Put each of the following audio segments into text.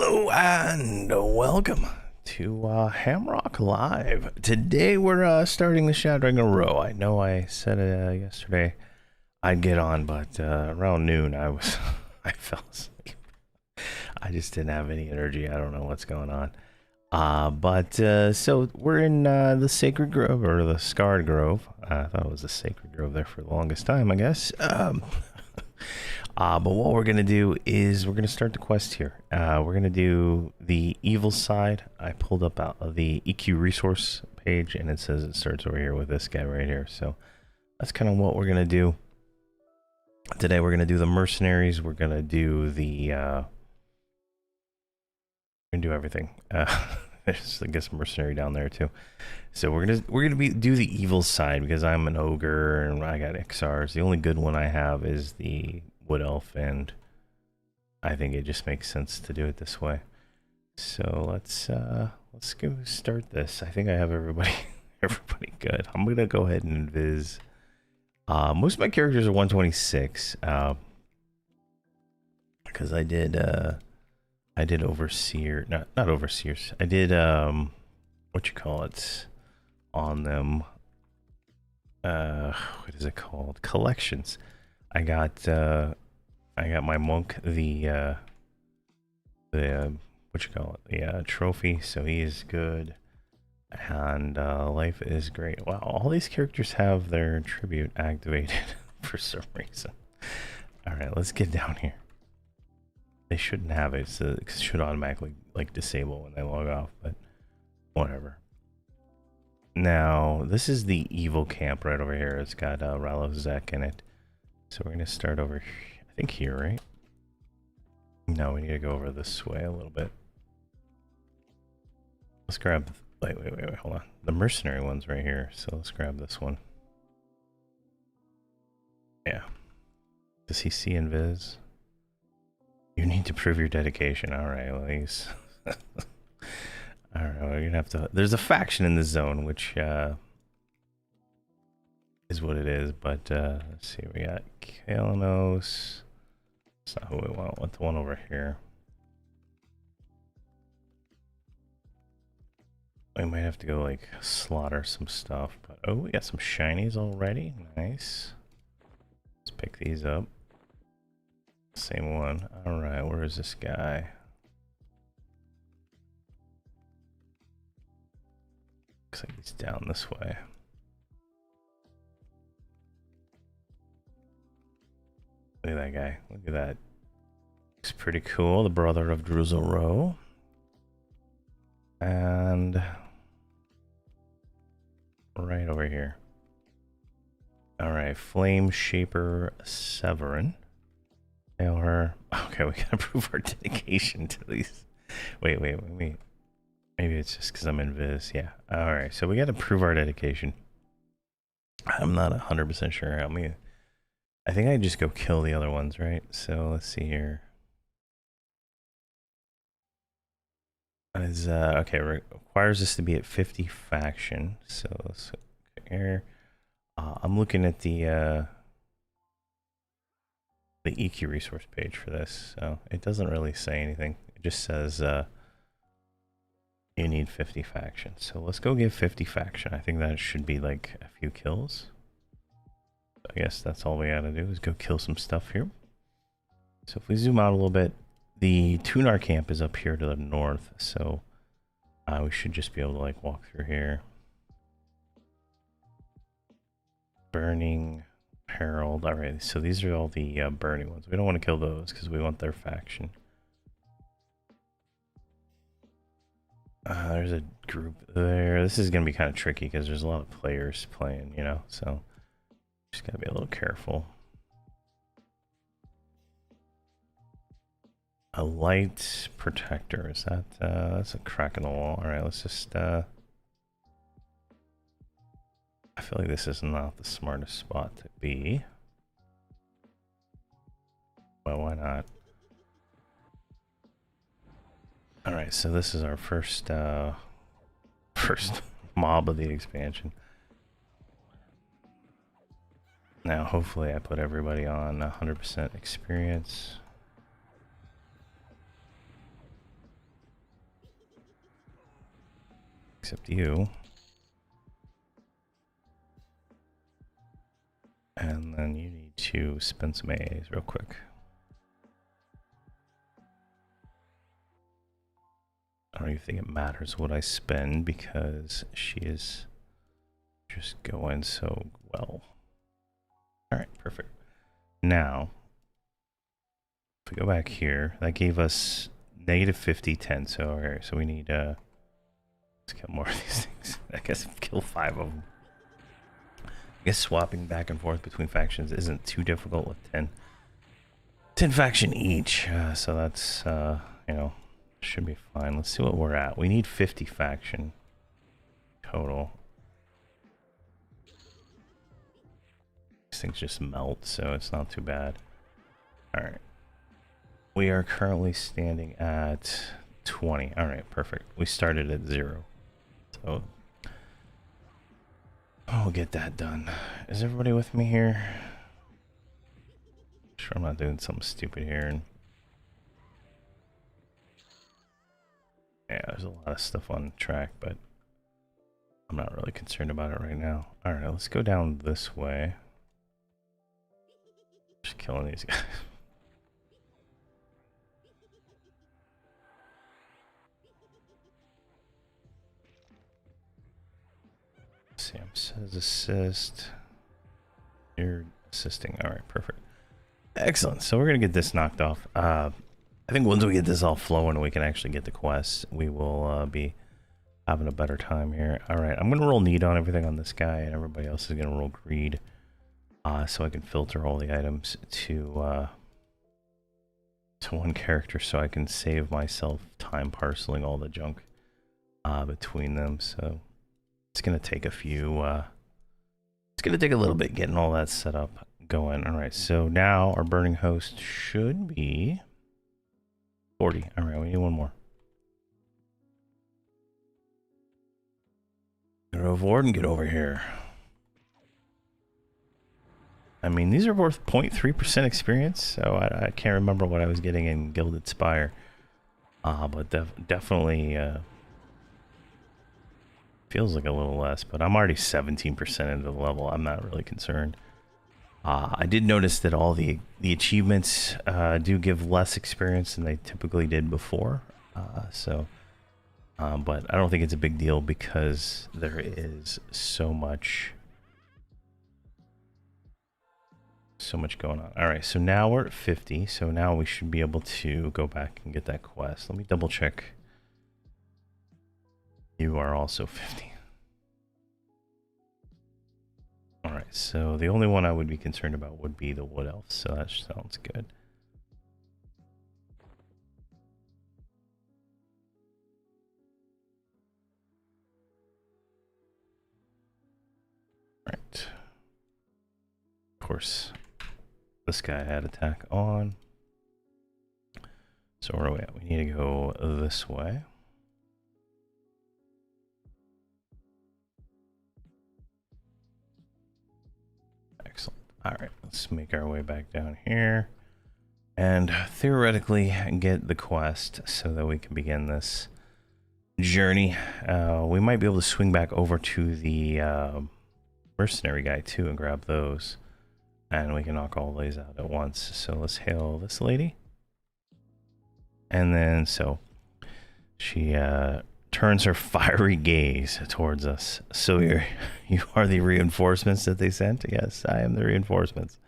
Hello and welcome to Hamrok Live. Today we're starting the Shattering a row. I know I said yesterday I'd get on, but around noon I fell asleep. I just didn't have any energy. I don't know what's going on. So we're in the Sacred Grove, or the Scarred Grove. I thought it was the Sacred Grove there for the longest time, I guess. But what we're going to do is we're going to start the quest here. We're going to do the evil side. I pulled up out of the EQ resource page, and it says it starts over here with this guy right here. So that's kind of what we're going to do. Today we're going to do the mercenaries. We're going to do the... we're going to do everything. There's, I guess, mercenary down there too. So we're gonna do the evil side because I'm an ogre and I got XRs. The only good one I have is the wood elf, and I think it just makes sense to do it this way. So let's go start this. I think I have everybody good. I'm gonna go ahead and invis. Most of my characters are 126 because I did overseer, not overseers. I did what you call it on them. What is it called? Collections. I got my monk the what you call it, the trophy, so he is good, and life is great. Wow, all these characters have their tribute activated for some reason. All right, let's get down here. They shouldn't have it, so it should automatically like disable when they log off, but whatever. Now this is the evil camp right over here. It's got Rallo Zek in it. So we're gonna start over, I think here, right? No, we need to go over this way a little bit. Let's grab, wait, hold on. The mercenary one's right here, so let's grab this one. Yeah. Does he see invis? You need to prove your dedication. Alright, well, he's... Alright, we're gonna have to... There's a faction in this zone, which, is what it is, but let's see, we got Kalanos. That's not who we want. Want the one over here. We might have to go like slaughter some stuff, but oh, we got some shinies already. Nice. Let's pick these up. Same one. All right, where is this guy? Looks like he's down this way. Look at that guy. Look at that. Looks pretty cool. The brother of Druzel Rowe. And right over here. Alright, Flame Shaper Severin. Hail her. Okay, we gotta prove our dedication to these. Wait. Maybe it's just because I'm in Viz. Yeah. Alright, so we gotta prove our dedication. I'm not 100% sure how many. I think I just go kill the other ones, right? So let's see here. Is okay, requires us to be at 50 faction. So let's here. I'm looking at the EQ resource page for this, so it doesn't really say anything. It just says you need 50 faction. So let's go give 50 faction. I think that should be like a few kills. I guess that's all we gotta do is go kill some stuff here. So if we zoom out a little bit, the Tunar camp is up here to the north, so we should just be able to like walk through here. Burning Herald. All right, so these are all the burning ones. We don't want to kill those because we want their faction. There's a group there. This is gonna be kind of tricky because there's a lot of players playing, you know, so just gotta be a little careful. A light protector, is that that's a crack in the wall. All right, let's just I feel like this is not the smartest spot to be, but why not? All right, so this is our first mob of the expansion. Now, hopefully I put everybody on 100% experience. Except you. And then you need to spend some AAs real quick. I don't even think it matters what I spend because she is just going so well. Alright, perfect. Now, if we go back here, that gave us negative 50, 10. So, okay, so we need, let's kill more of these things. I guess kill 5 of them. I guess swapping back and forth between factions isn't too difficult with 10 faction each. So that's, you know, should be fine. Let's see what we're at. We need 50 faction total. These things just melt, so it's not too bad. Alright. We are currently standing at 20. Alright, perfect. We started at 0. So I'll get that done. Is everybody with me here? Sure I'm not doing something stupid here. And yeah, there's a lot of stuff on track, but I'm not really concerned about it right now. Alright, let's go down this way. Just killing these guys. Sam says assist. You're assisting. Alright, perfect. Excellent. So we're going to get this knocked off. I think once we get this all flowing, we can actually get the quests. We will be having a better time here. Alright, I'm going to roll need on everything on this guy, and everybody else is going to roll greed. So I can filter all the items to one character so I can save myself time parceling all the junk between them. So it's going to take a few... it's going to take a little bit getting all that set up going. Alright, so now our burning host should be 40. Alright, we need one more. Grove Warden, get over here. I mean, these are worth 0.3% experience, so I can't remember what I was getting in Gilded Spire. But definitely feels like a little less, but I'm already 17% into the level. I'm not really concerned. I did notice that all the achievements do give less experience than they typically did before. But I don't think it's a big deal because there is so much going on. All right, so now we're at 50. So now we should be able to go back and get that quest. Let me double check. You are also 50. All right, so the only one I would be concerned about would be the Wood Elf. So that sounds good. All right. Of course, this guy had attack on. So where are we at? We need to go this way. Excellent. All right, let's make our way back down here and theoretically get the quest so that we can begin this journey. We might be able to swing back over to the mercenary guy too and grab those. And we can knock all these out at once. So let's hail this lady. And then, so she turns her fiery gaze towards us. So you are the reinforcements that they sent? Yes, I am the reinforcements.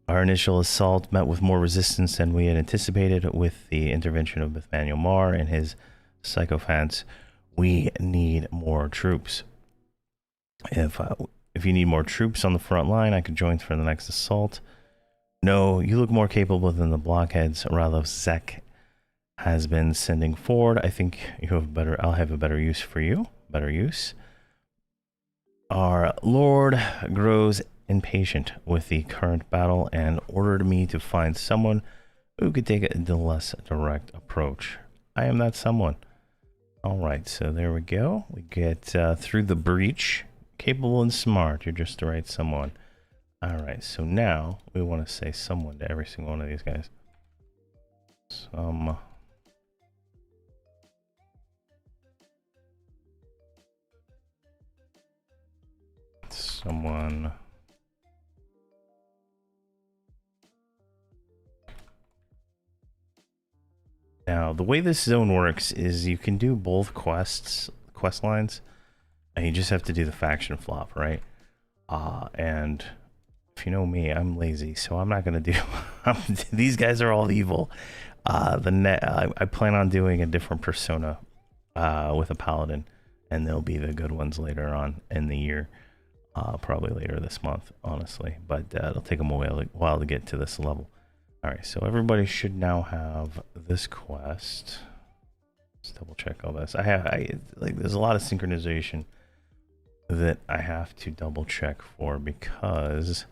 Our initial assault met with more resistance than we had anticipated with the intervention of Nathaniel Marr and his sycophants. We need more troops. If you need more troops on the front line, I could join for the next assault. No, you look more capable than the blockheads Ralov Zek has been sending forward. I think you have I'll have a better use for you. Better use. Our Lord grows impatient with the current battle and ordered me to find someone who could take a less direct approach. I am that someone. Alright, so there we go. We get through the breach. Capable and smart. You're just the right someone. Alright, so now we want to say someone to every single one of these guys. someone. Now, the way this zone works is you can do both quest lines, and you just have to do the faction flop, right? And if you know me, I'm lazy, so I'm not gonna do. These guys are all evil. I plan on doing a different persona with a paladin, and they'll be the good ones later on in the year. Probably later this month, honestly, but it'll take them a while to get to this level. All right, so everybody should now have this quest. Let's double check all this. Like there's a lot of synchronization that I have to double check for, because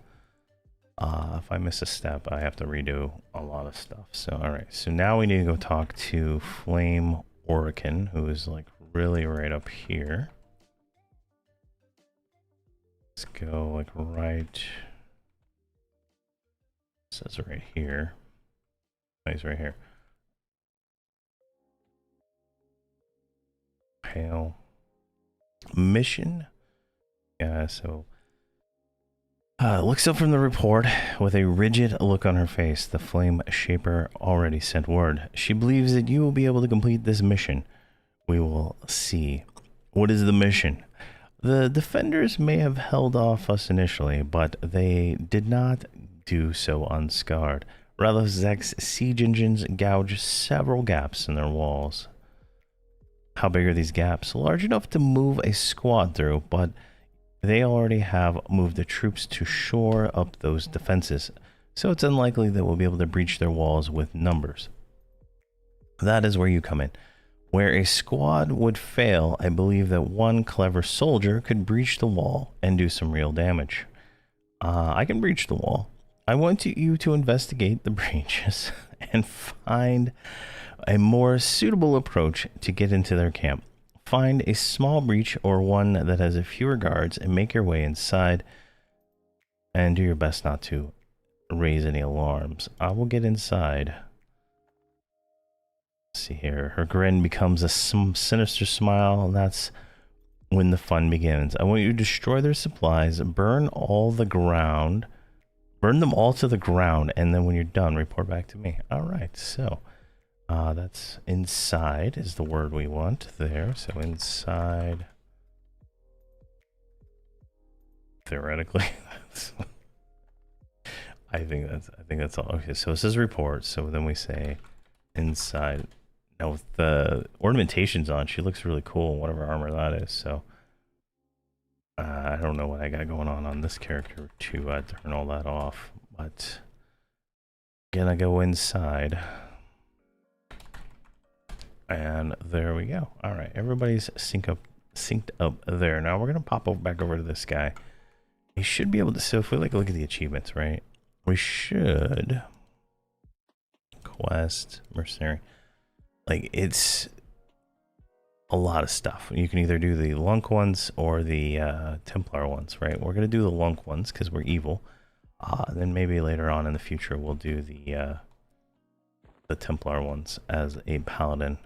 if I miss a step, I have to redo a lot of stuff. So all right, so now we need to go talk to Flame Orican, who is like really right up here. Let's go like right. It says right here. Oh, he's right here. Pale mission. Yeah, so looks up from the report with a rigid look on her face. The Flame Shaper already sent word. She believes that you will be able to complete this mission. We will see. What is the mission? The defenders may have held off us initially, but they did not do so unscarred. Rather, Zek's siege engines gouge several gaps in their walls. How big are these gaps? Large enough to move a squad through, but they already have moved the troops to shore up those defenses, so it's unlikely that we'll be able to breach their walls with numbers. That is where you come in. Where a squad would fail, I believe that one clever soldier could breach the wall and do some real damage. I can breach the wall. I want you to investigate the breaches and find a more suitable approach to get into their camp. Find a small breach or one that has a fewer guards and make your way inside, and do your best not to raise any alarms. I will get inside. Let's see here. Her grin becomes a sinister smile, and that's when the fun begins. I want you to destroy their supplies, burn them all to the ground, and then when you're done, report back to me. All right, so that's inside is the word we want there. So inside, theoretically. I think that's all. Okay, so it says report. So then we say inside. Now with the ornamentations on, she looks really cool, whatever armor that is. So I don't know what I got going on this character to turn all that off, but gonna go inside. And there we go. All right, everybody's synced up there. Now we're gonna pop back over to this guy. He should be able to. So if we look at the achievements, right? We should quest mercenary. Like it's a lot of stuff. You can either do the Lunk ones or the Templar ones, right? We're gonna do the Lunk ones because we're evil. Then maybe later on in the future we'll do the Templar ones as a paladin.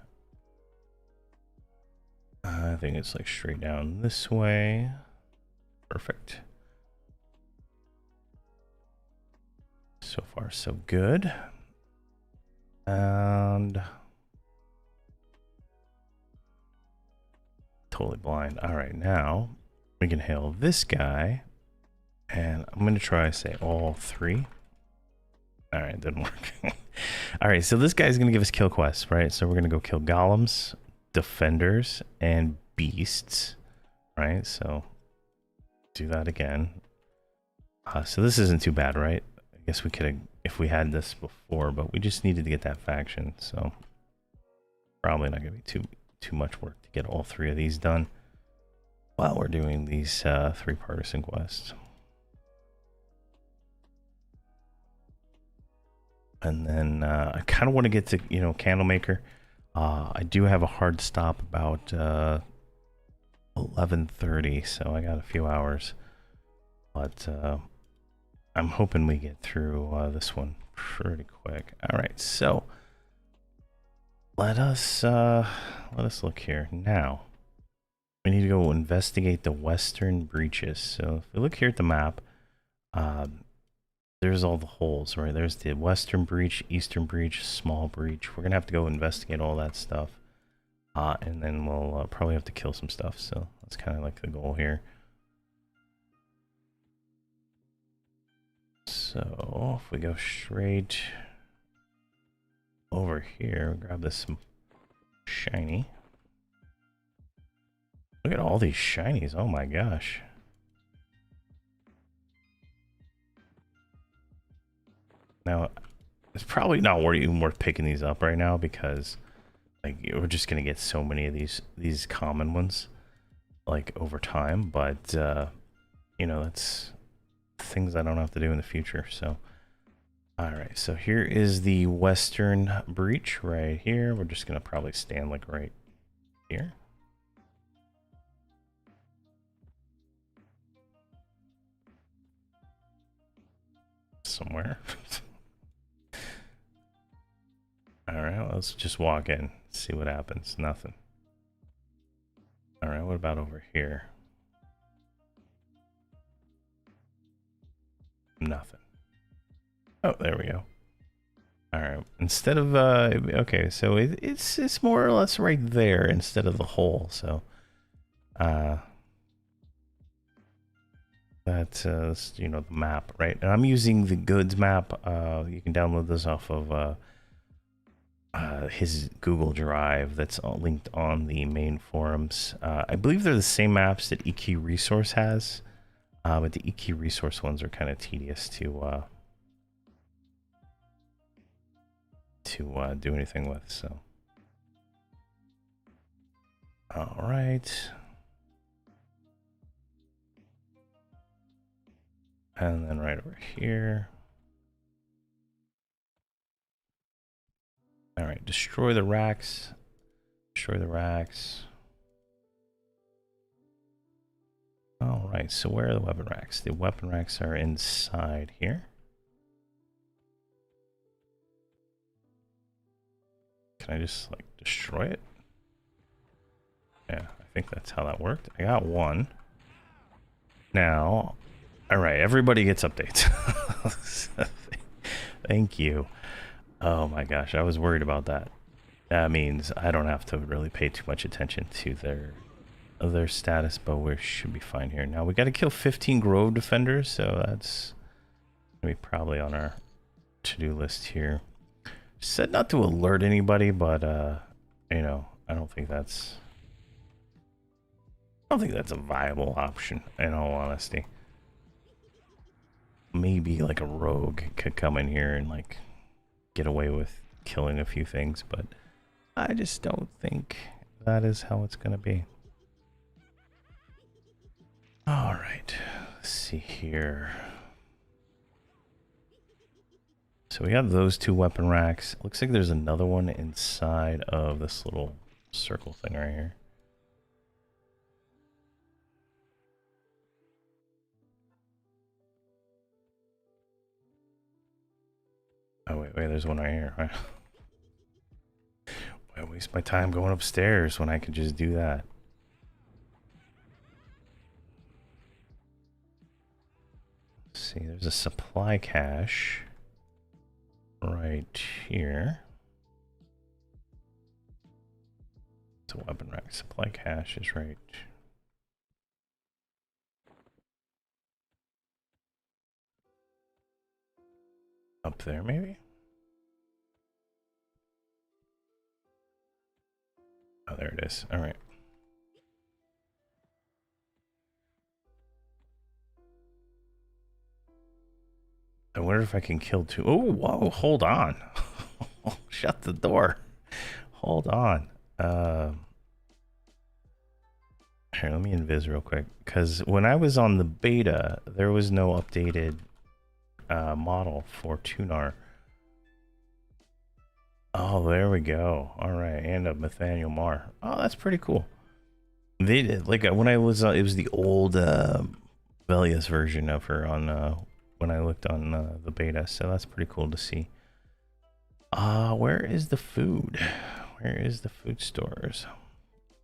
I think it's like straight down this way. Perfect. So far, so good. And totally blind. All right, now we can hail this guy, and I'm going to try to say all three. All right, didn't work. All right, so this guy's going to give us kill quests, right? So we're going to go kill golems, defenders, and beasts, right? So do that again. So this isn't too bad, right? I guess we could have, if we had this before, but we just needed to get that faction, so probably not going to be too much work to get all three of these done while we're doing these 3 partisan quests. And then I kind of want to get to, Candlemaker. I do have a hard stop about 11:30, so I got a few hours, but I'm hoping we get through this one pretty quick. All right, so let us look here now. We need to go investigate the western breaches. So if we look here at the map, there's all the holes, right? There's the western breach, eastern breach, small breach. We're gonna have to go investigate all that stuff. And then we'll probably have to kill some stuff. So that's kind of like the goal here. So if we go straight over here, grab this shiny. Look at all these shinies. Oh my gosh. Now, it's probably not even worth picking these up right now because like we're just gonna get so many of these common ones like over time, but you know, that's things I don't have to do in the future. So all right, so here is the western breach right here. We're just gonna probably stand like right here. Somewhere. All right, let's just walk in, see what happens. Nothing. All right, what about over here? Nothing. Oh, there we go. All right, instead of okay, so it's more or less right there instead of the hole. So that's you know, the map, right? And I'm using the goods map. You can download this off of his Google Drive that's linked on the main forums. I believe they're the same maps that EQ Resource has, but the EQ Resource ones are kind of tedious to do anything with. So, all right, and then right over here. All right, destroy the racks. Destroy the racks. All right, so where are the weapon racks? The weapon racks are inside here. Can I just like destroy it? Yeah, I think that's how that worked. I got one. Now, all right, everybody gets updates. Thank you. Oh my gosh, I was worried about that. That means I don't have to really pay too much attention to their status, but we should be fine here. Now we got to kill 15 Grove Defenders, so that's gonna be probably on our to-do list here. Said not to alert anybody, but you know, I don't think that's a viable option, in all honesty. Maybe like a rogue could come in here and like get away with killing a few things, but I just don't think that is how it's gonna be. All right, let's see here. So we have those two weapon racks. Looks like there's another one inside of this little circle thing right here. Oh wait, there's one right here. Why waste my time going upstairs when I could just do that? Let's see, there's a supply cache right here. It's a weapon rack. Supply cache is right up there, maybe? Oh, there it is. All right. I wonder if I can kill two. Oh, whoa, hold on. Shut the door. Hold on. Here, let me invis real quick. Because when I was on the beta, there was no updated model for Tunar. Oh, there we go. All right, and a Nathaniel Marr. Oh, that's pretty cool. They did, like when I was it was the old Velia's version of her on when I looked on the beta, so that's pretty cool to see. Where is the food? Where is the food stores?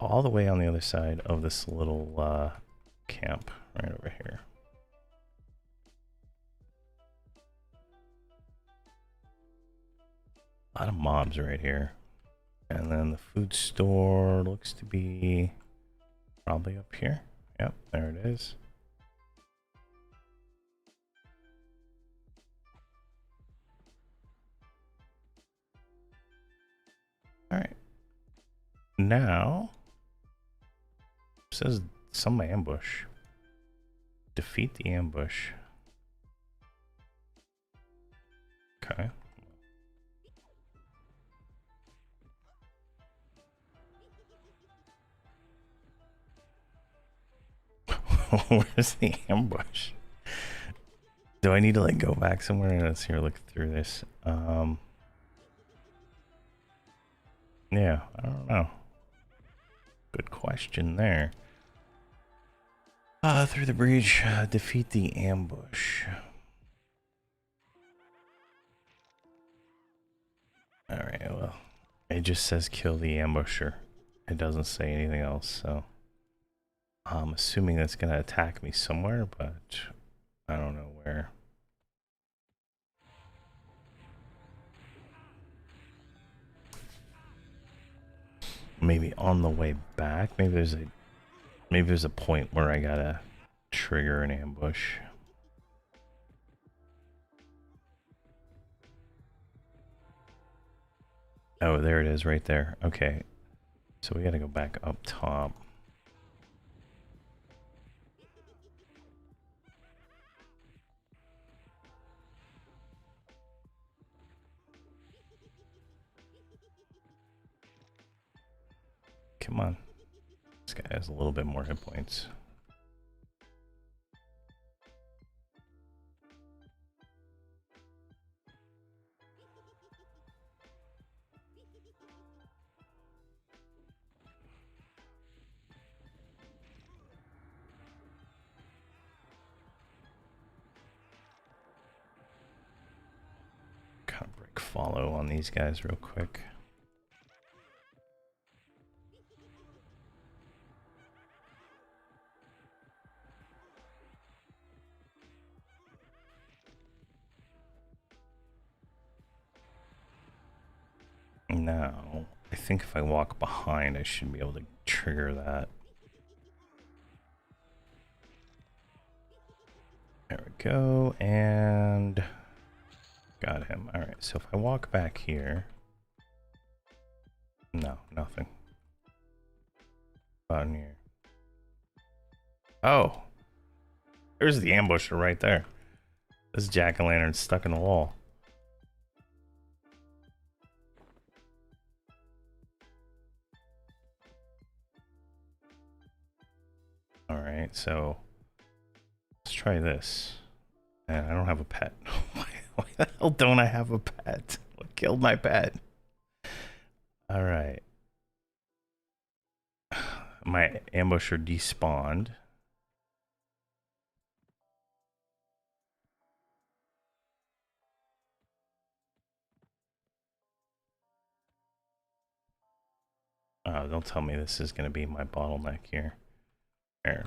all the way on the other side of this little camp right over here. A lot of mobs right here. And then the food store looks to be probably up here. Yep, there it is. All right. Now, it says some ambush. Defeat the ambush. Okay. Where's the ambush? Do I need to like go back somewhere? Let's here look through this. Yeah, I don't know. Good question there. Through the breach, defeat the ambush. Alright, well, it just says kill the ambusher. It doesn't say anything else, so I'm assuming that's gonna attack me somewhere, but I don't know where. Maybe on the way back. Maybe there's a point where I gotta trigger an ambush. Oh, there it is right there. Okay. So we gotta go back up top. Come on. This guy has a little bit more hit points. Kind of break follow on these guys real quick. Now, I think if I walk behind, I should be able to trigger that. There we go, and got him. All right, so if I walk back here, no, nothing. Button here. Oh, there's the ambusher right there. This jack-o'-lantern stuck in the wall. All right, so let's try this. And I don't have a pet. Why the hell don't I have a pet? What killed my pet? All right. My ambusher despawned. Oh, don't tell me this is going to be my bottleneck here. Here,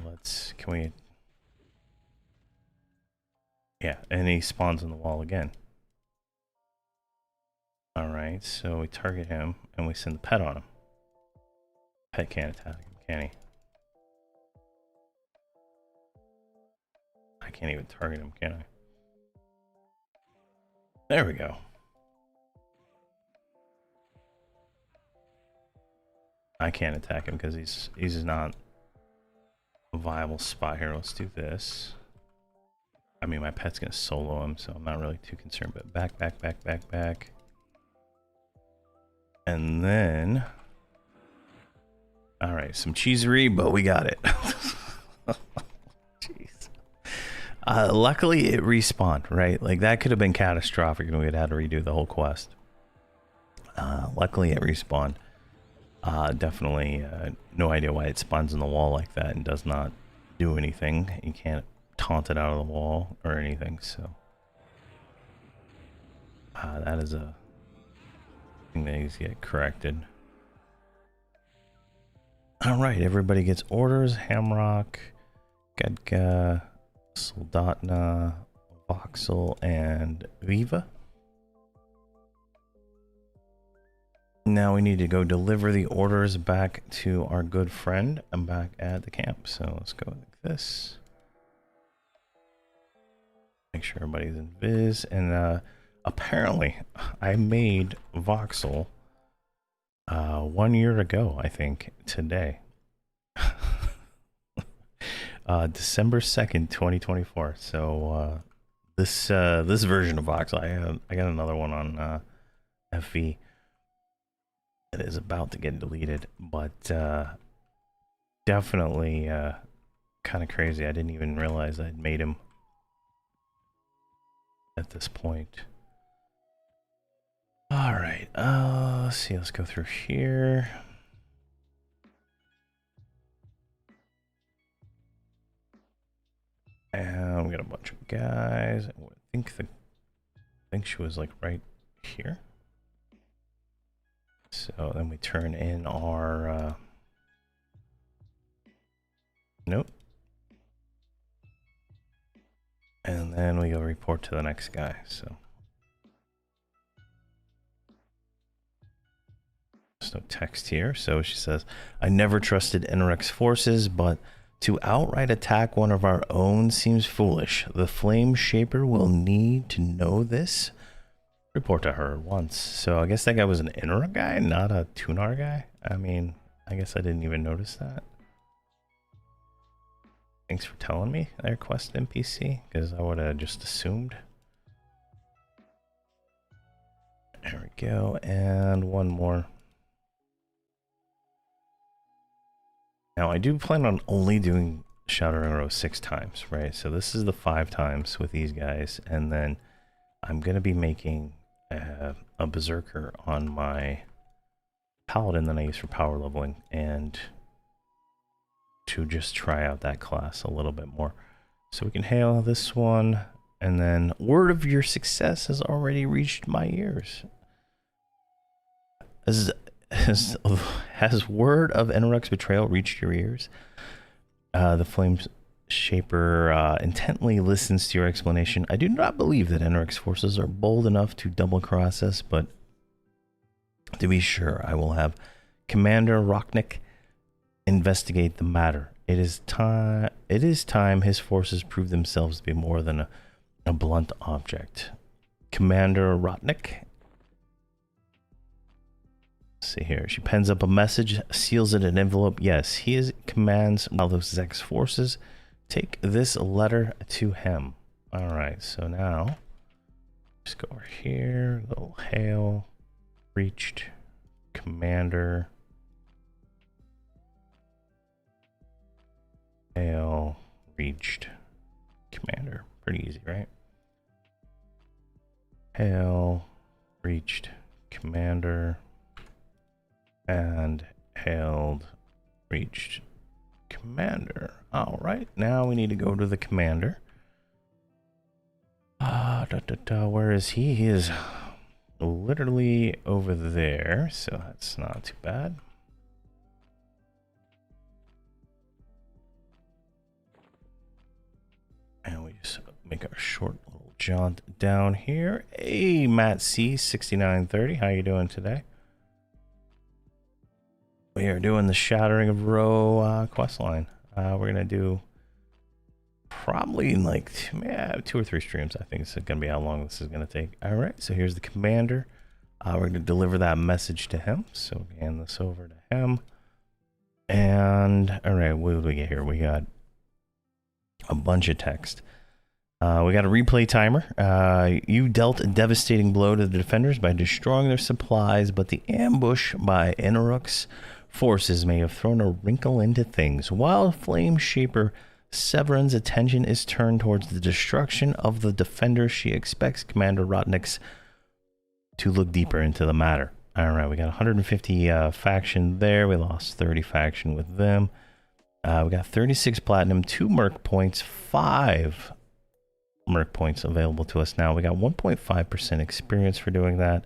can we... Yeah, and he spawns on the wall again. Alright, so we target him, and we send the pet on him. Pet can't attack him, can he? I can't even target him, can I? There we go. I can't attack him because he's not a viable spot here. Let's do this. I mean, my pet's gonna solo him, so I'm not really too concerned. But back. And then... Alright, some cheesery, but we got it. Jeez. Luckily, it respawned, right? Like, that could have been catastrophic and we'd had to redo the whole quest. Luckily, it respawned. Definitely no idea why it spawns in the wall like that and does not do anything. You can't taunt it out of the wall or anything, so... that is a thing that needs to get corrected. All right, everybody gets orders. Hamrok, Gedga, Soldatna, Voxel, and Viva. Now we need to go deliver the orders back to our good friend. I'm back at the camp, so let's go like this. Make sure everybody's in Viz, and apparently I made Voxel 1 year ago, I think, today. December 2nd, 2024. So this version of Voxel, I got another one on FV that is about to get deleted, but definitely kind of crazy. I didn't even realize I'd made him at this point. All right, let's see. Let's go through here. And we got a bunch of guys. I think she was like right here. So then we turn in our nope. And then we go report to the next guy. So there's no text here. So she says, I never trusted Enerek's forces, but to outright attack one of our own seems foolish. The Flame Shaper will need to know this. Report to her once. So I guess that guy was an Enerek guy, not a Tunar guy. I mean, I guess I didn't even notice that. Thanks for telling me, Everquest NPC, because I would have just assumed. There we go, and one more. Now I do plan on only doing Shattering Row 6 times, right? So this is the 5 times with these guys, and then I'm gonna be making a Berserker on my Paladin that I use for power leveling, and to just try out that class a little bit more. So we can hail this one, and then word of your success has already reached my ears. Has word of Enerek's betrayal reached your ears? The Flame Shaper intently listens to your explanation. I do not believe that Enerek's forces are bold enough to double-cross us, but to be sure, I will have Commander Rocknick investigate the matter. It is time his forces prove themselves to be more than a blunt object. Commander Rotnick. Let's see here. She pens up a message, seals it in an envelope. Yes, he commands Malthus' forces. Take this letter to him. All right, so now just go over here. Little hail. Reached. Commander. Hail. Reached. Commander. Pretty easy, right? Hail. Reached. Commander. And hailed. Reached. Commander. All right, now we need to go to the commander. Where is he? He is literally over there, so that's not too bad. And we just make our short little jaunt down here. Hey, Matt C, 6930. How you doing today? We are doing the Shattering of Row quest line. We're gonna do probably in like 2 or 3 streams. I think it's gonna be how long this is gonna take. All right, so here's the commander. We're gonna deliver that message to him. So hand this over to him. And all right, what did we get here? We got a bunch of text. We got a replay timer. You dealt a devastating blow to the defenders by destroying their supplies, but the ambush by Enerek's forces may have thrown a wrinkle into things. While Flame Shaper Severin's attention is turned towards the destruction of the defenders, she expects Commander Rotnick's to look deeper into the matter. All right, we got 150 faction there. We lost 30 faction with them. We got 36 platinum, 2 merc points, 5 merc points available to us now. We got 1.5% experience for doing that.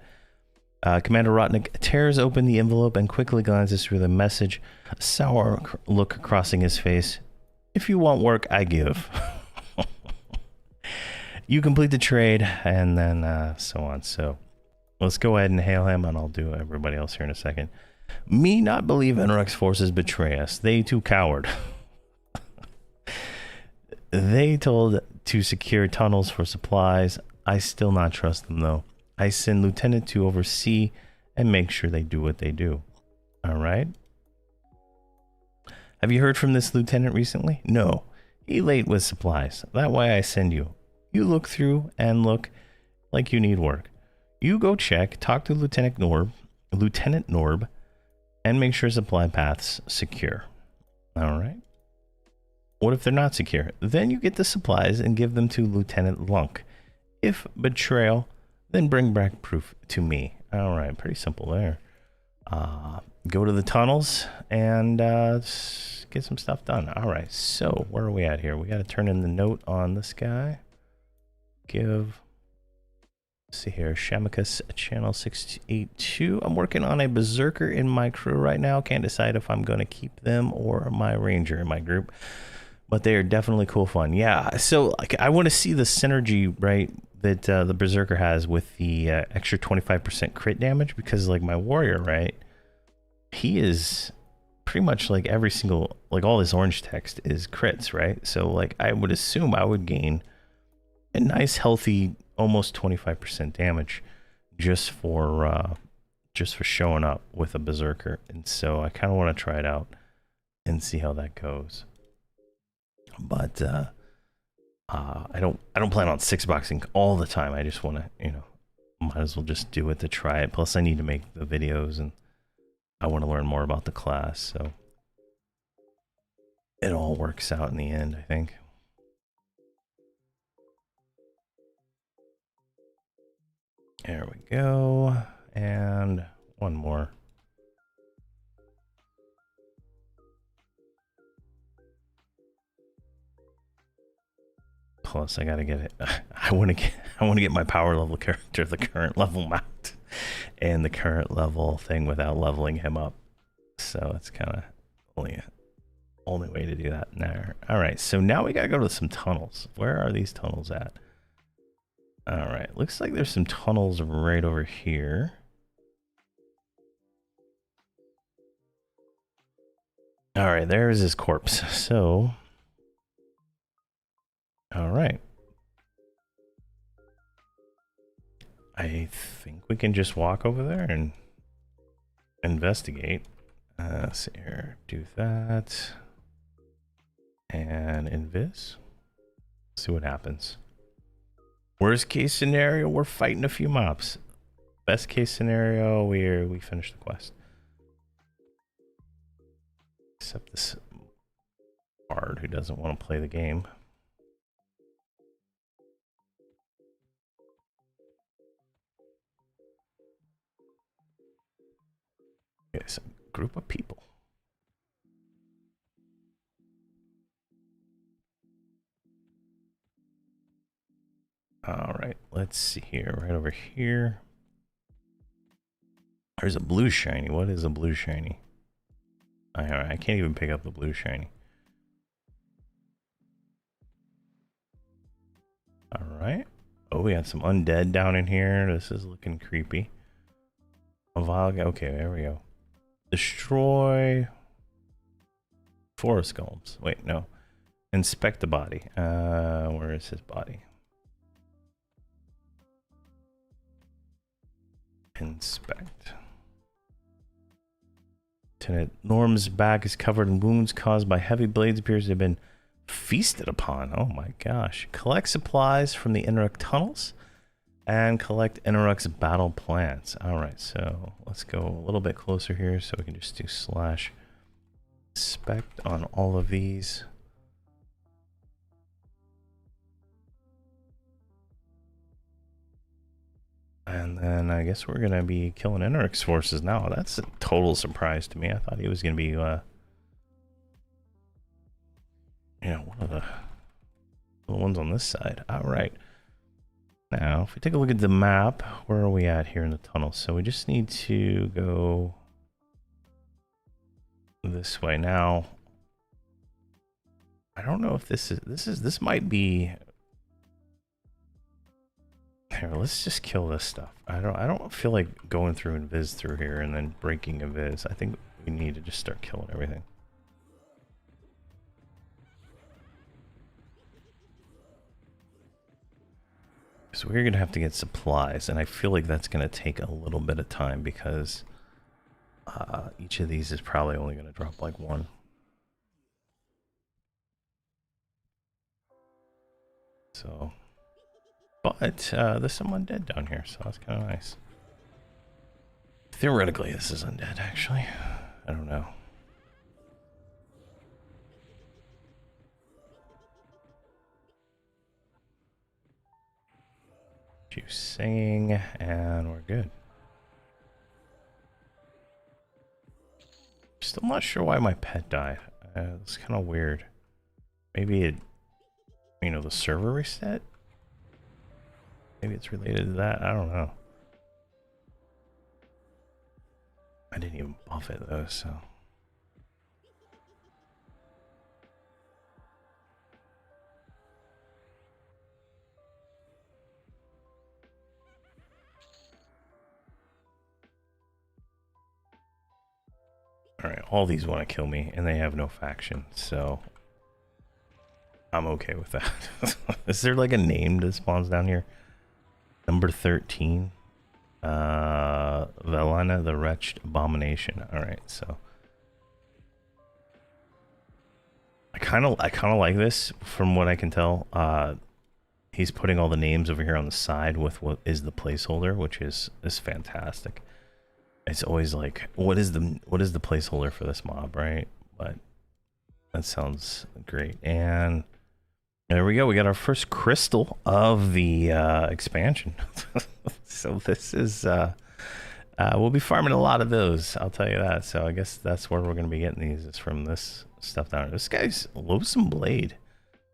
Commander Rotnik tears open the envelope and quickly glances through the message, a sour look crossing his face. If you want work, I give. You complete the trade, and then so on. So let's go ahead and hail him, and I'll do everybody else here in a second. Me not believe Enric's forces betray us. They too coward. They told to secure tunnels for supplies. I still not trust them, though. I send Lieutenant to oversee and make sure they do what they do. All right. Have you heard from this lieutenant recently? No. He late with supplies. That why I send you. You look through and look like you need work. You go check, talk to Lieutenant Norb, and make sure supply paths secure. All right. What if they're not secure? Then you get the supplies and give them to Lieutenant Lunk. If betrayal, then bring back proof to me. All right, pretty simple there. Go to the tunnels and get some stuff done. All right, so where are we at here? We got to turn in the note on this guy. Give, let's see here, Shamakus channel 682. I'm working on a berserker in my crew right now. Can't decide if I'm going to keep them or my ranger in my group, but they are definitely cool fun. Yeah, so like I want to see the synergy, right, that the berserker has with the extra 25% crit damage, because like my warrior, right, he is pretty much like every single, like all this orange text is crits, right? So like I would assume I would gain a nice healthy almost 25% damage just for showing up with a berserker. And so I kind of want to try it out and see how that goes. But I don't plan on six boxing all the time. I just want to, you know, might as well just do it to try it. Plus I need to make the videos and I want to learn more about the class, so it all works out in the end, I think. There we go. And one more. Plus I gotta get it. I want to get my power level character the current level mount and the current level thing without leveling him up. So it's kind of only way to do that now. All right, so now we gotta go to some tunnels. Where are these tunnels at? All right, looks like there's some tunnels right over here. All right, there's his corpse. So, all right. I think we can just walk over there and investigate. Let's see here, do that. And invis. See what happens. Worst case scenario, we're fighting a few mobs. Best case scenario, we finish the quest. Except this bard who doesn't want to play the game. Okay, so group of people. All right, let's see here. Right over here. There's a blue shiny. What is a blue shiny? I can't even pick up the blue shiny. All right. Oh, we got some undead down in here. This is looking creepy. Okay, there we go. Destroy forest golems. Wait, no. Inspect the body. Where is his body? Inspect. Lieutenant Norm's back is covered in wounds caused by heavy blades. Appears to have been feasted upon. Oh my gosh. Collect supplies from the Enrok tunnels and collect Enrok's battle plants. All right, so let's go a little bit closer here so we can just do slash inspect on all of these. And then I guess we're going to be killing Enrik's forces now. That's a total surprise to me. I thought he was going to be, you know, one of the ones on this side. All right. Now, if we take a look at the map, where are we at here in the tunnel? So we just need to go this way. Now, I don't know if this might be. Here, let's just kill this stuff. I don't feel like going through and viz through here and then breaking a viz. I think we need to just start killing everything. So we're gonna have to get supplies, and I feel like that's gonna take a little bit of time because each of these is probably only gonna drop like one. So, but there's some undead down here, so that's kind of nice. Theoretically, this is undead, actually. I don't know. Few singing, and we're good. Still not sure why my pet died. It's kind of weird. Maybe it, you know, the server reset? Maybe it's related to that. I don't know. I didn't even buff it though, so. Alright, all these want to kill me, and they have no faction, so I'm okay with that. Is there like a name that spawns down here? Number 13. Velana, the Wretched Abomination. Alright, so. I kind of like this, from what I can tell. He's putting all the names over here on the side with what is the placeholder, which is fantastic. It's always like, what is the placeholder for this mob, right? But that sounds great. And there we go. We got our first crystal of the expansion. So this is we'll be farming a lot of those, I'll tell you that. So I guess that's where we're going to be getting these, is from this stuff down here. This guy's Loathsome Blade.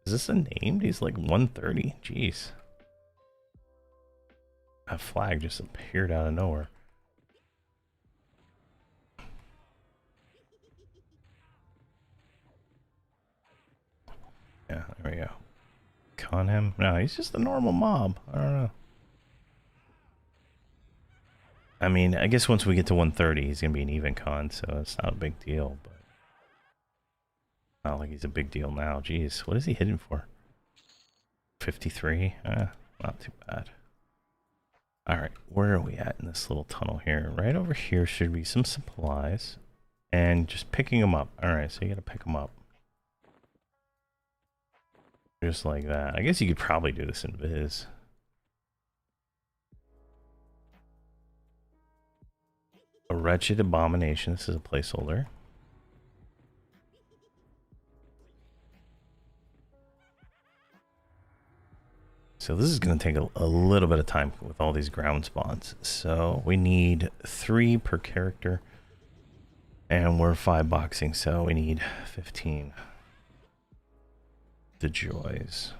Is this a name? He's like 130. Jeez. That flag just appeared out of nowhere. Yeah, there we go. Con him? No, he's just a normal mob. I don't know. I mean, I guess once we get to 130, he's going to be an even con, so it's not a big deal, but not like he's a big deal now. Jeez, what is he hitting for? 53? Not too bad. Alright, where are we at in this little tunnel here? Right over here should be some supplies. And just picking them up. Alright, so you gotta pick them up. Just like that. I guess you could probably do this in Viz. A Wretched Abomination. This is a placeholder. So this is going to take a little bit of time with all these ground spawns. So we need 3 per character. And we're 5 boxing, so we need 15. The joys.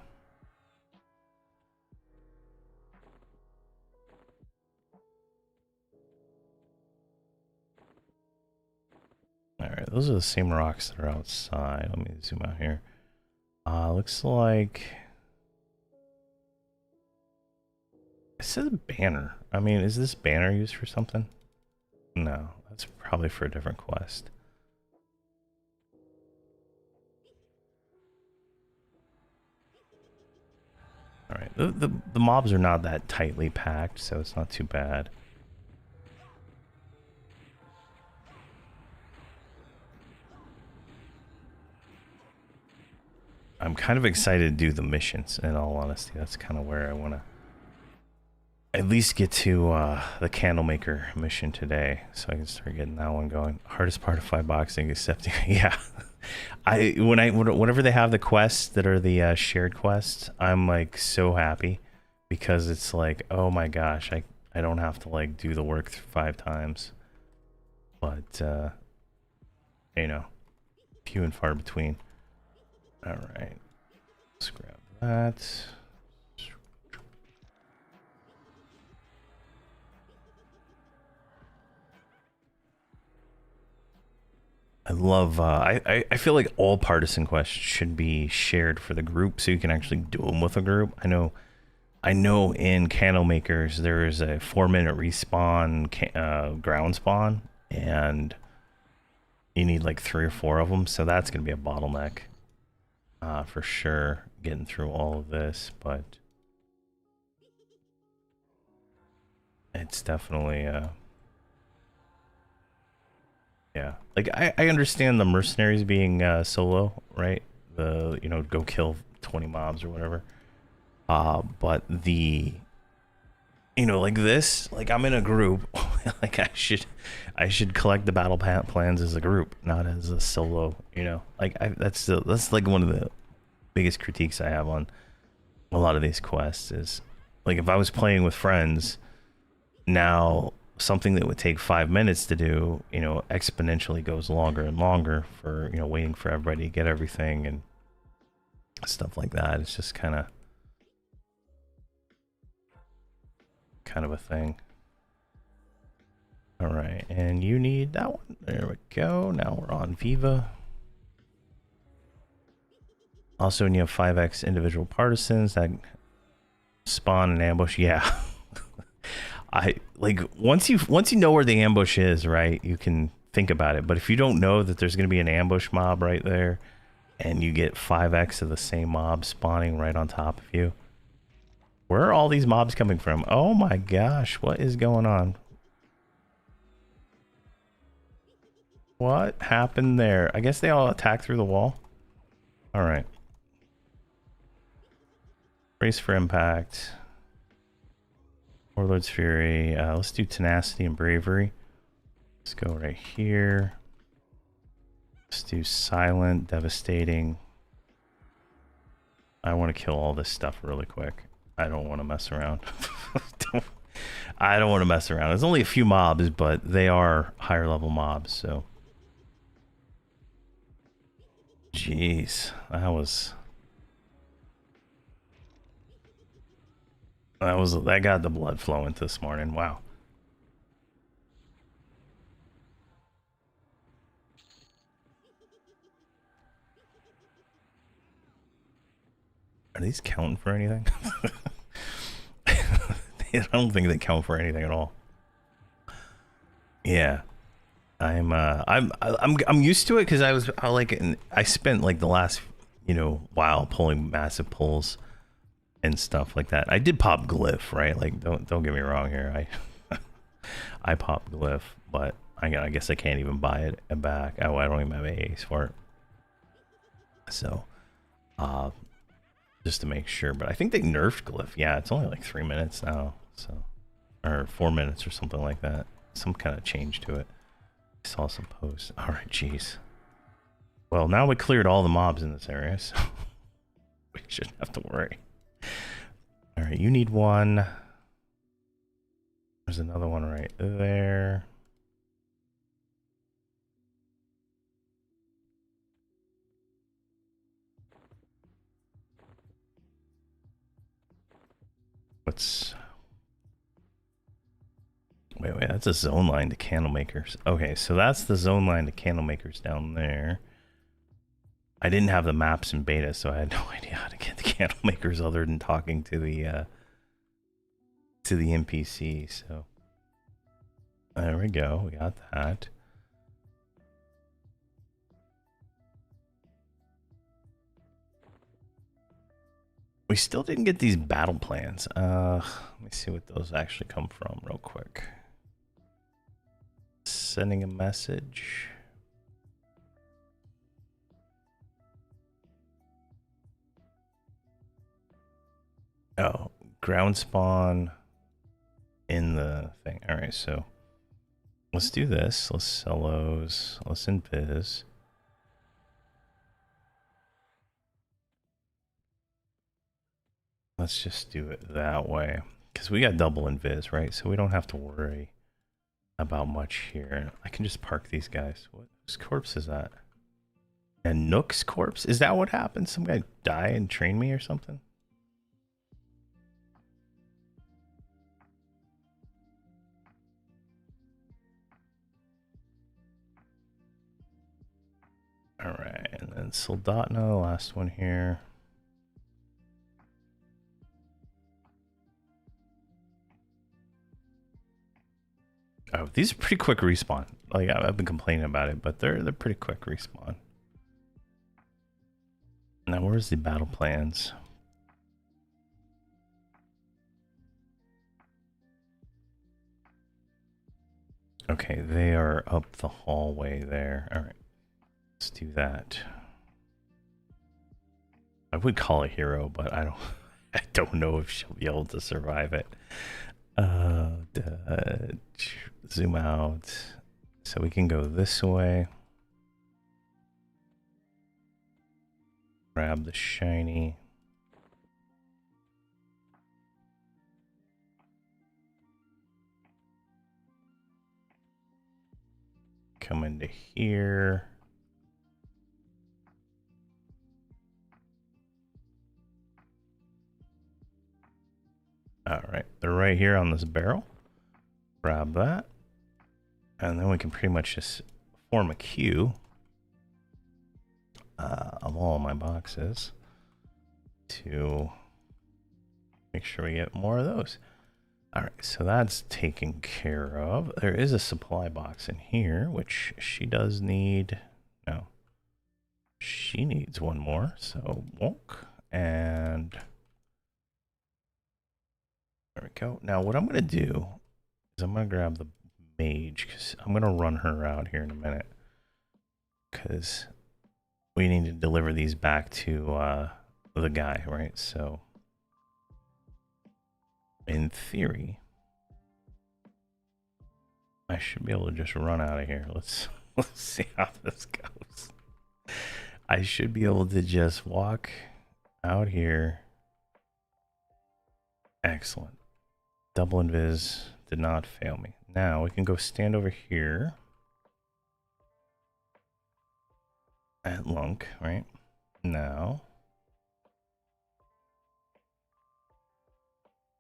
Alright, those are the same rocks that are outside. Let me zoom out here. Looks like... It says banner. I mean, is this banner used for something? No, that's probably for a different quest. Alright, the mobs are not that tightly packed, so it's not too bad. I'm kind of excited to do the missions, in all honesty. That's kind of where I want to at least get to the Candlemaker mission today, so I can start getting that one going. Hardest part of 5 boxing, accepting. Yeah. Whenever they have the quests that are the shared quests, I'm like so happy, because it's like, oh my gosh, I don't have to like do the work 5 times. But you know, few and far between. All right, let's grab that. I love. I feel like all partisan quests should be shared for the group, so you can actually do them with a group. I know. In Candlemakers, there is a 4-minute respawn ground spawn, and you need like 3 or 4 of them. So that's gonna be a bottleneck, for sure, getting through all of this. But it's definitely yeah. Like I understand the mercenaries being solo, right? The go kill 20 mobs or whatever. But the like this, like I'm in a group, like I should collect the battle plans as a group, not as a solo. Like that's like one of the biggest critiques I have on a lot of these quests is like if I was playing with friends, now something that would take 5 minutes to do, exponentially goes longer and longer for waiting for everybody to get everything and stuff like that. It's just kind of a thing. All right, and you need that one. There we go. Now we're on Viva. Also, when you have 5x individual partisans that spawn an ambush, yeah. I like once you know where the ambush is, right? You can think about it. But if you don't know that there's going to be an ambush mob right there, and you get 5x of the same mob spawning right on top of you, where are all these mobs coming from? Oh my gosh, what is going on? What happened there? I guess they all attack through the wall. All right. Brace for impact. Warlord's Fury. Let's do Tenacity and Bravery. Let's go right here. Let's do Silent, Devastating. I want to kill all this stuff really quick. I don't want to mess around. I don't want to mess around. There's only a few mobs, but they are higher level mobs, so. Jeez, that got the blood flowing this morning. Wow. Are these counting for anything? I don't think they count for anything at all. Yeah. I'm used to it because I spent like the last while pulling massive pulls and stuff like that. I did pop glyph, right? Like don't get me wrong here. I pop glyph, but I guess I can't even buy it back. Oh, I don't even have AAs for it. So just to make sure, but I think they nerfed glyph. Yeah, it's only like 3 minutes now, so or 4 minutes or something like that. Some kind of change to it. I saw some posts. All right, jeez. Well, now we cleared all the mobs in this area, so we shouldn't have to worry. All right, you need one. There's another one right there. Wait, that's a zone line to Candlemakers. Okay, so that's the zone line to Candlemakers down there. I didn't have the maps in beta, so I had no idea how to get the Candlemakers other than talking to the NPC. So there we go. We got that. We still didn't get these battle plans. Let me see what those actually come from real quick. Sending a message. Oh, ground spawn in the thing. All right, so let's do this. Let's sell those. Let's invis. Let's just do it that way because we got double invis, right? So we don't have to worry about much here. I can just park these guys. What whose corpse is that? And Nook's corpse? Is that what happened? Some guy die and train me or something? And Soldotno, last one here. Oh, these are pretty quick respawn. Like I've been complaining about it, but they're pretty quick respawn. Now where's the battle plans? Okay, they are up the hallway there. All right, let's do that. I would call a hero, but I don't know if she'll be able to survive it. Zoom out. So we can go this way. Grab the shiny. Come into here. All right, they're right here on this barrel. Grab that. And then we can pretty much just form a queue of all my boxes to make sure we get more of those. All right, so that's taken care of. There is a supply box in here, which she does need. No, she needs one more. So walk, and there we go. Now what I'm going to do is I'm going to grab the mage, because I'm going to run her out here in a minute, because we need to deliver these back to the guy, right? So in theory, I should be able to just run out of here. Let's see how this goes. I should be able to just walk out here. Excellent. Double invis did not fail me. Now we can go stand over here at Lunk, right? Now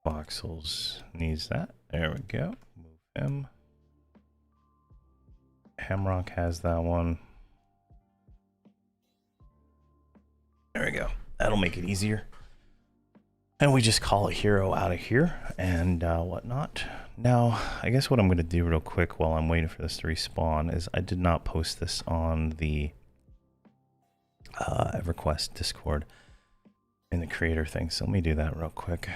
Voxels needs that. There we go. Move him. Hamrok has that one. There we go. That'll make it easier. And we just call a hero out of here and whatnot. Now, I guess what I'm going to do real quick while I'm waiting for this to respawn is I did not post this on the Everquest Discord in the creator thing. So let me do that real quick.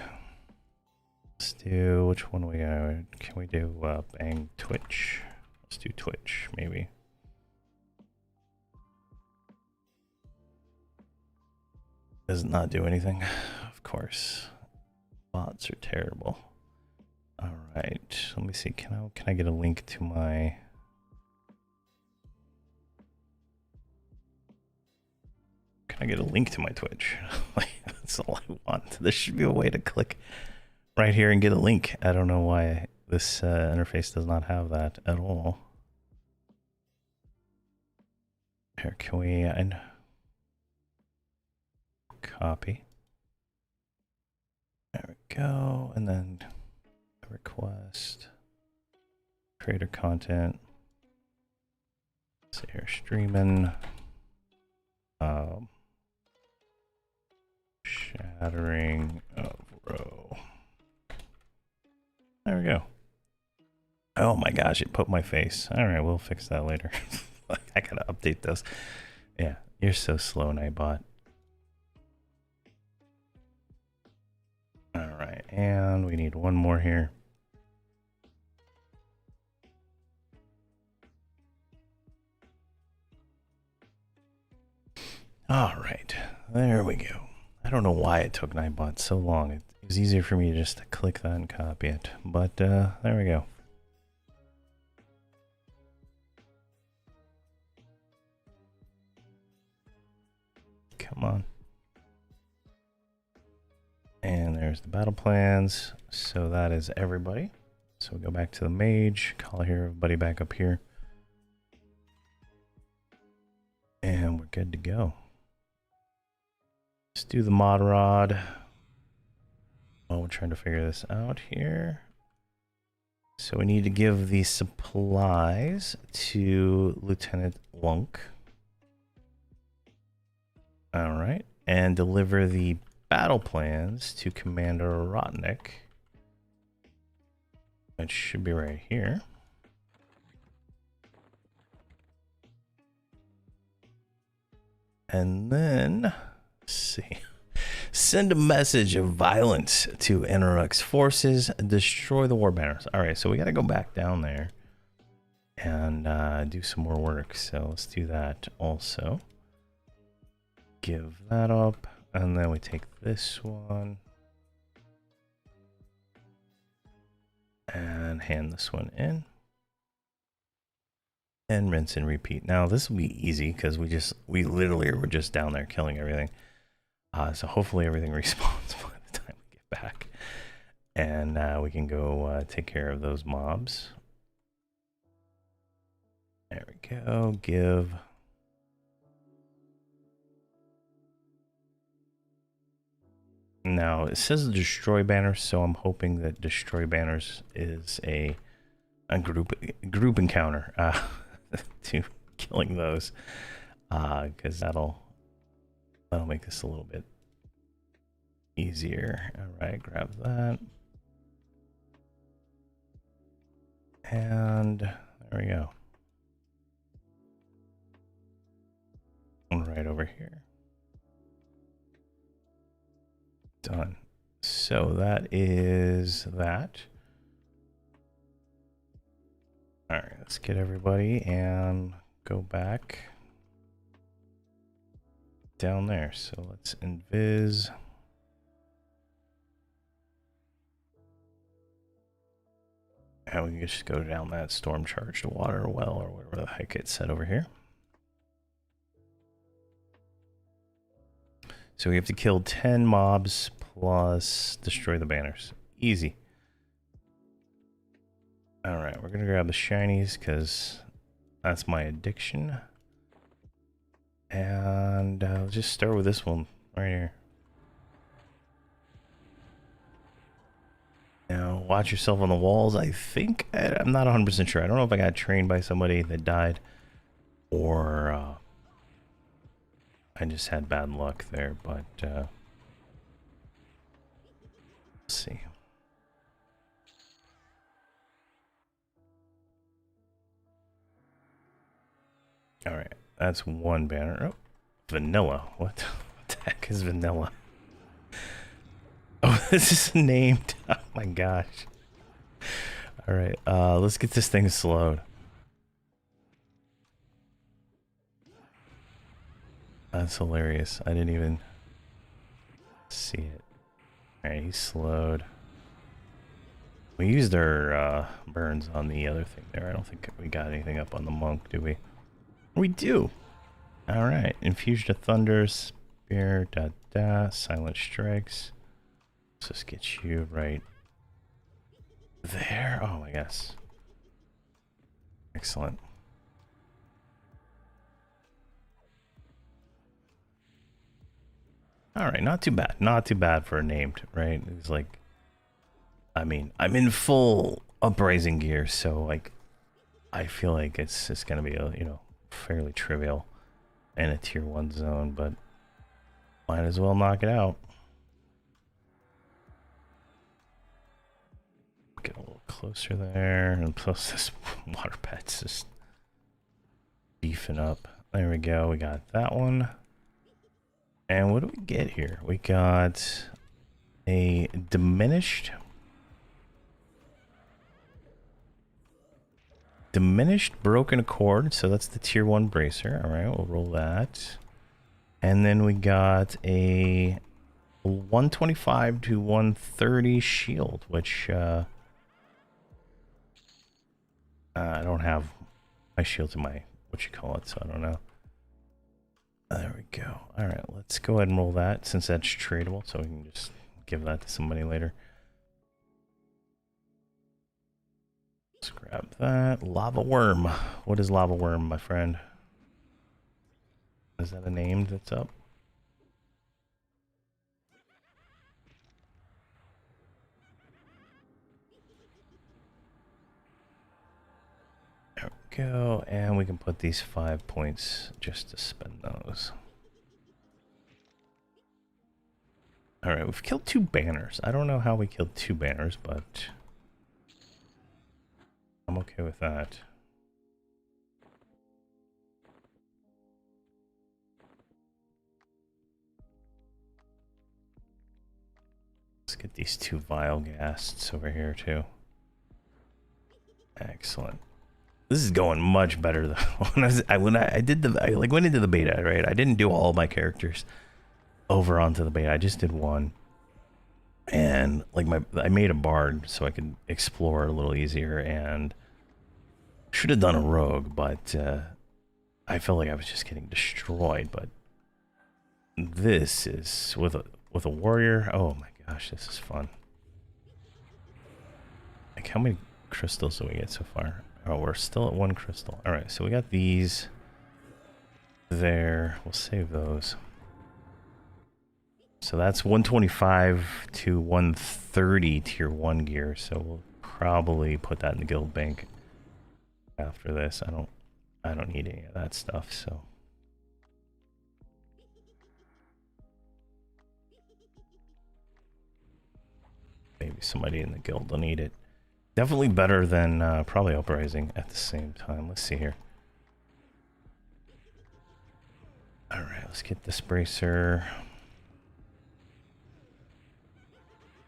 Let's do, which one we got? Can we do Bang Twitch? Let's do Twitch, maybe. Does not do anything, of course. Bots are terrible. All right, let me see. Can I get a link to my? Can I get a link to my Twitch? That's all I want. There should be a way to click right here and get a link. I don't know why this interface does not have that at all. Here, can we? Copy. There we go, and then request, creator content. Let's see here, streaming, shattering of row. There we go. Oh my gosh, it put my face. All right, we'll fix that later. I gotta update those. Yeah, you're so slow, Nightbot. All right, and we need one more here. All right, there we go. I don't know why it took Nightbot so long. It was easier for me just to click that and copy it, but there we go. Come on. And there's the battle plans. So that is everybody. So we go back to the mage, call here everybody back up here. And we're good to go. Let's do the mod rod. Oh, we're trying to figure this out here. So we need to give the supplies to Lieutenant Lunk. All right. And deliver the battle plans to Commander Rotnik. It should be right here. And then, let's see. Send a message of violence to Hamrok's forces. Destroy the war banners. All right, so we got to go back down there and do some more work. So let's do that also. Give that up. And then we take this one. And hand this one in. And rinse and repeat. Now this will be easy because we literally were just down there killing everything. So hopefully everything respawns by the time we get back. And we can go take care of those mobs. There we go. Give. Now it says destroy banners, so I'm hoping that destroy banners is a group encounter to killing those, because that'll make this a little bit easier. All right, grab that, and there we go. And right over here. Done. So that is that. All right, let's get everybody and go back down there. So let's invis. And we can just go down that storm charged water well or whatever the heck it said over here. So we have to kill 10 mobs plus destroy the banners. Easy. All right, we're gonna grab the shinies because that's my addiction. And let's just start with this one right here. Now, watch yourself on the walls. I think, I'm not 100% sure. I don't know if I got trained by somebody that died or I just had bad luck there, but let's see. All right, that's one banner. Oh, vanilla. What the heck is vanilla? Oh, this is named. Oh my gosh. All right, let's get this thing slowed. That's hilarious. I didn't even see it. All right, he's slowed. We used our burns on the other thing there. I don't think we got anything up on the monk, do we? We do. All right. Infusion of Thunder, Spear, Silent Strikes. Let's just get you right there. Oh, my gosh. Excellent. All right. Not too bad. Not too bad for a named, right? It's like, I mean, I'm in full uprising gear, so like, I feel like it's just going to be a, fairly trivial and a tier 1 zone, but might as well knock it out. Get a little closer there, and plus this water pet's just beefing up. There we go, we got that one. And what do we get here? We got a diminished broken accord, so that's the tier 1 bracer. All right, we'll roll that. And then we got a 125 to 130 shield, which I don't have my shield to my so I don't know. There we go. All right, let's go ahead and roll that since that's tradable, so we can just give that to somebody later. Let's grab that. Lava Worm. What is Lava Worm, my friend? Is that a name that's up? There we go. And we can put these 5 points just to spend those. Alright, we've killed 2 banners. I don't know how we killed 2 banners, but I'm okay with that. Let's get these 2 vile ghasts over here too. Excellent. This is going much better though. when I went into the beta, right? I didn't do all my characters over onto the beta. I just did one. And like I made a bard so I could explore a little easier, and should have done a rogue, but I felt like I was just getting destroyed. But this is with a warrior. Oh my gosh, this is fun. Like, how many crystals do we get so far? Oh, we're still at 1 crystal. All right, so we got these there. We'll save those. So that's 125 to 130 tier 1 gear. So we'll probably put that in the guild bank after this. I don't need any of that stuff, so. Maybe somebody in the guild will need it. Definitely better than probably Uprising at the same time. Let's see here. Alright, let's get this bracer.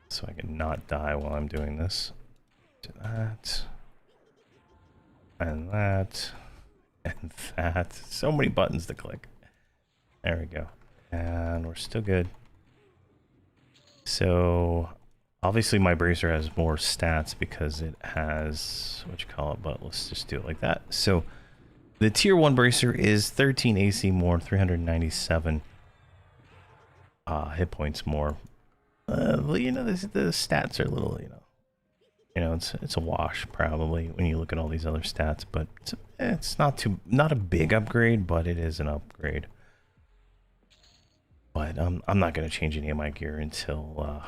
So I can not die while I'm doing this. Do that. And that. And that. So many buttons to click. There we go. And we're still good. So obviously my bracer has more stats because it has what you call it, but let's just do it like that. So the tier 1 bracer is 13 AC more, 397 hit points more. Well, you know, the stats are a little, you know, it's a wash probably when you look at all these other stats, but it's not a big upgrade, but it is an upgrade. But I'm not going to change any of my gear until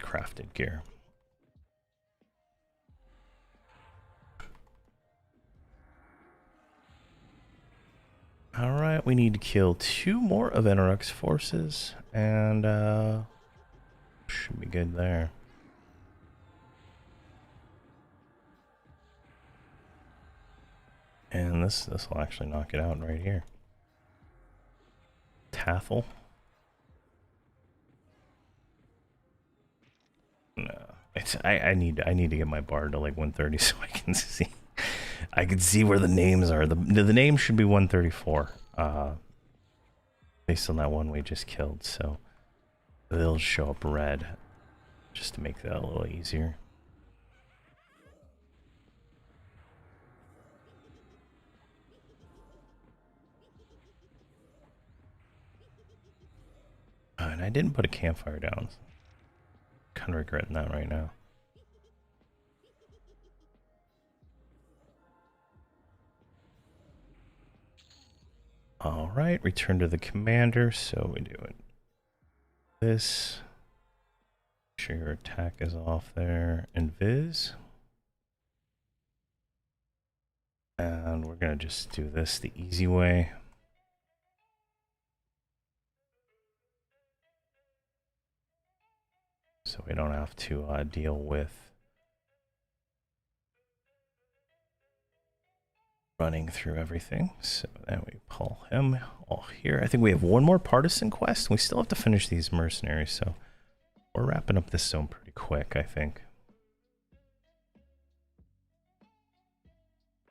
crafted gear. All right, we need to kill 2 more of Hamrok's forces, and should be good there. And this will actually knock it out right here. Tathel. No, I need to get my bard to like 130 so I can see. I can see where the names are. The name should be 134. Based on that one we just killed, so they'll show up red just to make that a little easier. And I didn't put a campfire down. Kind of regretting that right now. All right, return to the commander. So we do it. This. Make sure your attack is off there. Invis. And we're gonna just do this the easy way. So we don't have to deal with running through everything. So then we pull him all here. I think we have 1 more partisan quest. We still have to finish these mercenaries, so we're wrapping up this zone pretty quick, I think.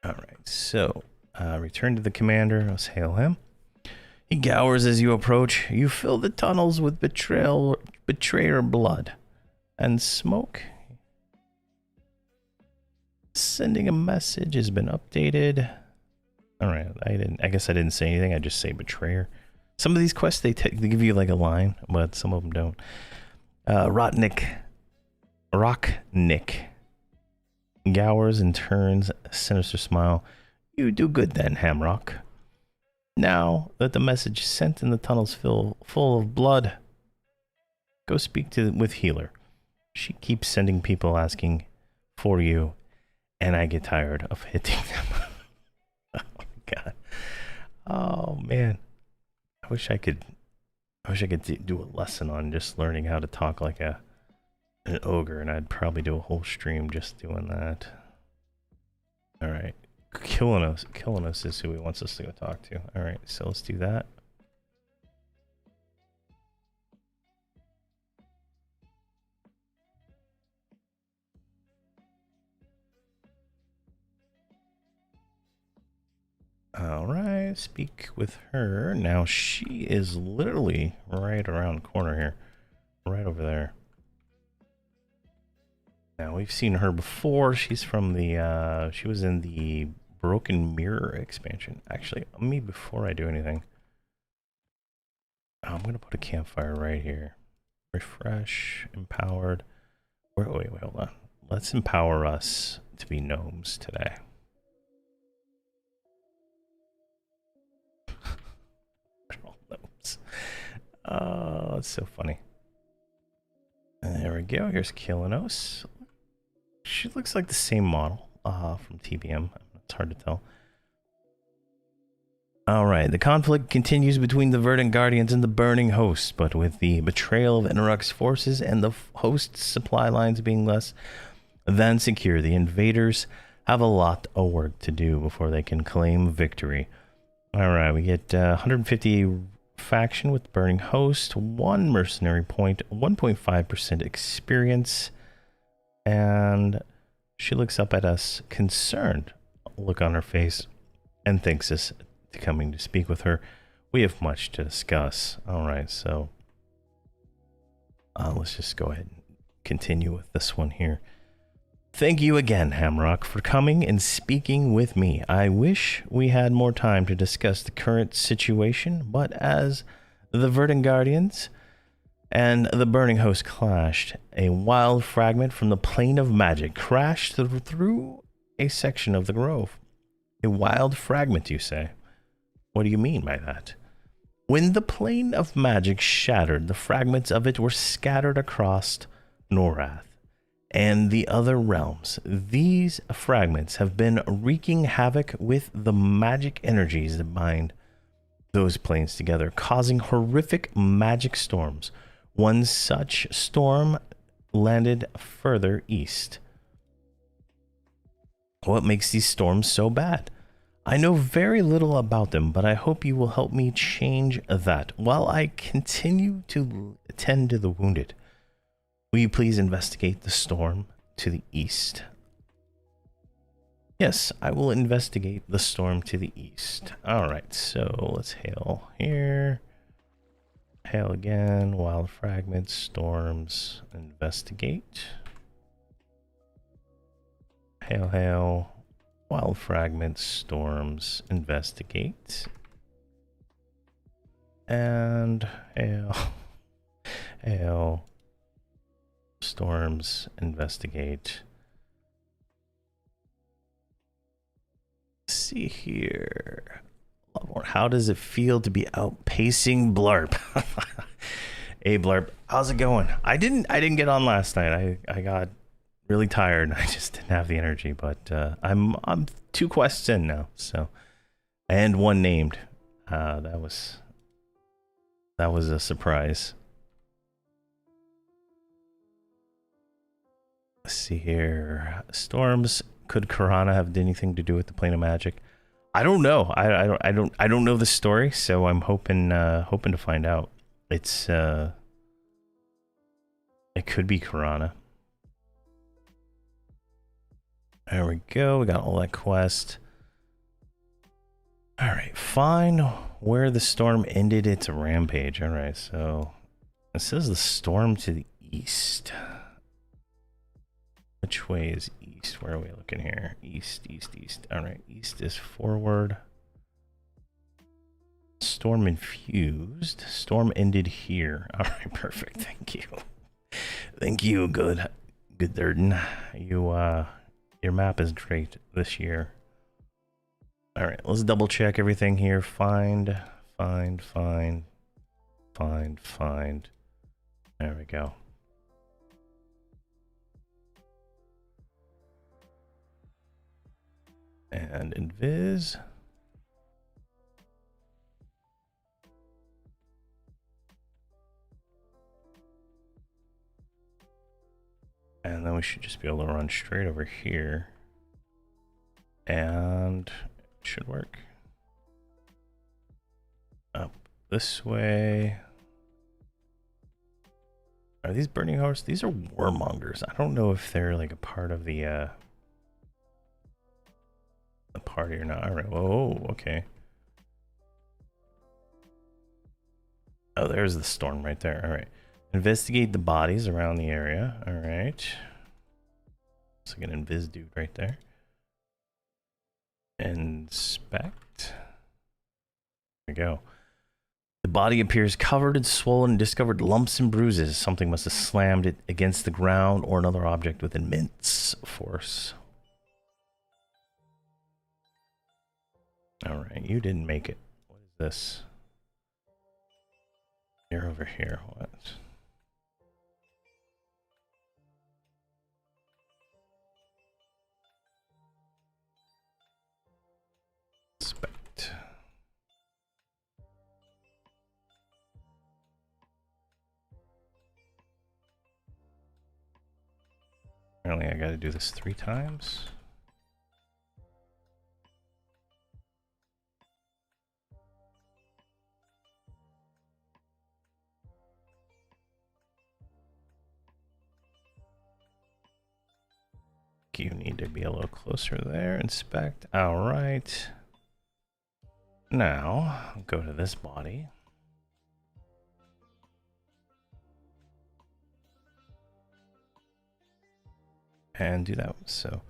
All right, so return to the commander. Let's hail him. He glowers as you approach. You fill the tunnels with betrayer blood and smoke. Sending a message has been updated. All right, I guess I didn't say anything. I just say betrayer. Some of these quests they give you like a line, but some of them don't. Rocknick glowers and turns a sinister smile. You do good then, Hamrok. Now that the message sent in the tunnels full of blood, go speak with Healer. She keeps sending people asking for you, and I get tired of hitting them. God. Oh man. I wish I could do a lesson on just learning how to talk like an ogre, and I'd probably do a whole stream just doing that. All right. Killing us is who he wants us to go talk to. All right, so let's do that. All right, speak with her. Now she is literally right around the corner here, right over there. Now we've seen her before. She's from the, she was in the Broken Mirror expansion. Actually, before I do anything, I'm gonna put a campfire right here. Refresh, empowered. Wait, hold on. Let's empower us to be gnomes today. Oh, it's so funny. And there we go. Here's Killanos. She looks like the same model from TBM. It's hard to tell. All right. The conflict continues between the Verdant Guardians and the Burning Host, but with the betrayal of Inaruk's forces and the host's supply lines being less than secure, the invaders have a lot of work to do before they can claim victory. All right. We get 150 faction with Burning Host, 1 mercenary point, 1.5% experience, and she looks up at us, concerned look on her face, and thanks us to coming to speak with her. We have much to discuss. All right, so let's just go ahead and continue with this one here. Thank you again, Hamrok, for coming and speaking with me. I wish we had more time to discuss the current situation, but as the Verdant Guardians and the Burning Host clashed, a wild fragment from the Plane of Magic crashed through a section of the grove. A wild fragment, you say? What do you mean by that? When the Plane of Magic shattered, the fragments of it were scattered across Norath and the other realms. These fragments have been wreaking havoc with the magic energies that bind those planes together, causing horrific magic storms. One such storm landed further east. What makes these storms so bad? I know very little about them, but I hope you will help me change that while I continue to tend to the wounded. Will you please investigate the storm to the east? Yes, I will investigate the storm to the east. All right, so let's hail here. Hail again, wild fragments, storms, investigate. Hail, hail, wild fragments, storms, investigate. And hail, hail, storms, investigate. Let's see here. How does it feel to be outpacing Blarp? Hey Blarp, how's it going? I didn't get on last night. I got really tired. I just didn't have the energy, but I'm 2 quests in now, so, and 1 named. That was a surprise. Let's see here. Storms. Could Karana have anything to do with the Plane of Magic? I don't know. I don't know the story, so I'm hoping to find out. It's it could be Karana. There we go. We got all that quest. All right, fine. Where the storm ended its rampage. All right, so it says the storm to the east. Which way is east? Where are we looking here? East, east, east. All right, east is forward. Storm infused. Storm ended here. All right, perfect. Thank you. Thank you, good Durden. Your map is great this year. All right, let's double check everything here. Find. There we go. And invis. And then we should just be able to run straight over here. And it should work. Up this way. Are these burning horse? These are warmongers. I don't know if they're like a part of the party or not. All right. Whoa, okay. Oh, there's the storm right there. All right. Investigate the bodies around the area. All right. It's like an invis dude right there. Inspect. There we go. The body appears covered in swollen and discovered lumps and bruises. Something must have slammed it against the ground or another object with immense force. All right, you didn't make it. What is this? You're over here. What? Inspect. Apparently I gotta do this 3 times. You need to be a little closer there. Inspect. All right. Now, go to this body. And do that. So,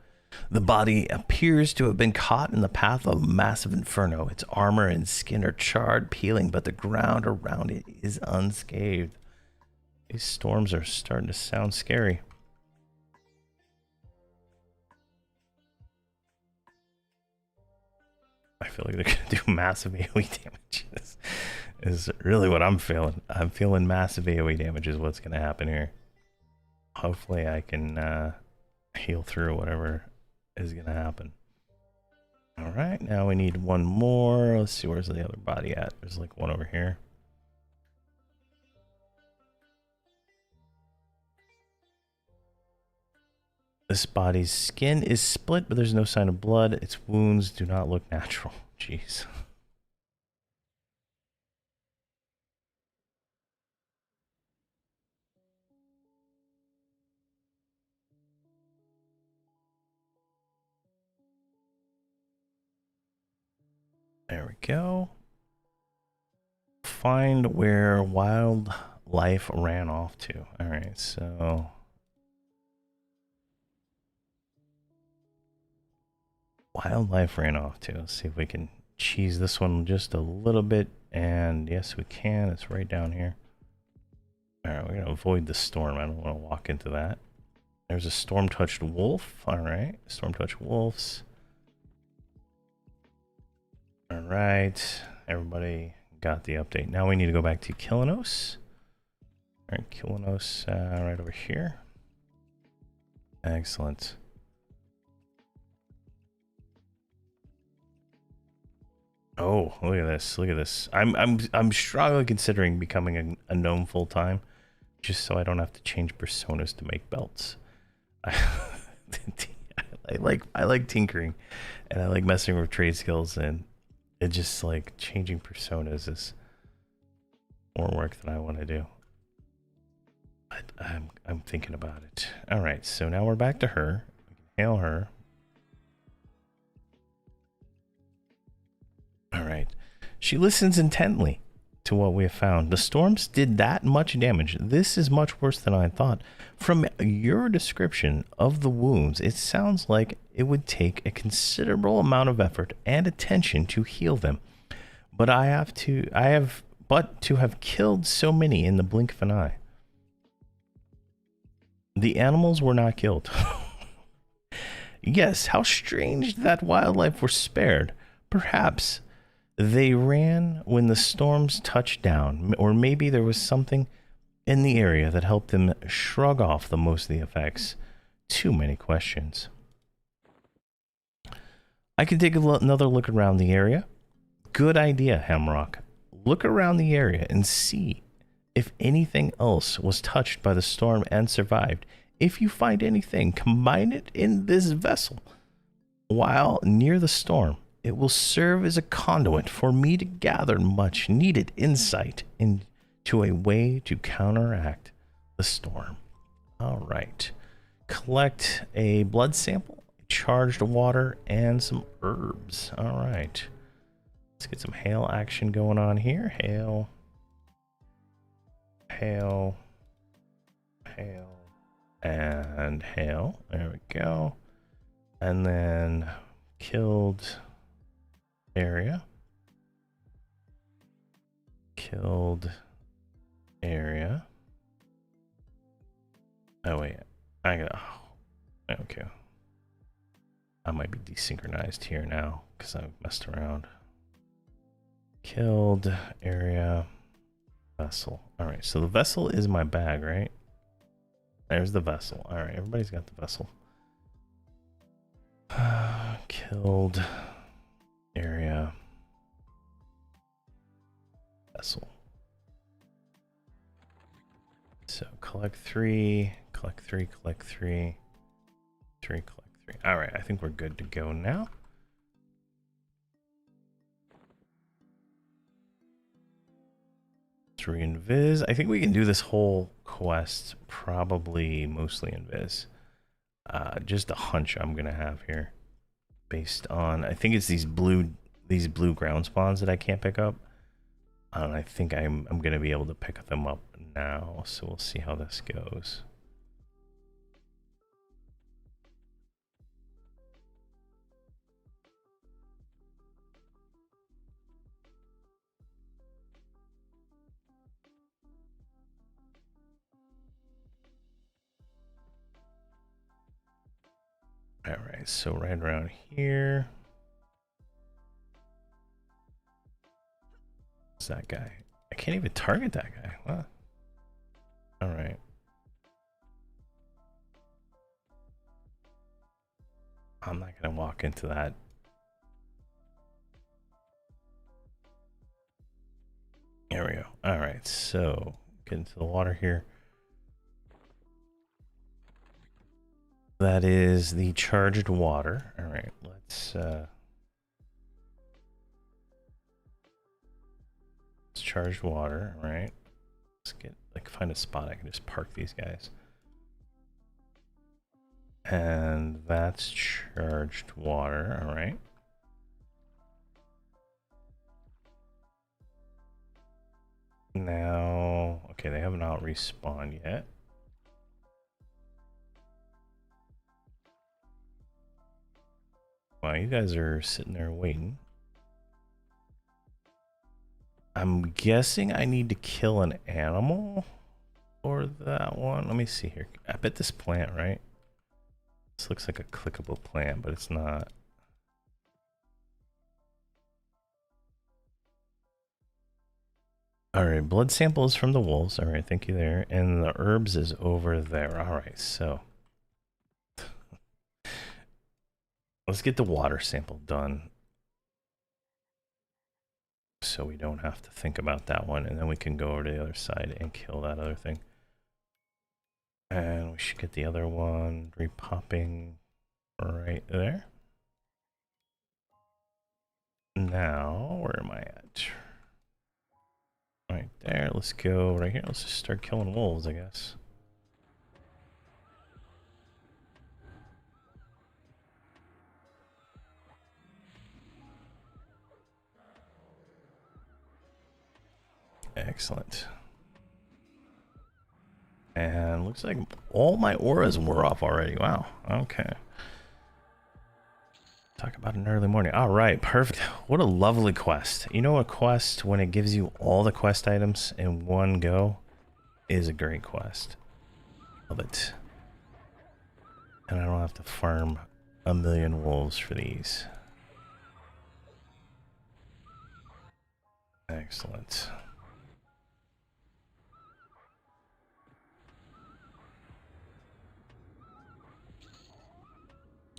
the body appears to have been caught in the path of a massive inferno. Its armor and skin are charred, peeling, but the ground around it is unscathed. These storms are starting to sound scary. I feel like they're going to do massive AoE damage. This is really what I'm feeling. I'm feeling massive AoE damage is what's going to happen here. Hopefully I can heal through whatever is going to happen. All right, now we need one more. Let's see, where's the other body at? There's like one over here. This body's skin is split, but there's no sign of blood. Its wounds do not look natural. Jeez. There we go. Find where wildlife ran off to. All right, so... wildlife ran off to. Let's see if we can cheese this one just a little bit. And yes, we can. It's right down here. All right, we're going to avoid the storm. I don't want to walk into that. There's a storm-touched wolf. All right, storm-touched wolves. All right, everybody got the update. Now we need to go back to Killanos. All right, Killanos right over here. Excellent. Oh, look at this! Look at this! I'm strongly considering becoming a gnome full time, just so I don't have to change personas to make belts. I like tinkering, and I like messing with trade skills, and it just like changing personas is more work than I want to do. But I'm thinking about it. All right, so now we're back to her. We can hail her. All right. She listens intently to what we have found. The storms did that much damage. This is much worse than I thought. From your description of the wounds, it sounds like it would take a considerable amount of effort and attention to heal them. But to have killed so many in the blink of an eye. The animals were not killed. Yes, how strange that wildlife were spared. Perhaps they ran when the storms touched down, or maybe there was something in the area that helped them shrug off the most of the effects. Too many questions. I can take another look around the area. Good idea, Hamrok. Look around the area and see if anything else was touched by the storm and survived. If you find anything, combine it in this vessel. While near the storm, it will serve as a conduit for me to gather much needed insight into a way to counteract the storm. All right. Collect a blood sample, charged water, and some herbs. All right. Let's get some hail action going on here. Hail. Hail. Hail. And hail. There we go. And then killed area. Killed area. Oh, wait. I got. Oh, okay. I might be desynchronized here now because I've messed around. Killed area. Vessel. All right. So the vessel is my bag, right? There's the vessel. All right. Everybody's got the vessel. Killed area. Vessel. So collect 3, collect 3, collect 3, 3, collect 3. All right, I think we're good to go now. Let's re-invis. I think we can do this whole quest probably mostly invis. Just a hunch I'm gonna have here, based on I think it's these blue ground spawns that I can't pick up. And I think I'm gonna be able to pick them up now, so we'll see how this goes. All right, so right around here. What's that guy? I can't even target that guy. What? All right. I'm not gonna walk into that. There we go. All right, so get into the water here. That is the charged water. All right, let's charged water. All right, let's get find a spot I can just park these guys. And that's charged water. All right. Now, okay, they have not respawned yet. Wow, you guys are sitting there waiting. I'm guessing I need to kill an animal for that one. Let me see here. I bet this plant, right? This looks like a clickable plant, but it's not. All right, blood samples from the wolves. All right, thank you there. And the herbs is over there. All right, so let's get the water sample done, so we don't have to think about that one, and then we can go over to the other side and kill that other thing. And we should get the other one repopping right there. Now, where am I at? Right there. Let's go right here. Let's just start killing wolves, I guess. Excellent. And looks like all my auras wore off already. Wow. Okay. Talk about an early morning. All right, perfect. What a lovely quest. You know, a quest when it gives you all the quest items in one go is a great quest. Love it. And I don't have to farm a million wolves for these. Excellent.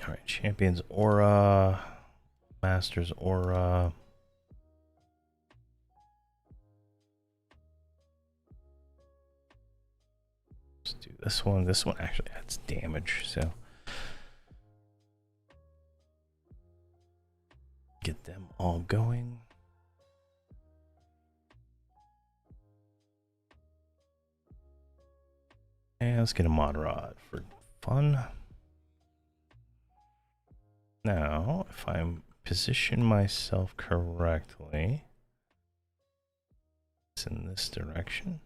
All right, Champion's Aura, Master's Aura. Let's do this one. This one actually adds damage, so get them all going. And let's get a mod rod for fun. Now, if I position myself correctly, it's in this direction.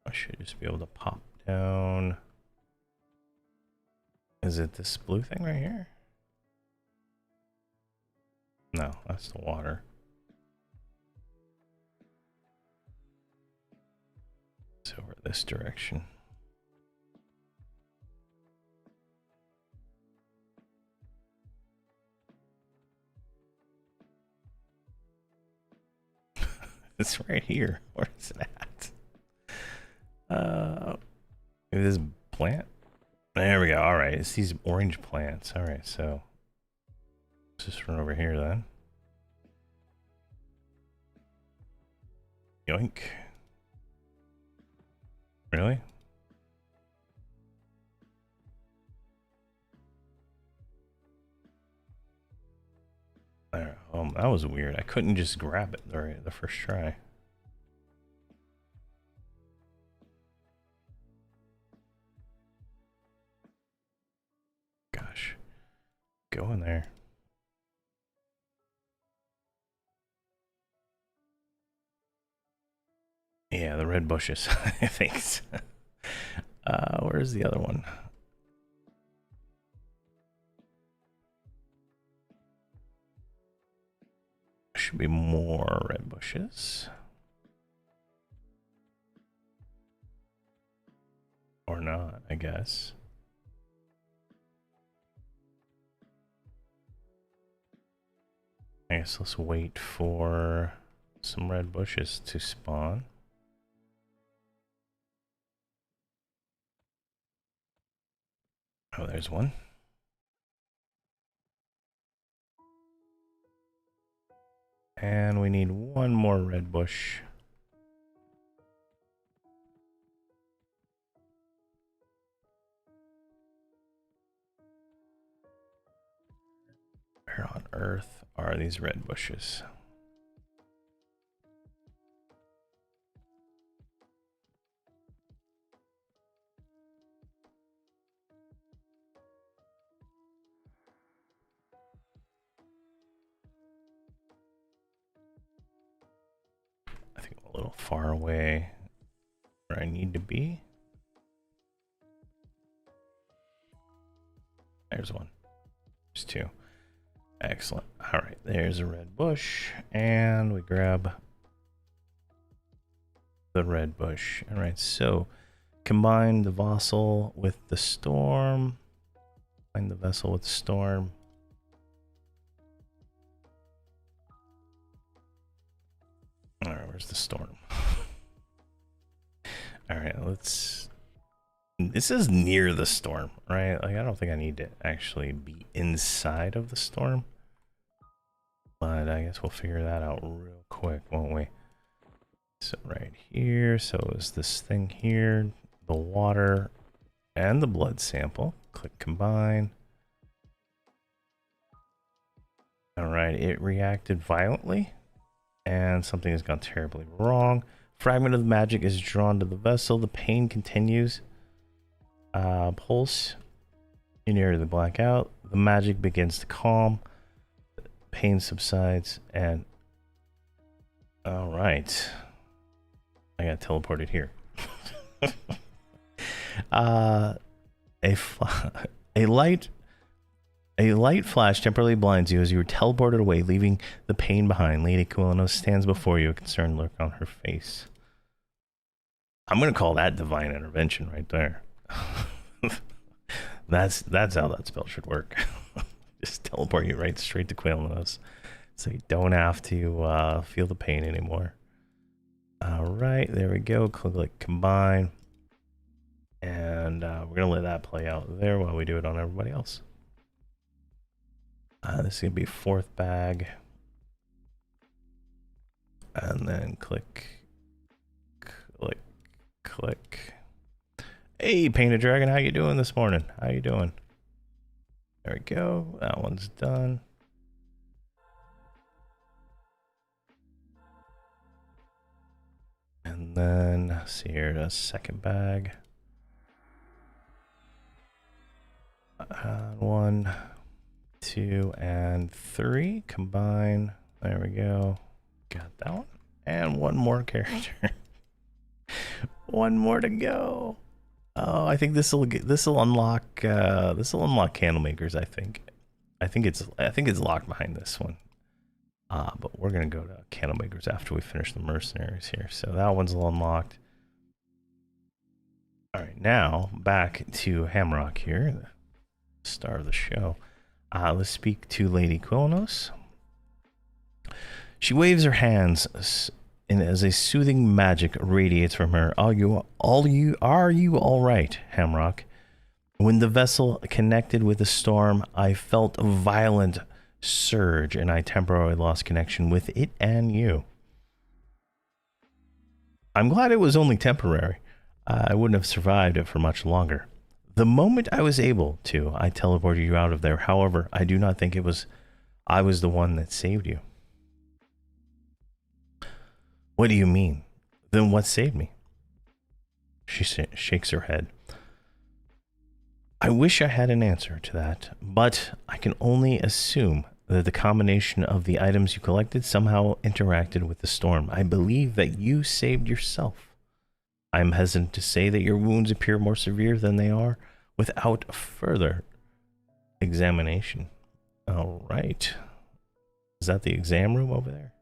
I should just be able to pop down. Is it this blue thing right here? No, that's the water. It's over this direction. It's right here. Where is it at? Maybe this plant? There we go. All right, it's these orange plants. All right, so let's just run over here then. Yoink. Really? There. That was weird. I couldn't just grab it the first try. Gosh. Go in there. Yeah, the red bushes. Thanks. Where's the other one? Should be more red bushes. Or not, I guess. I guess let's wait for some red bushes to spawn. Oh, there's one. And we need one more red bush. Where on earth are these red bushes? I think I'm a little far away where I need to be. There's one. There's two. Excellent. All right, there's a red bush, and we grab the red bush. All right, so combine the vessel with the storm. Combine the vessel with the storm. All right, where's the storm? All right, let's. This is near the storm, right? Like, I don't think I need to actually be inside of the storm. But I guess we'll figure that out real quick, won't we? So right here, so is this thing here, the water and the blood sample. Click combine. All right, it reacted violently and something has gone terribly wrong. Fragment of the magic is drawn to the vessel. The pain continues. Pulse. You nearly black out. The magic begins to calm. Pain subsides and all right. I got teleported here. A light flash temporarily blinds you as you are teleported away, leaving the pain behind. Lady Kuilano stands before you, a concerned look on her face. I'm gonna call that divine intervention right there. That's how that spell should work. Just teleport you right straight to Kuilano's, so you don't have to feel the pain anymore. All right, there we go. Click combine, and we're gonna let that play out there while we do it on everybody else. This is going to be 4th bag. And then click, click, click. Hey, Painted Dragon, how you doing this morning? How you doing? There we go. That one's done. And then, see here, the 2nd bag. 1, 2, and 3. Combine. There we go. Got that one. And one more character. One more to go. Oh, I think this will unlock Candlemakers. I think it's locked behind this one. But we're gonna go to Candlemakers after we finish the mercenaries here. So that one's unlocked. All right, now back to Hamrok here, the star of the show. Let's speak to Lady Quilnos. She waves her hands, and as a soothing magic radiates from her. Are you all right, Hamrok? When the vessel connected with the storm, I felt a violent surge, and I temporarily lost connection with it and you. I'm glad it was only temporary. I wouldn't have survived it for much longer. The moment I was able to, I teleported you out of there. However, I do not think I was the one that saved you. What do you mean? Then what saved me? She shakes her head. I wish I had an answer to that, but I can only assume that the combination of the items you collected somehow interacted with the storm. I believe that you saved yourself. I am hesitant to say that your wounds appear more severe than they are without further examination. All right. Is that the exam room over there?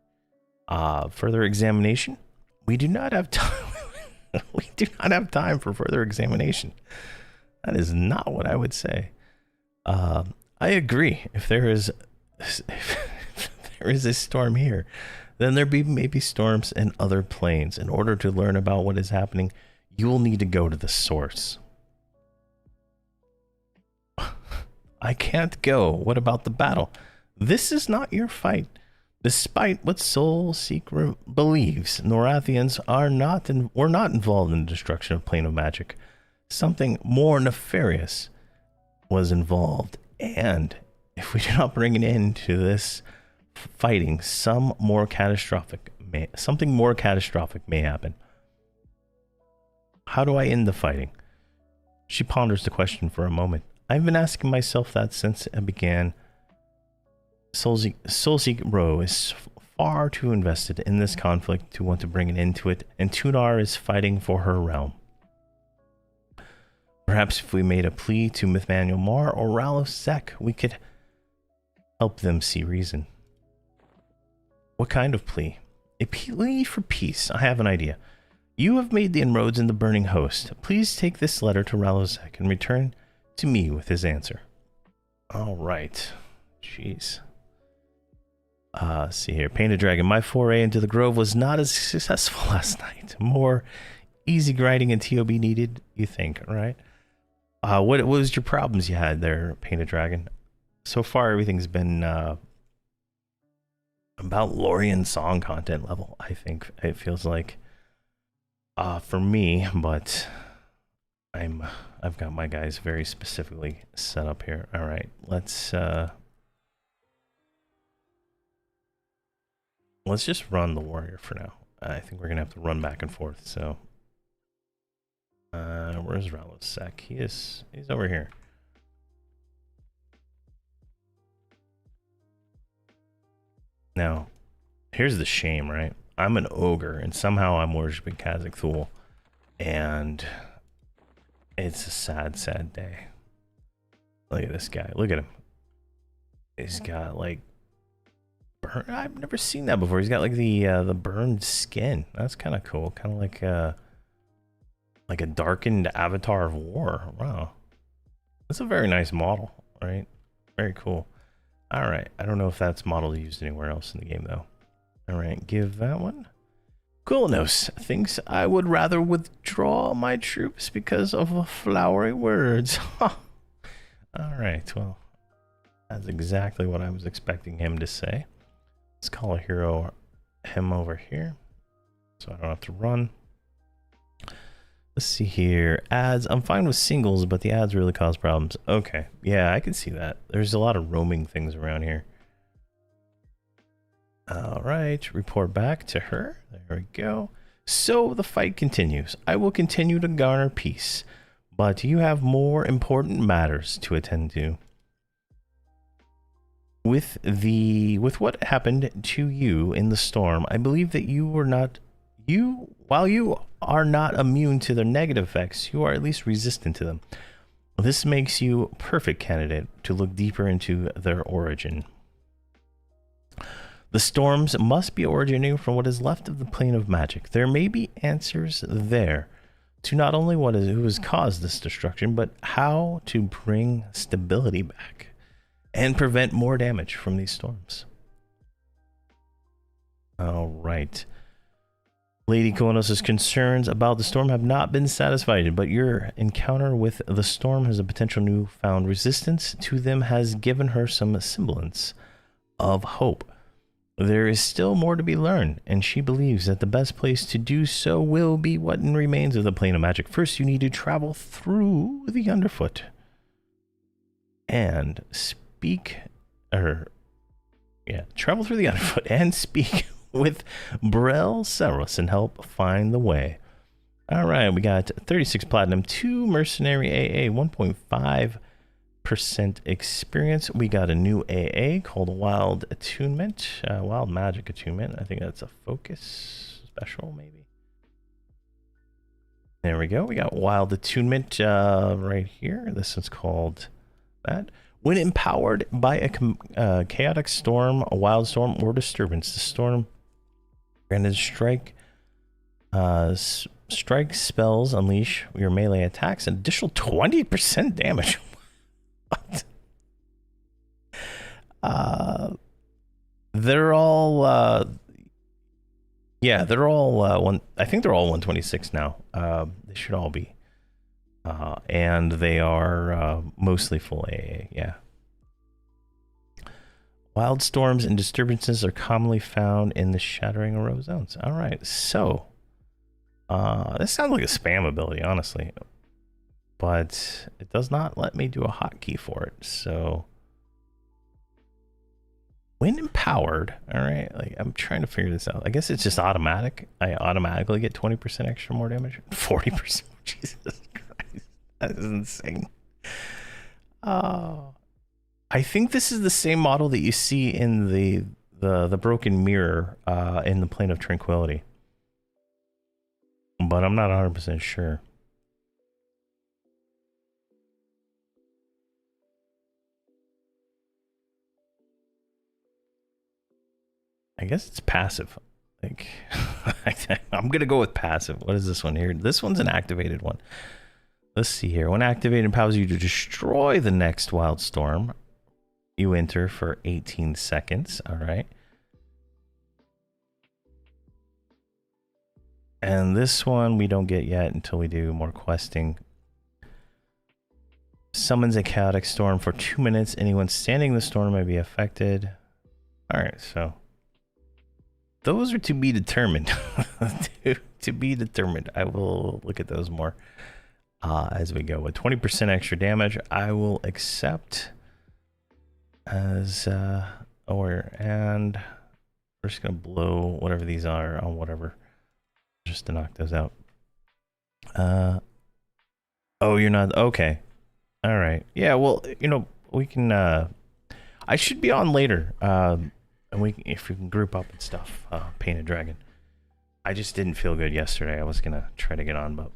Further examination? We do not have time. We do not have time for further examination. That is not what I would say. I agree. If there is a storm here, then there be maybe storms in other planes. In order to learn about what is happening, you will need to go to the source. I can't go. What about the battle? This is not your fight. Despite what Soul Seeker believes, Norathians were not involved in the destruction of Plane of Magic. Something more nefarious was involved, and if we do not bring an end to this fighting, something more catastrophic may happen. How do I end the fighting? She ponders the question for a moment. I've been asking myself that since it began. Soulseek is far too invested in this conflict to want to bring an end to it, and Tunar is fighting for her realm. Perhaps if we made a plea to Mythmanuel Mar or Ralos Zek, we could help them see reason. What kind of plea? A plea for peace. I have an idea. You have made the inroads in the burning host. Please take this letter to Ralos Zek and return to me with his answer. All right. Jeez. See here. Painted Dragon. My foray into the Grove was not as successful last night. More easy grinding and TOB needed, you think, right? What was your problems you had there, Painted Dragon? So far, everything's been about Lorien song content level, I think. It feels like for me, but I've got my guys very specifically set up here. All right, let's just run the warrior for now. I think we're gonna have to run back and forth. So, where's Ralos Zek? He's over here. Now, here's the shame, right? I'm an ogre, and somehow I'm worshiping Khazak Thul, and it's a sad, sad day. Look at this guy. Look at him. He's got like I've never seen that before. He's got like the burned skin. That's kind of cool. Kind of like a darkened avatar of war. Wow, that's a very nice model, right? Very cool. All right, I don't know if that's model used anywhere else in the game though. All right, give that one. Coolnos thinks I would rather withdraw my troops because of flowery words. All right, well, That's exactly what I was expecting him to say. Let's call a hero him over here, so I don't have to run. Let's see here. Ads. I'm fine with singles, but the ads really cause problems. Okay. Yeah, I can see that. There's a lot of roaming things around here. All right. Report back to her. There we go. So the fight continues. I will continue to garner peace, but you have more important matters to attend to. With what happened to you in the storm, I believe that while you are not immune to their negative effects, you are at least resistant to them. This makes you a perfect candidate to look deeper into their origin. The storms must be originating from what is left of the plane of magic. There may be answers there to not only who has caused this destruction, but how to bring stability back and prevent more damage from these storms. All right. Lady Konos' concerns about the storm have not been satisfied, but your encounter with the storm has a potential newfound resistance to them has given her some semblance of hope. There is still more to be learned, and she believes that the best place to do so will be what remains of the plane of magic. First, you need to travel through the underfoot and travel through the underfoot and speak with Brel Cerus and help find the way. All right, we got 36 platinum, 2 mercenary AA, 1.5% experience. We got a new AA called Wild Attunement, Wild Magic Attunement. I think that's a focus special, maybe. There we go. We got Wild Attunement right here. This one's called that. When empowered by a chaotic storm, a wild storm, or disturbance, the storm granted strike spells unleash your melee attacks an additional 20% damage. What? They're all they're all one. I think they're all 126 now. They should all be. And they are mostly full AA, yeah. Wild storms and disturbances are commonly found in the Shattering row zones. All right, so this sounds like a spam ability, honestly, but it does not let me do a hotkey for it. So when empowered, all right, like I'm trying to figure this out. I guess it's just automatic. I automatically get 20% extra more damage. 40%. Jesus Christ, that is insane. I think this is the same model that you see in the broken mirror in the Plane of Tranquility, but I'm not 100% sure. I guess it's passive. Like, I'm gonna go with passive. What is this one here? This one's an activated one. Let's see here. When activated, empowers you to destroy the next wild storm. You enter for 18 seconds. All right. And this one we don't get yet until we do more questing. Summons a chaotic storm for 2 minutes. Anyone standing in the storm may be affected. All right, so those are to be determined. to be determined. I will look at those more as we go. With 20% extra damage, I will accept as and we're just gonna blow whatever these are on whatever, just to knock those out. Oh, you're not okay. All right. Yeah. Well, you know, we can. I should be on later. And if we can group up and stuff. Painted Dragon. I just didn't feel good yesterday. I was gonna try to get on, but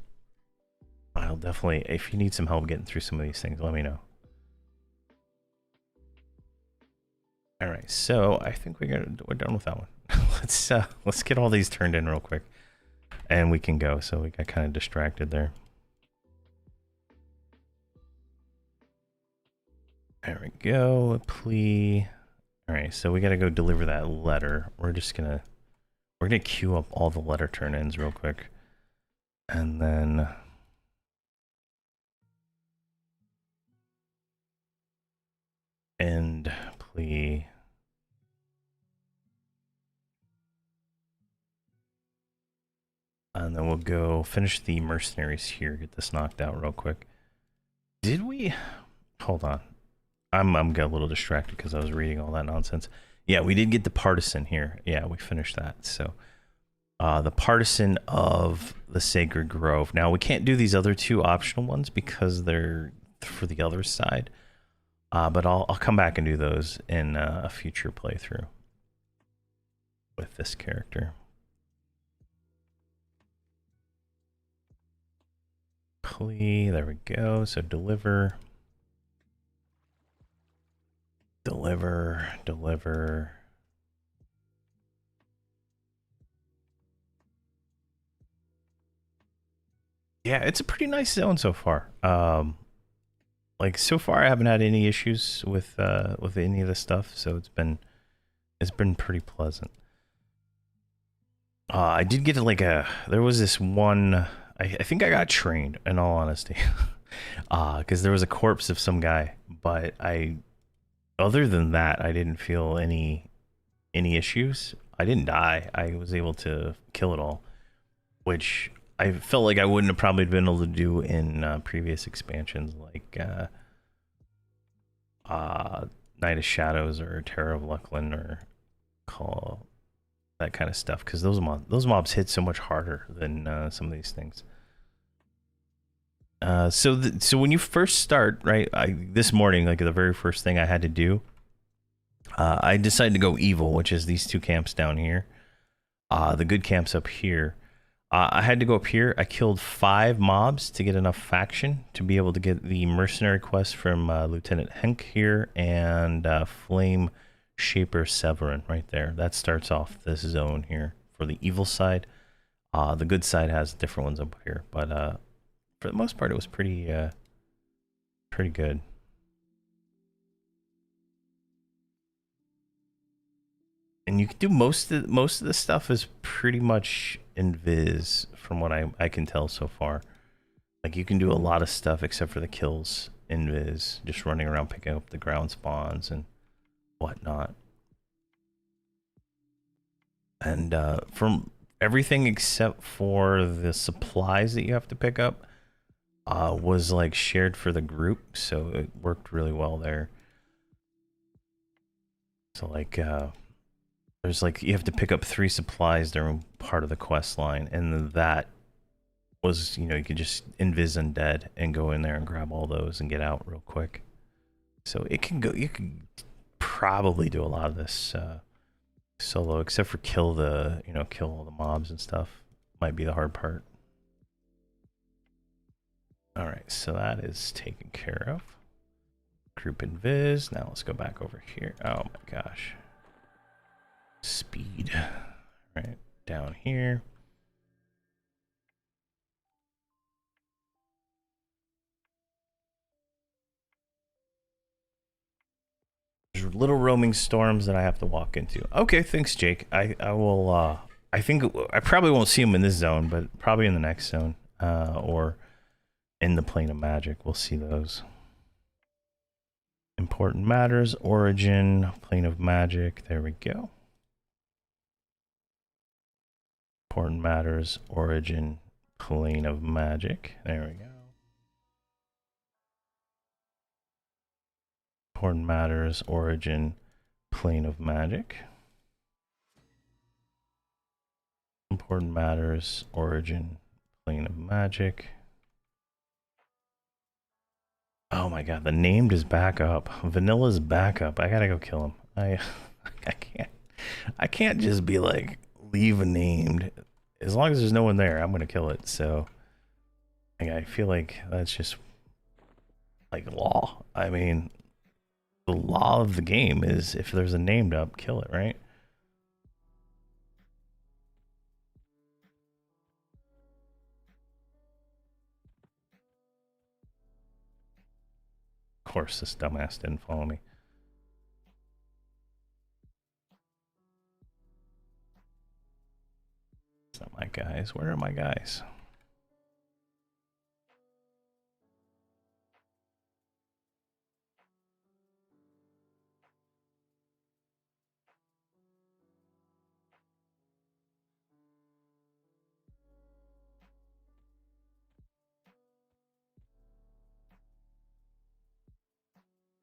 I'll definitely. If you need some help getting through some of these things, let me know. All right, so I think we're done with that one. let's get all these turned in real quick, and we can go. So we got kind of distracted there. There we go. Plea. All right, so we got to go deliver that letter. We're gonna queue up all the letter turn-ins real quick, and then. end plea. And then we'll go finish the mercenaries here, get this knocked out real quick. Did we? Hold on. I'm getting a little distracted because I was reading all that nonsense. Yeah, we did get the partisan here. Yeah, we finished that. So the partisan of the Sacred Grove. Now, we can't do these other two optional ones because they're for the other side. But I'll come back and do those in a future playthrough with this character. Plea, there we go. So deliver. Deliver. Yeah, it's a pretty nice zone so far. Like so far, I haven't had any issues with any of the stuff, so it's been pretty pleasant. I did get like there was this one. I think I got trained, in all honesty, because there was a corpse of some guy, but other than that, I didn't feel any issues. I didn't die. I was able to kill it all, which I felt like I wouldn't have probably been able to do in previous expansions, like Night of Shadows or Terror of Luckland or Call, that kind of stuff, because those mobs hit so much harder than some of these things. So when you first start, right? This morning, like the very first thing I had to do, I decided to go evil, which is these two camps down here. The good camps up here. I had to go up here. I killed 5 mobs to get enough faction to be able to get the mercenary quest from Lieutenant Henk here and Flame Shaper Severin right there. That starts off this zone here for the evil side. The good side has different ones up here, but for the most part, it was pretty good. And you can do most of the stuff is pretty much invis from what I can tell so far. Like you can do a lot of stuff except for the kills invis, just running around picking up the ground spawns and whatnot. And from everything except for the supplies that you have to pick up was like shared for the group, so it worked really well there. So like there's like you have to pick up 3 supplies during part of the quest line, and then that was, you know, you could just invis undead and go in there and grab all those and get out real quick. So it can go, you can probably do a lot of this solo, except for kill all the mobs and stuff. Might be the hard part. All right, so that is taken care of. Group invis. Now let's go back over here. Oh my gosh. Speed. Right down here. There's little roaming storms that I have to walk into. Okay, thanks, Jake. I will. I think I probably won't see them in this zone, but probably in the next zone, or in the Plane of Magic. We'll see those. Important matters, origin, Plane of Magic. There we go. Important matters, origin, Plane of Magic. There we go. Important matters, origin, Plane of Magic. Important matters, origin, Plane of Magic. Oh my god, the named is back up. Vanilla's back up. I gotta go kill him. I can't just be like, leave a named. As long as there's no one there, I'm gonna kill it. So I feel like that's just like law. I mean, the law of the game is if there's a named up, kill it, right? Of course, this dumbass didn't follow me. It's not my guys. Where are my guys?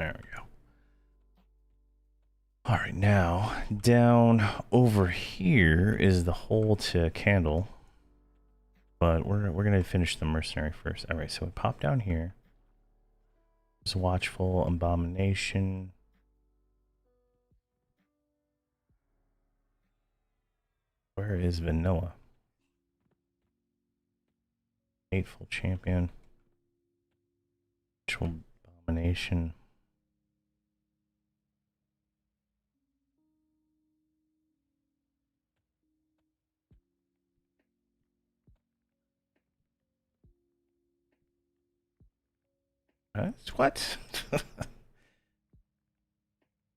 There we go. All right, now down over here is the hole to candle, but we're gonna finish the mercenary first. All right, so we pop down here. There's watchful abomination. Where is vanilla? Hateful champion. Watchful abomination. What?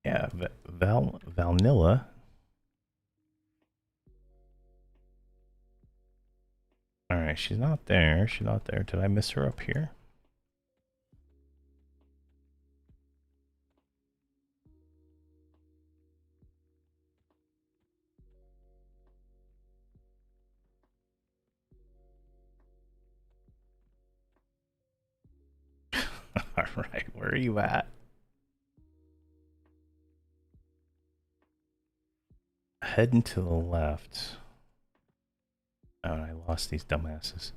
Yeah, Vanilla. All right, she's not there. She's not there. Did I miss her up here? All right, where are you at? Heading to the left. Oh, I lost these dumbasses.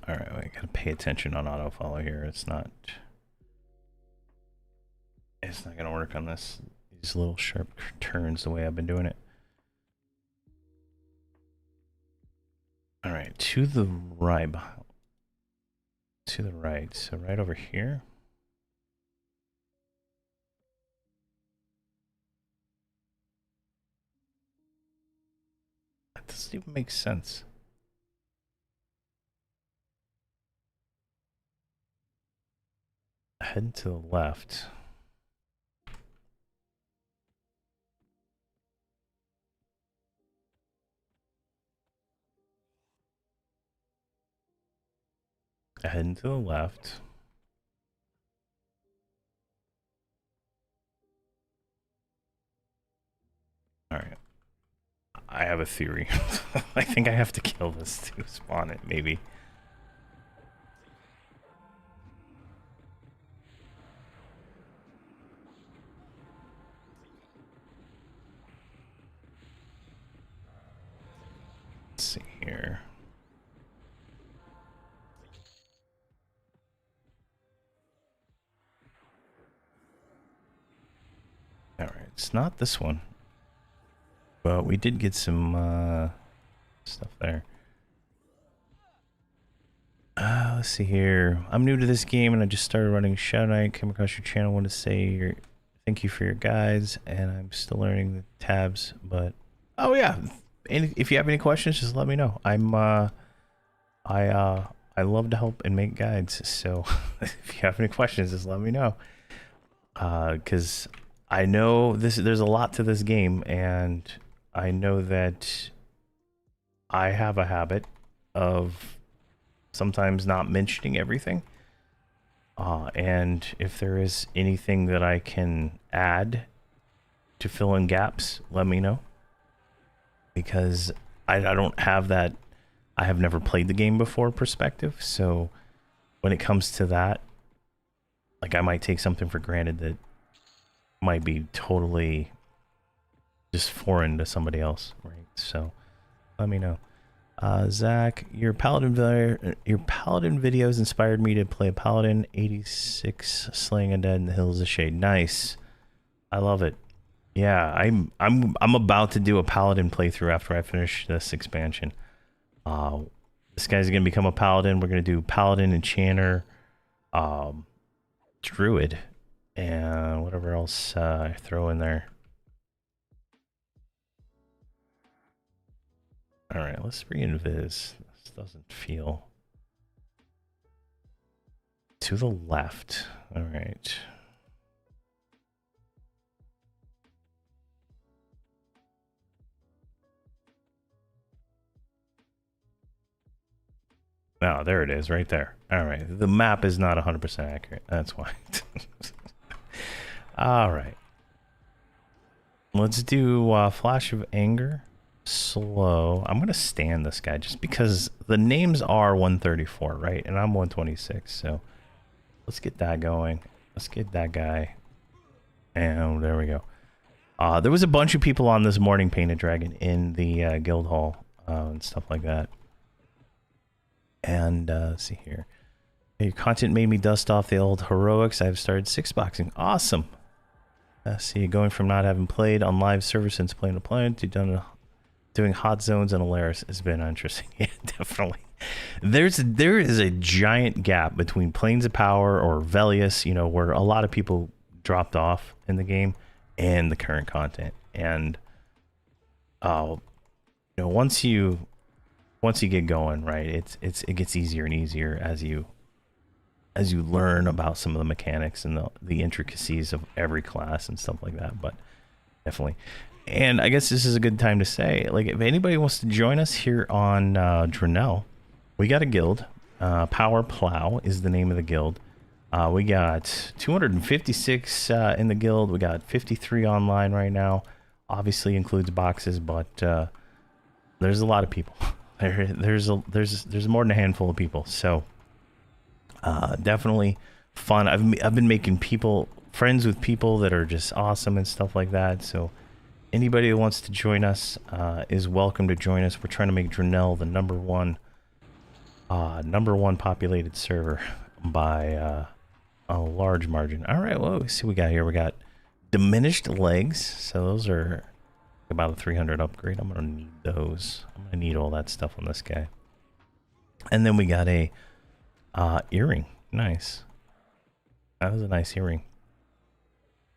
All right, I gotta pay attention on autofollow here. It's not gonna work on these little sharp turns the way I've been doing it. All right, to the right. To the right, so right over here. That doesn't even make sense. Head to the left. Head to the left. All right. I have a theory. I think I have to kill this to spawn it, maybe. Let's see here. All right, it's not this one. But we did get some stuff there. Let's see here. I'm new to this game and I just started running Shattering. Came across your channel. Want to say thank you for your guides, and I'm still learning the tabs. But oh yeah, and if you have any questions, just let me know. I love to help and make guides. So if you have any questions, just let me know. Because I know there's a lot to this game, and I know that I have a habit of sometimes not mentioning everything. And if there is anything that I can add to fill in gaps, let me know. Because I don't have that, I have never played the game before perspective. So when it comes to that, like I might take something for granted that might be totally just foreign to somebody else, right? So let me know. Zach, your paladin videos inspired me to play a paladin. 86 slaying undead in the hills of shade. Nice, I love it. Yeah, I'm about to do a paladin playthrough after I finish this expansion. This guy's gonna become a paladin. We're gonna do paladin, enchanter, druid, and whatever else I throw in there. All right, let's re-invis. This doesn't feel to the left. All right. Oh, there it is, right there. All right, the map is not 100% accurate. That's why. All right. Let's do Flash of Anger. Slow. I'm going to stand this guy just because the names are 134, right? And I'm 126, so let's get that going. Let's get that guy. And there we go. There was a bunch of people on this morning Painted Dragon in the guild hall and stuff like that. And let's see here. Your content made me dust off the old heroics. I've started six boxing. Awesome. See, going from not having played on live server since playing a planet to doing hot zones and Alaris has been interesting. Yeah, definitely. There is a giant gap between Planes of Power or Velius, you know, where a lot of people dropped off in the game, and the current content. And you know, once you get going, right, it gets easier and easier as you learn about some of the mechanics and the intricacies of every class and stuff like that. But definitely. And I guess this is a good time to say, like, if anybody wants to join us here on Drenell, we got a guild. Power Plow is the name of the guild. We got 256 in the guild. We got 53 online right now. Obviously includes boxes, but there's a lot of people. There's more than a handful of people. So definitely fun. I've been making friends with people that are just awesome and stuff like that. So anybody who wants to join us is welcome to join us. We're trying to make Drenell the number one populated server by a large margin. All right, well, let's see what we got here. We got diminished legs, so those are about a 300 upgrade. I'm gonna need those. I'm gonna need all that stuff on this guy. And then we got a earring. Nice. That was a nice earring.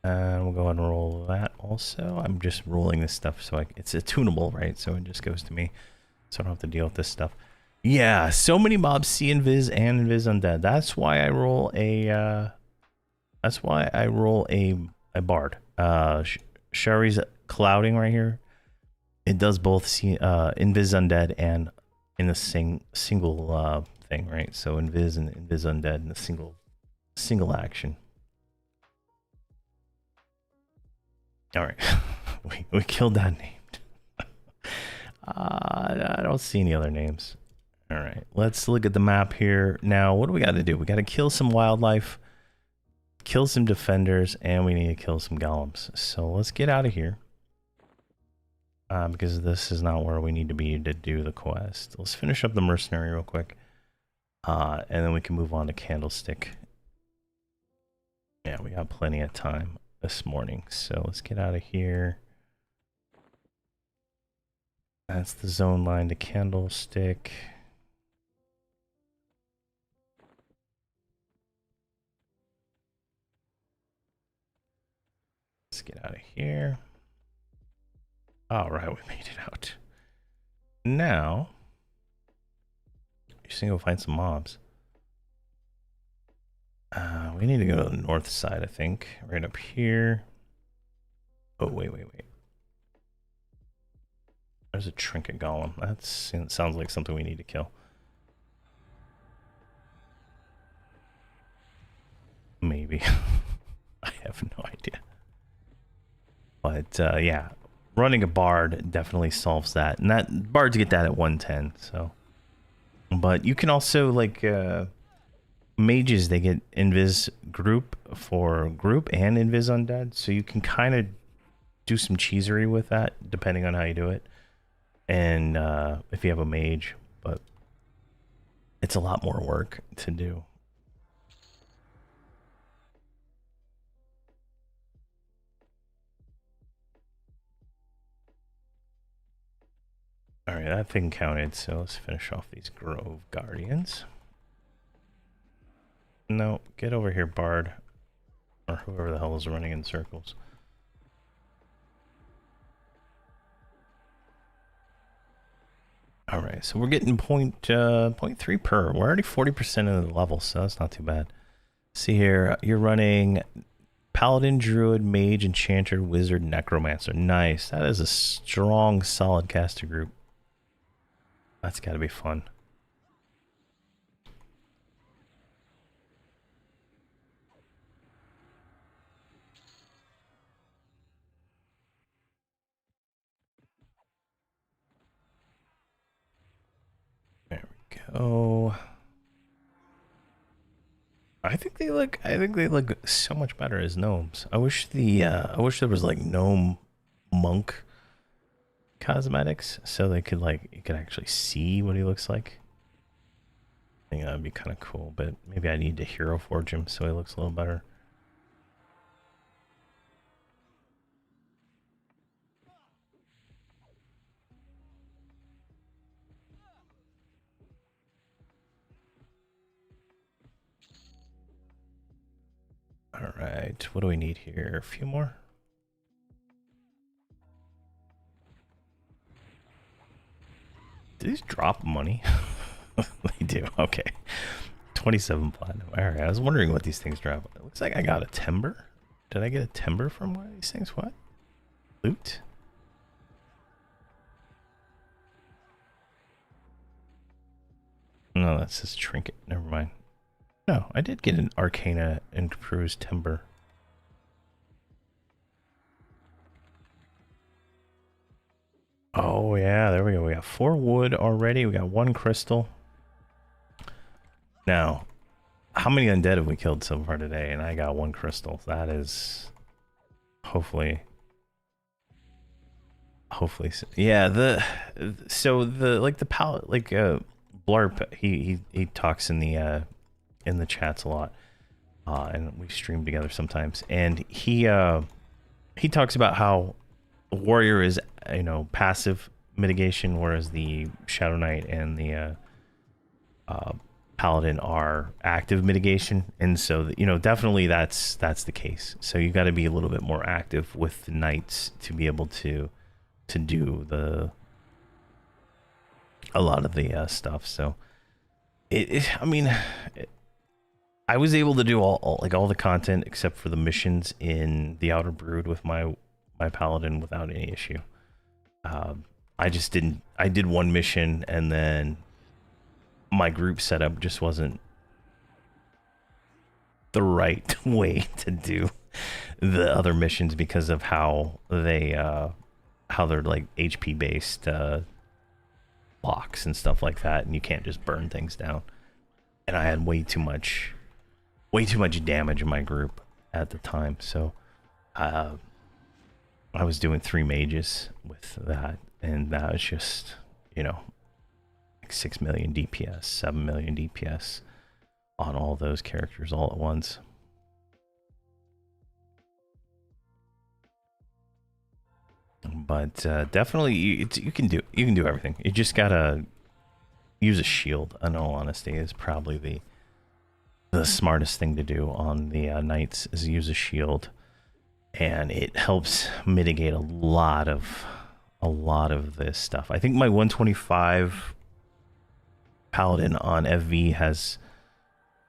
And we'll go ahead and roll that also. I'm just rolling this stuff so it's a tunable, right? So it just goes to me, so I don't have to deal with this stuff. Yeah, so many mobs see Invis and Invis Undead. That's why I roll a bard. Shari's clouding right here. It does both see Invis Undead and in the single thing, right? So Invis and Invis Undead in a single action. All right, we killed that name. I don't see any other names. All right, let's look at the map here. Now, what do we got to do? We got to kill some wildlife, kill some defenders, and we need to kill some golems. So let's get out of here. Because this is not where we need to be to do the quest. Let's finish up the mercenary real quick. And then we can move on to Candlestick. Yeah, we got plenty of time this morning. So let's get out of here. That's the zone line to Candlestick. Let's get out of here. All right, we made it out. Now, just gonna go find some mobs. We need to go to the north side, I think. Right up here. Oh, wait. There's a trinket golem. That sounds like something we need to kill. Maybe. I have no idea. But yeah, running a bard definitely solves that. And that bards get that at 110, so. But you can also, like, mages, they get invis group for group and invis undead, so you can kind of do some cheesery with that depending on how you do it, and if you have a mage, but it's a lot more work to do. All right, that thing counted, so let's finish off these Grove Guardians. No, get over here, Bard. Or whoever the hell is running in circles. Alright, so we're getting 0.3 per. We're already 40% of the level, so that's not too bad. See here, you're running Paladin, Druid, Mage, Enchanter, Wizard, Necromancer. Nice. That is a strong, solid caster group. That's gotta be fun. go. I think they look. I think they look so much better as gnomes. I wish the. I wish there was like gnome monk cosmetics, so they could like you could actually see what he looks like. I think that would be kind of cool. But maybe I need to hero forge him so he looks a little better. All right, what do we need here? A few more. Do these drop money? They do. Okay. 27 platinum. All right. I was wondering what these things drop. It looks like I got a timber. Did I get a timber from one of these things? What? Loot? No, that's just trinket. Never mind. No, I did get an Arcana and Cruise timber. Oh, yeah. There we go. We got 4 wood already. We got 1 crystal. Now, how many undead have we killed so far today? And I got 1 crystal. That is hopefully yeah, the palette Blarp, he talks in the chats a lot, and we stream together sometimes, and he talks about how warrior is, you know, passive mitigation, whereas the Shadow Knight and the paladin are active mitigation. And so, you know, definitely that's the case. So you got to be a little bit more active with the knights to be able to do a lot of the stuff. So I mean, I was able to do all the content except for the missions in the Outer Brood with my paladin without any issue. I just didn't. I did 1 mission, and then my group setup just wasn't the right way to do the other missions because of how they're like HP based blocks and stuff like that, and you can't just burn things down. And I had way too much damage in my group at the time, so I was doing 3 mages with that, and that was just, you know, like 6 million DPS, 7 million DPS on all those characters all at once. But definitely, you can do everything. You just gotta use a shield. In all honesty, is probably the smartest thing to do on the knights, is use a shield, and it helps mitigate a lot of this stuff. I think my 125 paladin on FV has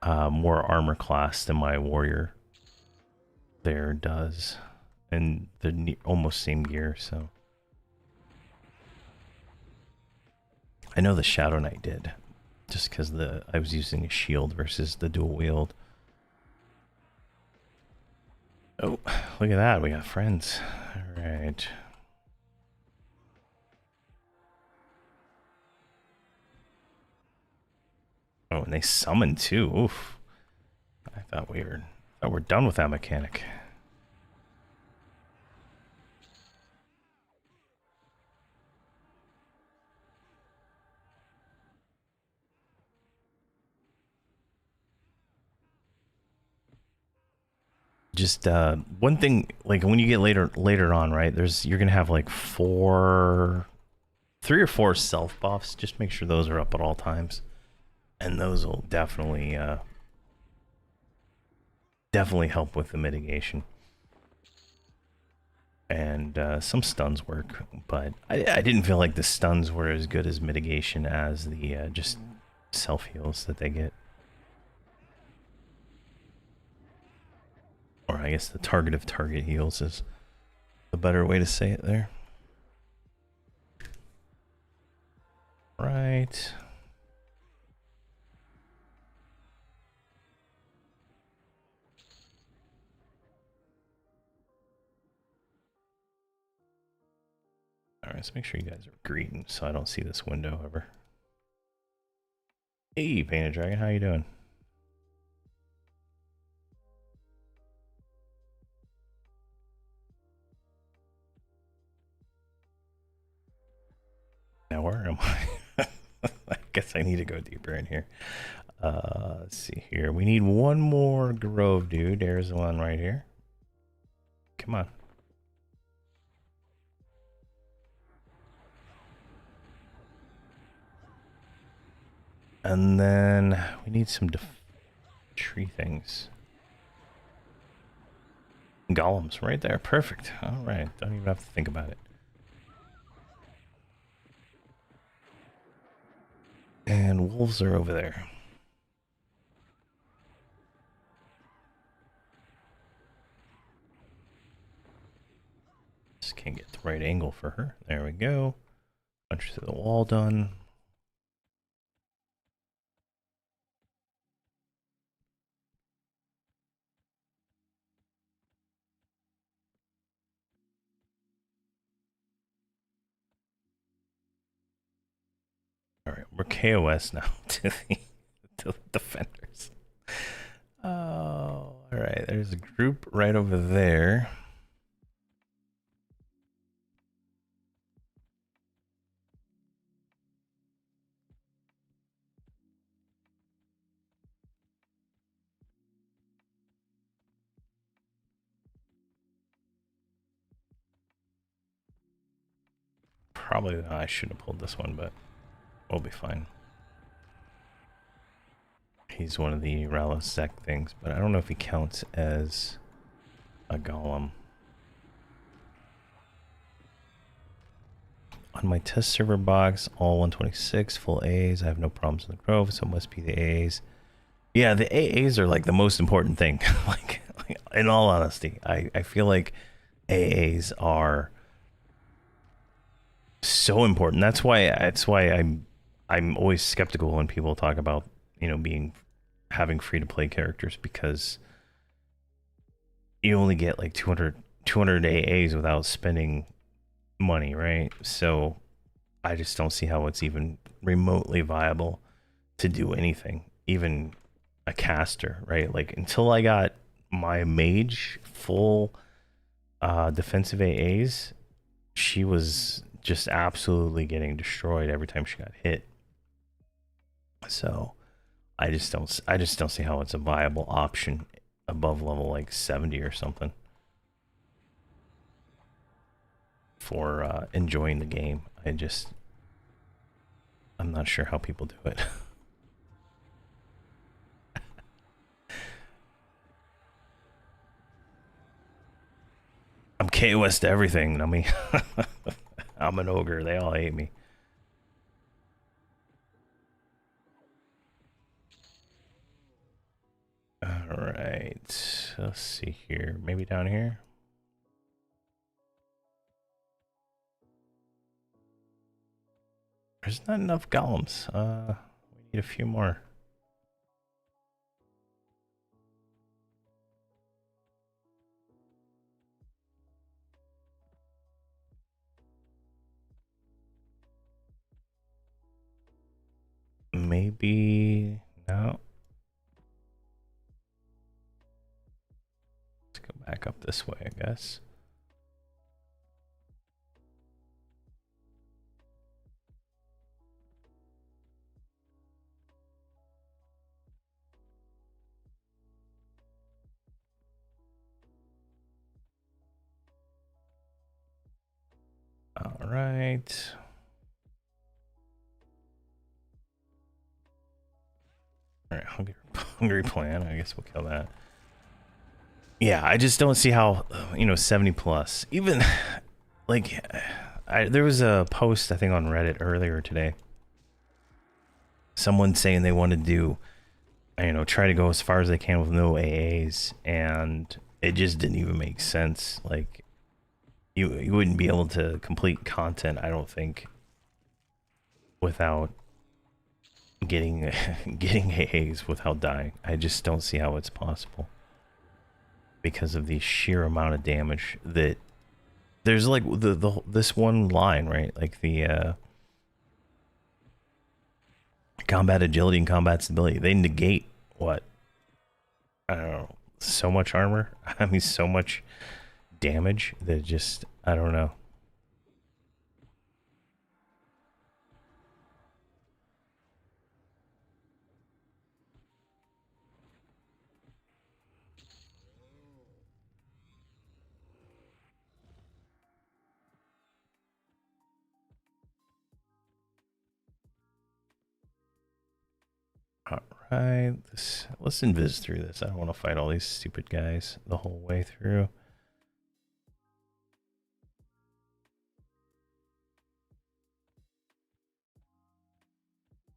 more armor class than my warrior there does, and the almost same gear. So I know the Shadow Knight did, just because I was using a shield versus the dual wield. Oh, look at that, we got friends. All right. Oh, and they summoned too. Oof. I thought we're done with that mechanic. Just one thing, like when you get later on, right? You're gonna have like 3 or 4 self buffs. Just make sure those are up at all times, and those will definitely help with the mitigation. And some stuns work, but I didn't feel like the stuns were as good as mitigation as the just self heals that they get. Or I guess the target of target heals is the better way to say it there. Right. Alright, let's make sure you guys are greeting so I don't see this window ever. Hey, Painted Dragon, how you doing? Now where am I? I guess I need to go deeper in here. Let's see here. We need one more grove, dude. There's one right here. Come on. And then we need some tree things. Golems right there. Perfect. All right. Don't even have to think about it. And wolves are over there. Just can't get the right angle for her. There we go. Punch through the wall done. All right, we're KOS now to the defenders. Oh, all right. There's a group right over there. Probably I should have pulled this one, but we'll be fine. He's one of the Ralisec things, but I don't know if he counts as a golem. On my test server box, all 126, full A's. I have no problems in the grove, so it must be the A's. Yeah, the AAs are like the most important thing. like, in all honesty, I feel like AAs are so important. That's why I'm always skeptical when people talk about, you know, having free to play characters, because you only get like 200 AAs without spending money, right? So I just don't see how it's even remotely viable to do anything, even a caster, right? Like until I got my mage full defensive AAs, she was just absolutely getting destroyed every time she got hit. So I just don't see how it's a viable option above level like 70 or something for enjoying the game. I'm not sure how people do it. I'm KOS to everything. I mean, I'm an ogre. They all hate me. All right. Let's see here. Maybe down here. There's not enough golems. We need a few more. Maybe no. Let's go back up this way, I guess. All right. All right, hungry plan. I guess we'll kill that. Yeah, I just don't see how, you know, 70 plus. Even like there was a post I think on Reddit earlier today. Someone saying they want to do, you know, try to go as far as they can with no AAs, and it just didn't even make sense. Like you wouldn't be able to complete content, I don't think, without getting getting AAs without dying. I just don't see how it's possible because of the sheer amount of damage that there's. Like this one line, right? Like the combat agility and combat stability. They negate what? I don't know. So much armor. I mean, so much damage that just, I don't know. Alright, let's invis through this. I don't want to fight all these stupid guys the whole way through.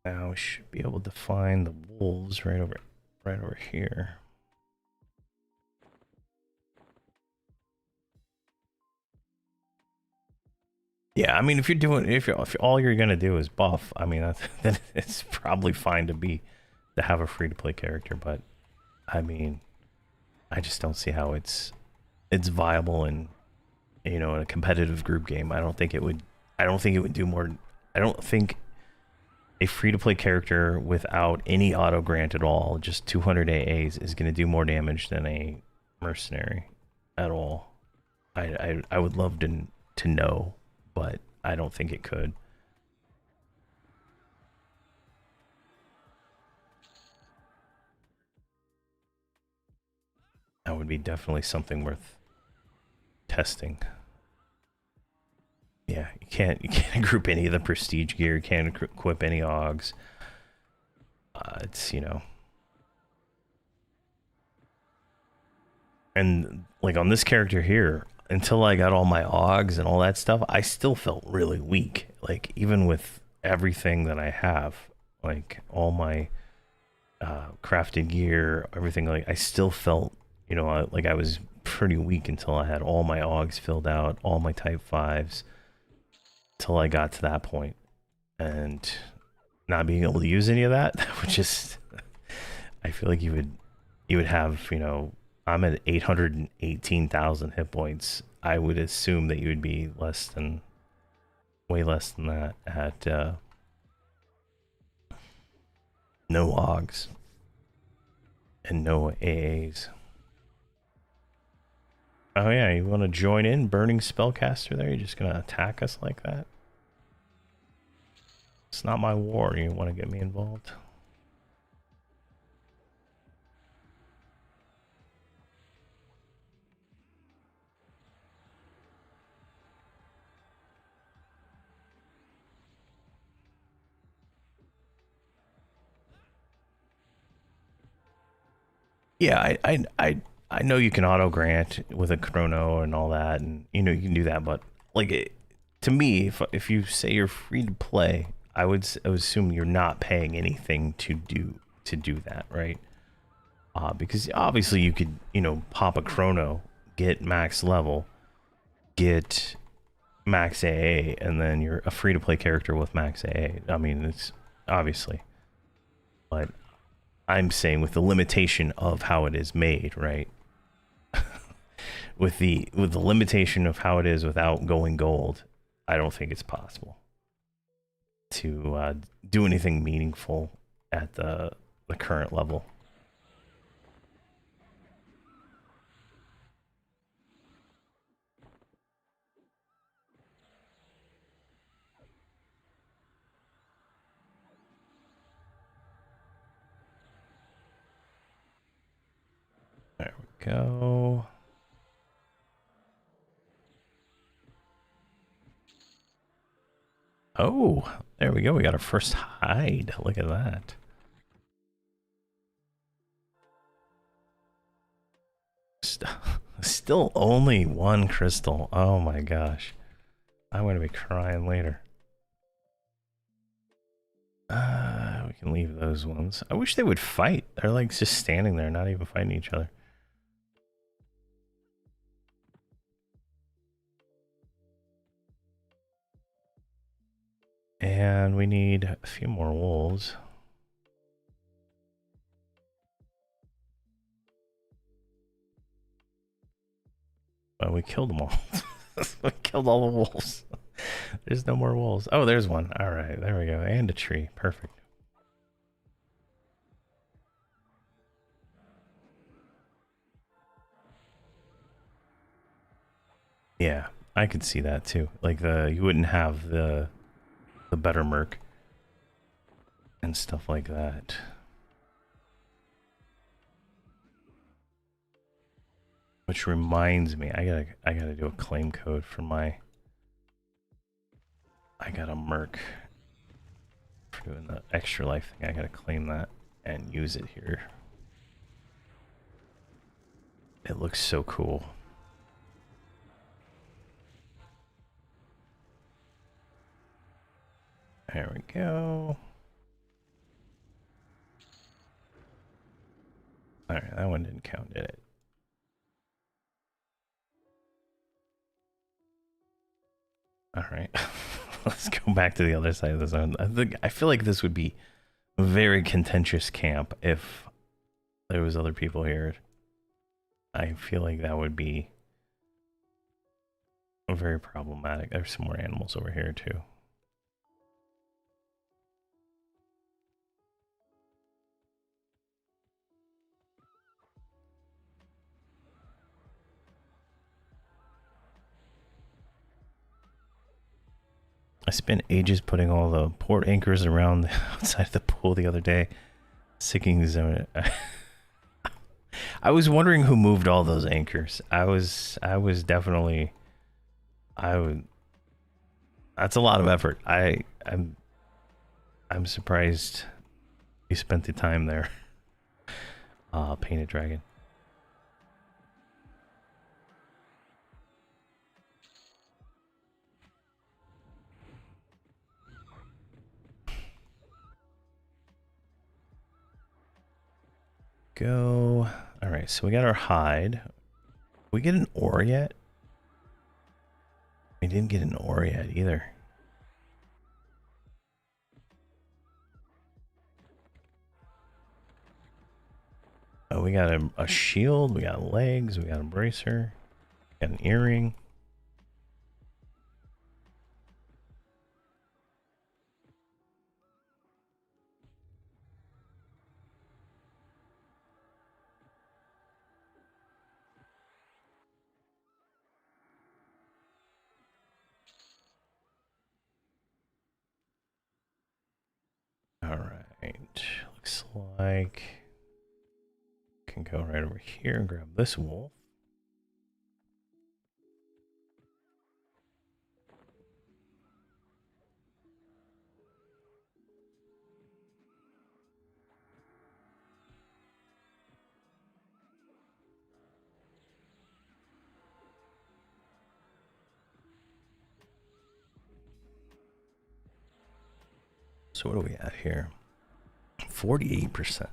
Now we should be able to find the wolves right over here. Yeah, I mean, if all you're gonna do is buff, I mean, then it's probably fine to have a free to play character. But I mean, I just don't see how it's viable in, you know, in a competitive group game. I don't think it would do more. I don't think a free to play character without any auto grant at all, just 200 AAs, is going to do more damage than a mercenary at all. I would love to know, but I don't think it could. That would be definitely something worth testing. Yeah, you can't group any of the prestige gear. You can't equip any AUGs. It's, you know, and like on this character here, until I got all my AUGs and all that stuff, I still felt really weak. Like even with everything that I have, like all my crafted gear, everything, like I still felt, you know, like I was pretty weak until I had all my AUGs filled out, all my type 5s. Till I got to that point, and not being able to use any of that, that would just, I feel like you would have, you know, I'm at 818,000 hit points. I would assume that you would be way less than that at no AUGs and no AAs. Oh yeah, you want to join in, Burning Spellcaster there? You're just going to attack us like that? It's not my war. You want to get me involved? Yeah, I know you can auto grant with a chrono and all that, and you know you can do that. But like, to me, if you say you're free to play, I would assume you're not paying anything to do that, right? Because obviously you could, you know, pop a chrono, get max level, get max AA, and then you're a free to play character with max AA. I mean, it's obviously, but I'm saying with the limitation of how it is made, right? with the limitation of how it is without going gold, I don't think it's possible to do anything meaningful at the current level. There we go. Oh, there we go. We got our first hide. Look at that. Still only one crystal. Oh my gosh. I'm going to be crying later. We can leave those ones. I wish they would fight. They're like just standing there, not even fighting each other. And we need a few more wolves. Well, we killed them all. We killed all the wolves. There's no more wolves. Oh, there's one. All right, there we go. And a tree. Perfect. Yeah, I could see that too. Like you wouldn't have the better merc and stuff like that. Which reminds me, I gotta do a claim code for my. I got a merc for doing the extra life thing. I gotta claim that and use it here. It looks so cool. There we go. Alright, that one didn't count, did it? Alright. Let's go back to the other side of the zone. I feel like this would be a very contentious camp if there was other people here. I feel like that would be very problematic. There's some more animals over here too. I spent ages putting all the port anchors around the outside of the pool the other day. Sicking zone. I was wondering who moved all those anchors. I was definitely. I would. That's a lot of effort. I'm surprised you spent the time there. Painted dragon. Go. All right, so we got our hide. We get an ore yet? We didn't get an ore yet either. Oh, we got a shield, we got legs, we got a bracer, got an earring. All right, looks like can go right over here and grab this wolf. So what are we at here? 48%.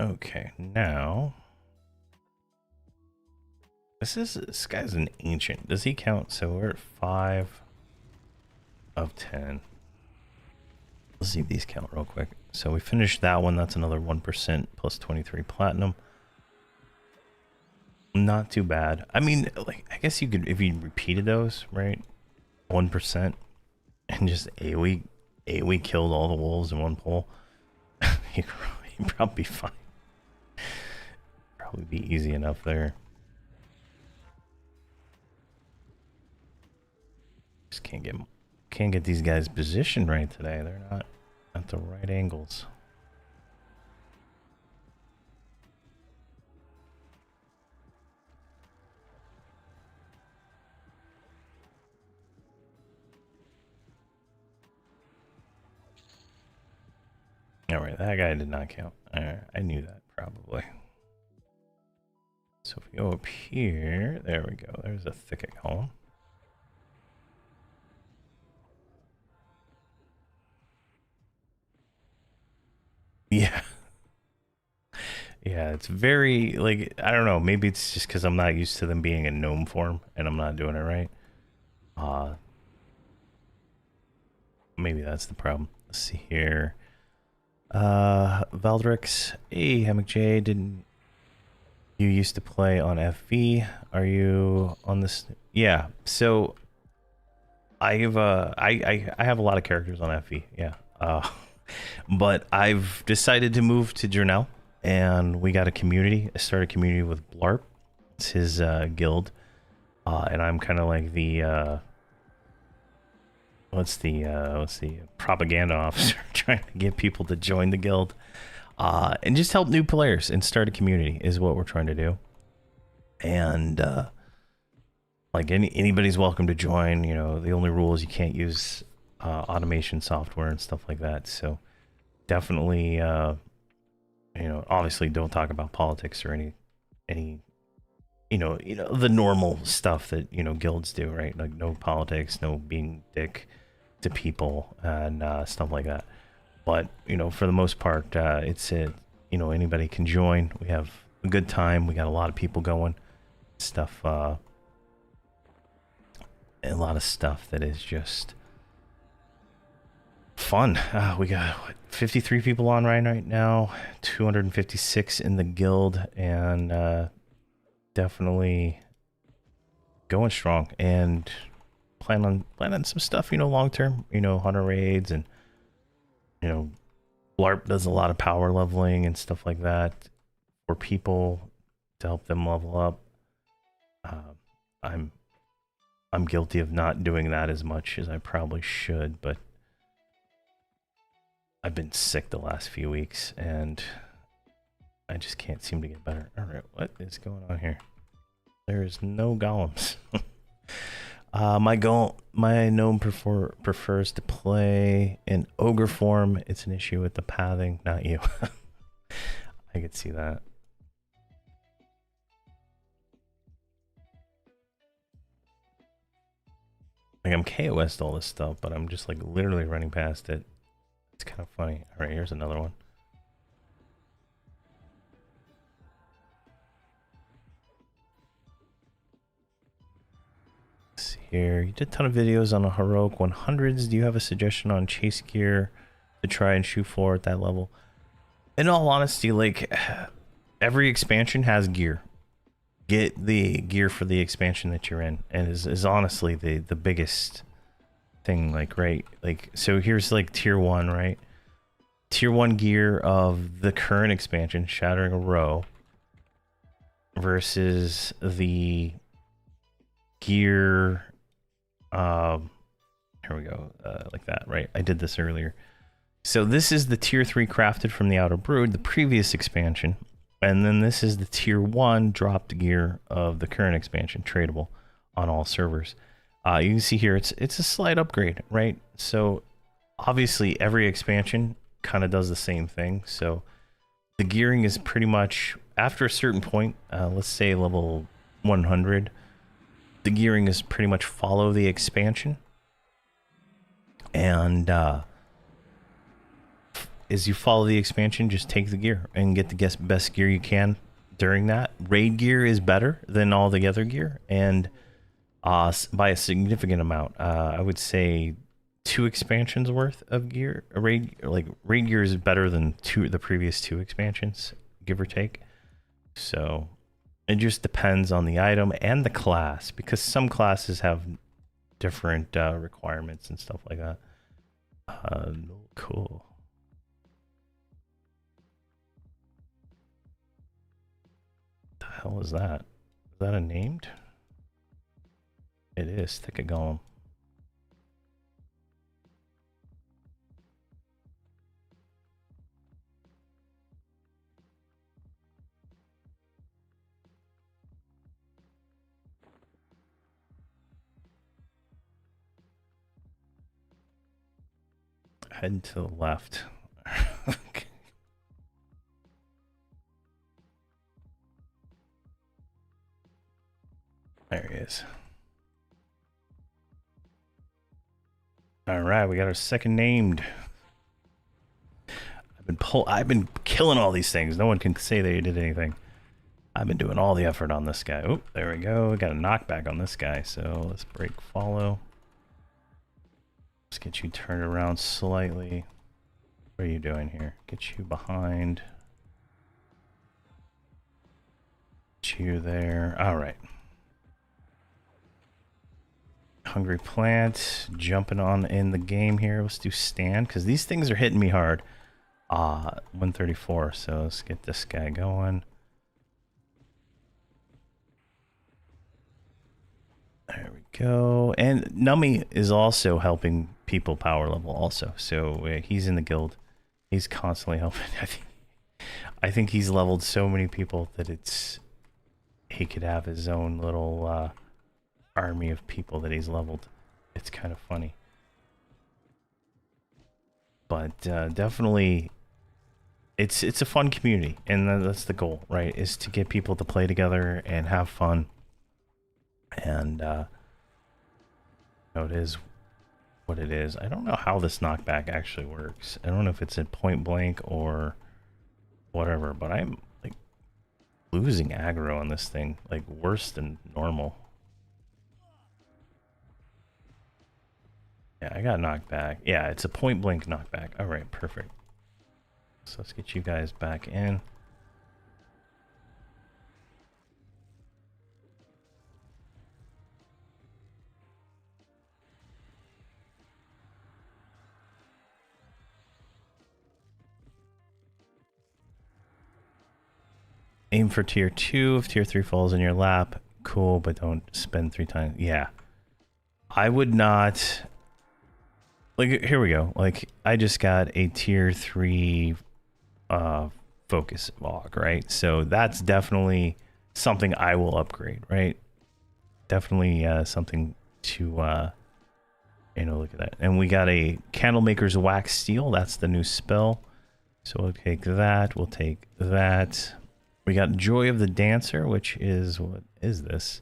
Okay, now this guy's an ancient. Does he count? So we're at 5 of 10. Let's see if these count real quick. So we finished that one. That's another 1% plus 23 platinum. Not too bad. I mean, like, I guess you could, if you repeated those, right? 1% and just AoE killed all the wolves in one pull. You'd probably be fine. Probably be easy enough there. Just can't get these guys positioned right today. They're not at the right angles. All right, that guy did not count. I knew that probably. So if we go up here, there we go. There's a thicket column. Yeah. Yeah, it's very, like, I don't know, maybe it's just because I'm not used to them being in gnome form and I'm not doing it right. Maybe that's the problem. Let's see here. Valdrix. Hey, hammackj. Didn't you used to play on FV? Are you on this? Yeah. So I have I have a lot of characters on FV. Yeah. But I've decided to move to Journal, and we got a community. I started a community with Blarp. It's his guild, and I'm kind of like the what's the propaganda officer trying to get people to join the guild, and just help new players and start a community is what we're trying to do. And like anybody's welcome to join. You know, the only rule is you can't use automation software and stuff like that. So definitely, you know, obviously don't talk about politics or any you know the normal stuff that guilds do, right? Like no politics, no being dick to people and stuff like that. But for the most part, it's anybody can join. We have a good time. We got a lot of people going. Stuff, a lot of stuff that is just fun. We got 53 people on right now, 256 in the guild, and definitely going strong. And plan on some stuff, long term. Hunter raids, and Blarp does a lot of power leveling and stuff like that for people to help them level up. I'm guilty of not doing that as much as I probably should, but I've been sick the last few weeks and I just can't seem to get better. All right, what is going on here? There's no golems. My gnome prefers to play in ogre form. It's an issue with the pathing, not you. I could see that. Like I'm KOS'd all this stuff, but I'm just like literally running past it. It's kind of funny. All right, here's another one. Let's see here. You did a ton of videos on the Hamrok 100s. Do you have a suggestion on chase gear to try and shoot for at that level? In all honesty, like every expansion has gear. Get the gear for the expansion that you're in, and is honestly the biggest thing. Like, right, like, so here's like tier 1, right? Tier 1 gear of the current expansion, Shattering a Row, versus the gear, here we go, like that, right? I did this earlier. So this is the tier 3 crafted from the Outer Brood, the previous expansion. And then this is the tier 1 dropped gear of the current expansion, tradable on all servers. You can see here, it's a slight upgrade, right? So obviously every expansion kind of does the same thing. So the gearing is pretty much, after a certain point, let's say level 100, the gearing is pretty much follow the expansion. And as you follow the expansion, just take the gear and get the best gear you can during that. Raid gear is better than all the other gear, and by a significant amount. I would say 2 expansions worth of gear. Raid gear is better than the previous 2 expansions, give or take. So it just depends on the item and the class, because some classes have different requirements and stuff like that. Cool. Hell is that? Is that a named? It is. Thicket Golem. Head to the left. Okay. There he is. All right, we got our second named. I've been killing all these things. No one can say they did anything. I've been doing all the effort on this guy. Oh, there we go. We got a knockback on this guy. So let's break follow. Let's get you turned around slightly. What are you doing here? Get you behind. Get you there. All right. Hungry Plant jumping on in the game here. Let's do stand because these things are hitting me hard. 134. So let's get this guy going. There we go. And Nummy is also helping people power level also. So he's in the guild. He's constantly helping. I think he's leveled so many people that he could have his own little army of people that he's leveled. It's kind of funny. But definitely it's a fun community, and that's the goal, right? Is to get people to play together and have fun. And it is what it is. I don't know how this knockback actually works. I don't know if it's at point blank or whatever, but I'm like losing aggro on this thing, like worse than normal. Yeah, I got knocked back. Yeah, it's a point blank knockback. All right, perfect. So let's get you guys back in. Aim for tier 2. If tier 3 falls in your lap, cool, but don't spend 3 times. Yeah. I would not... Like, here we go. Like, I just got a tier 3 focus log, right? So that's definitely something I will upgrade, right? Definitely something to, look at that. And we got a Candlemaker's Wax Steel. That's the new spell. So we'll take that. We'll take that. We got Joy of the Dancer, which is, what is this?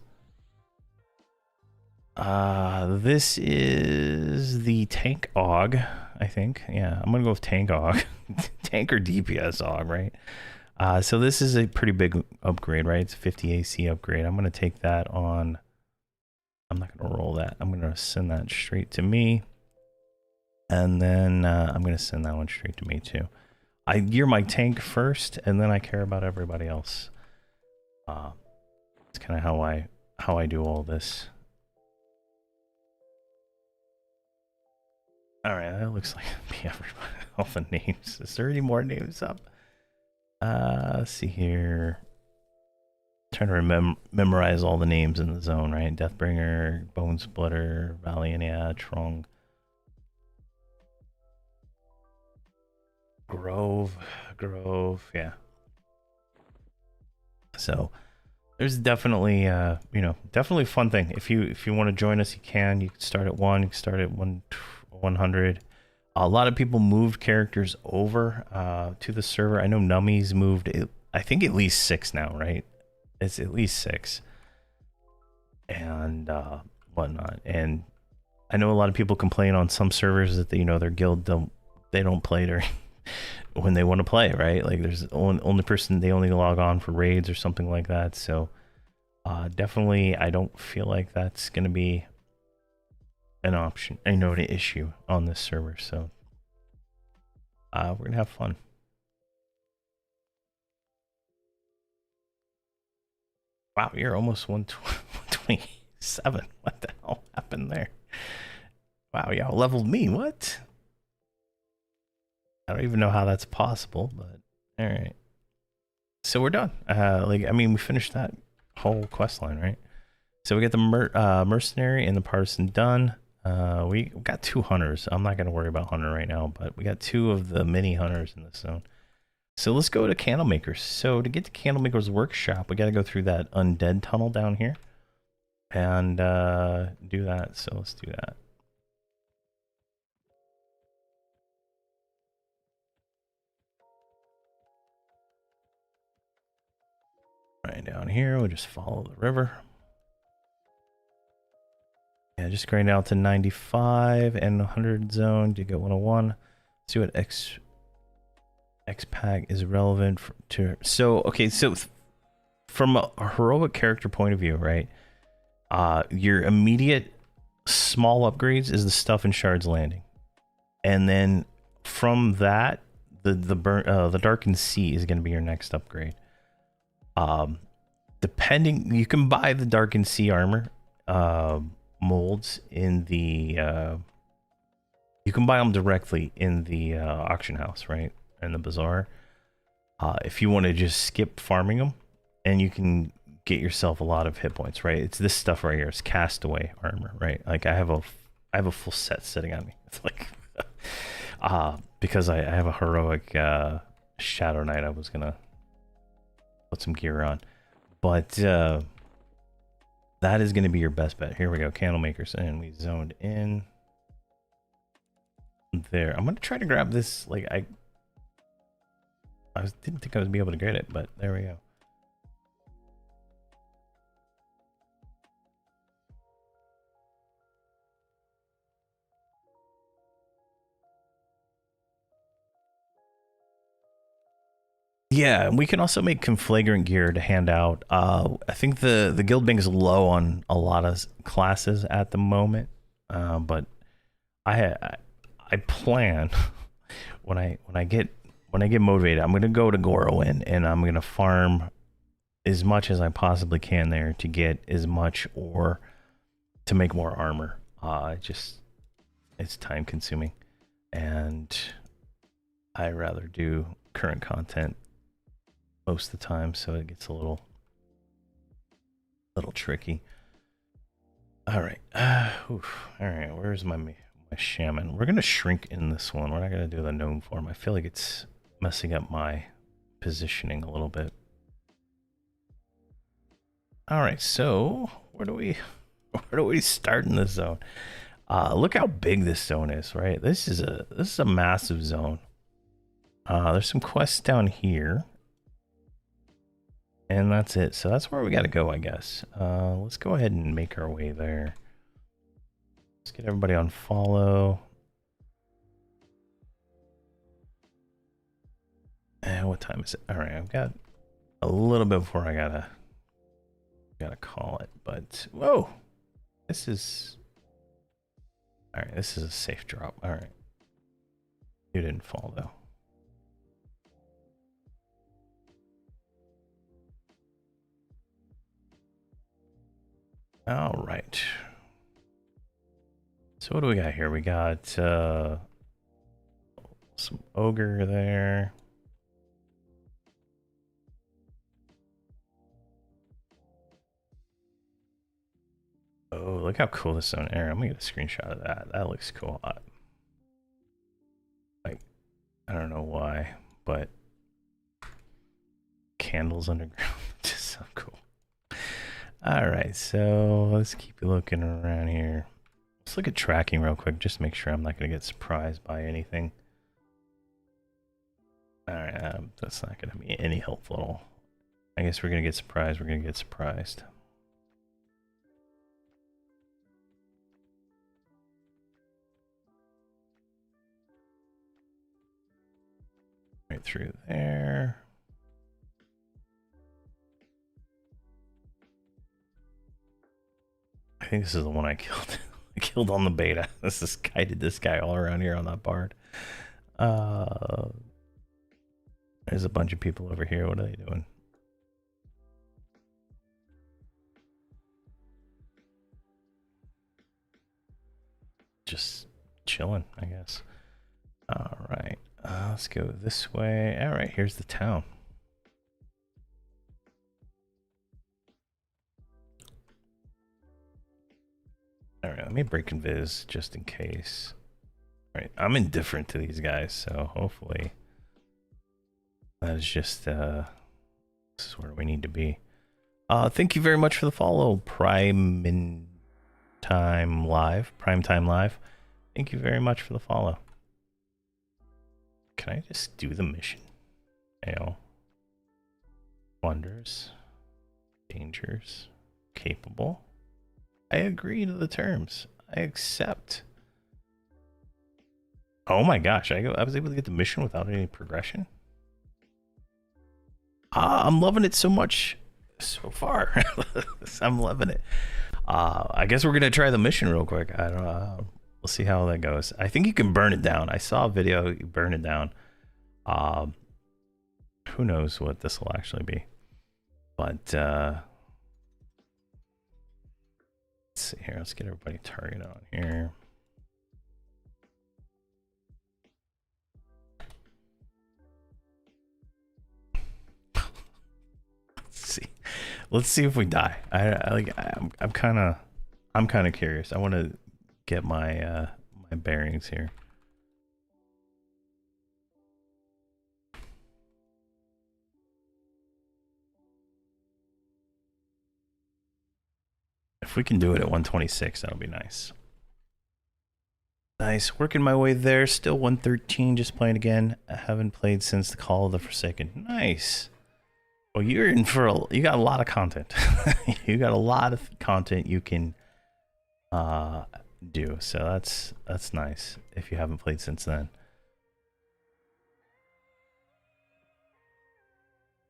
This is the Tank Og, I think. Yeah, I'm gonna go with Tank Og. Tank or DPS Og, right? So this is a pretty big upgrade, right? It's a 50 AC upgrade. I'm gonna take that on. I'm not gonna roll that. I'm gonna send that straight to me. And then I'm gonna send that one straight to me too. I gear my tank first, and then I care about everybody else. It's kind of how I do all this. All right, that looks like everybody, all the names. Is there any more names up? Let's see here. Trying to memorize all the names in the zone, right? Deathbringer, Bone Splitter, Valiant, yeah, Trong. Grove, yeah. So there's definitely, definitely a fun thing. If you want to join us, you can. You can start at 1. You can start at 100. A lot of people moved characters over to the server. I know Nummy's moved, I think at least 6 now, right? It's at least 6 and whatnot. And I know a lot of people complain on some servers that their guild don't play during when they want to play, right? Like there's only person, they only log on for raids or something like that. So definitely I don't feel like that's gonna be an option, an issue on this server. So we're gonna have fun. Wow, you're almost 127. What the hell happened there? Wow, y'all leveled me. What? I don't even know how that's possible, but all right. So we're done. We finished that whole quest line, right? So we get the mercenary and the partisan done. We got 2 hunters. I'm not going to worry about hunter right now, but we got 2 of the mini hunters in this zone. So let's go to Candlemakers. So to get to Candlemaker's workshop, we got to go through that undead tunnel down here and do that. So let's do that. Right down here, we'll just follow the river. Yeah, just grind out to 95 and 100 zone to get 101. Let's see what X-Pack is relevant to. So, okay, so from a heroic character point of view, right? Your immediate small upgrades is the stuff in Shard's Landing. And then from that, the darkened sea is going to be your next upgrade. Depending, you can buy the darkened sea armor molds in the you can buy them directly in the auction house, right, in the bazaar. If you want to just skip farming them, and you can get yourself a lot of hit points, right? It's this stuff right here. It's castaway armor, right? Like I have a full set sitting on me. It's like because I have a heroic Shadow Knight. I was gonna put some gear on, but that is gonna be your best bet. Here we go, candle makers, and we zoned in there. I'm gonna try to grab this. Like I didn't think I would be able to get it, but there we go. Yeah, we can also make conflagrant gear to hand out. I think the guild bank is low on a lot of classes at the moment, but I plan when I get motivated, I'm gonna go to Gorowin and I'm gonna farm as much as I possibly can there to get as much ore to make more armor. It's time consuming, and I rather do current content most of the time, so it gets a little tricky. All right, all right. Where's my shaman? We're gonna shrink in this one. We're not gonna do the gnome form. I feel like it's messing up my positioning a little bit. All right, so where do we start in this zone? Look how big this zone is, right? This is a massive zone. There's some quests down here. And that's it. So that's where we got to go, I guess. Let's go ahead and make our way there. Let's get everybody on follow. And what time is it? All right, I've got a little bit before I gotta call it. But whoa, this is all right. This is a safe drop. All right, you didn't fall though. All right. So what do we got here? We got some ogre there. Oh, look how cool this zone air. I'm gonna get a screenshot of that. That looks cool. Like, I don't know why, but candles underground just so cool. All right, so let's keep looking around here. Let's look at tracking real quick, just to make sure I'm not going to get surprised by anything. All right, that's not going to be any helpful at all. I guess we're going to get surprised. We're going to get surprised. Right through there. I think this is the one I killed. I killed on the beta. This guided this guy all around here on that bard. There's a bunch of people over here. What are they doing? Just chilling, I guess. All right, let's go this way. All right, here's the town. All right, let me break invis just in case. All right, I'm indifferent to these guys, so hopefully that is just this is where we need to be. Thank you very much for the follow, Primetime Live. Thank you very much for the follow. Can I just do the mission? Ale. Wonders. Dangers. Capable. I agree to the terms. I accept. Oh my gosh, I was able to get the mission without any progression. I'm loving it so much so far. I'm loving it. I guess we're gonna try the mission real quick. I don't know. We'll see how that goes. I think you can burn it down. I saw a video, you burn it down. Who knows what this will actually be? But let's see here. Let's get everybody targeted on here. Let's see if we die. I'm kind of curious. I want to get my my bearings here. If we can do it at 126, that'll be nice. Nice, working my way there. Still 113, just playing again. I haven't played since the Call of the Forsaken. Nice. Well, you're in for you got a lot of content. You got a lot of content you can do. So that's nice if you haven't played since then.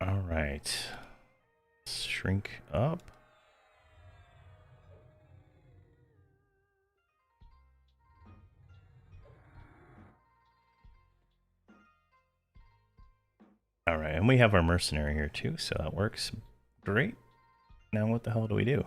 All right. Shrink up. All right, and we have our mercenary here too, so that works great. Now what the hell do we do?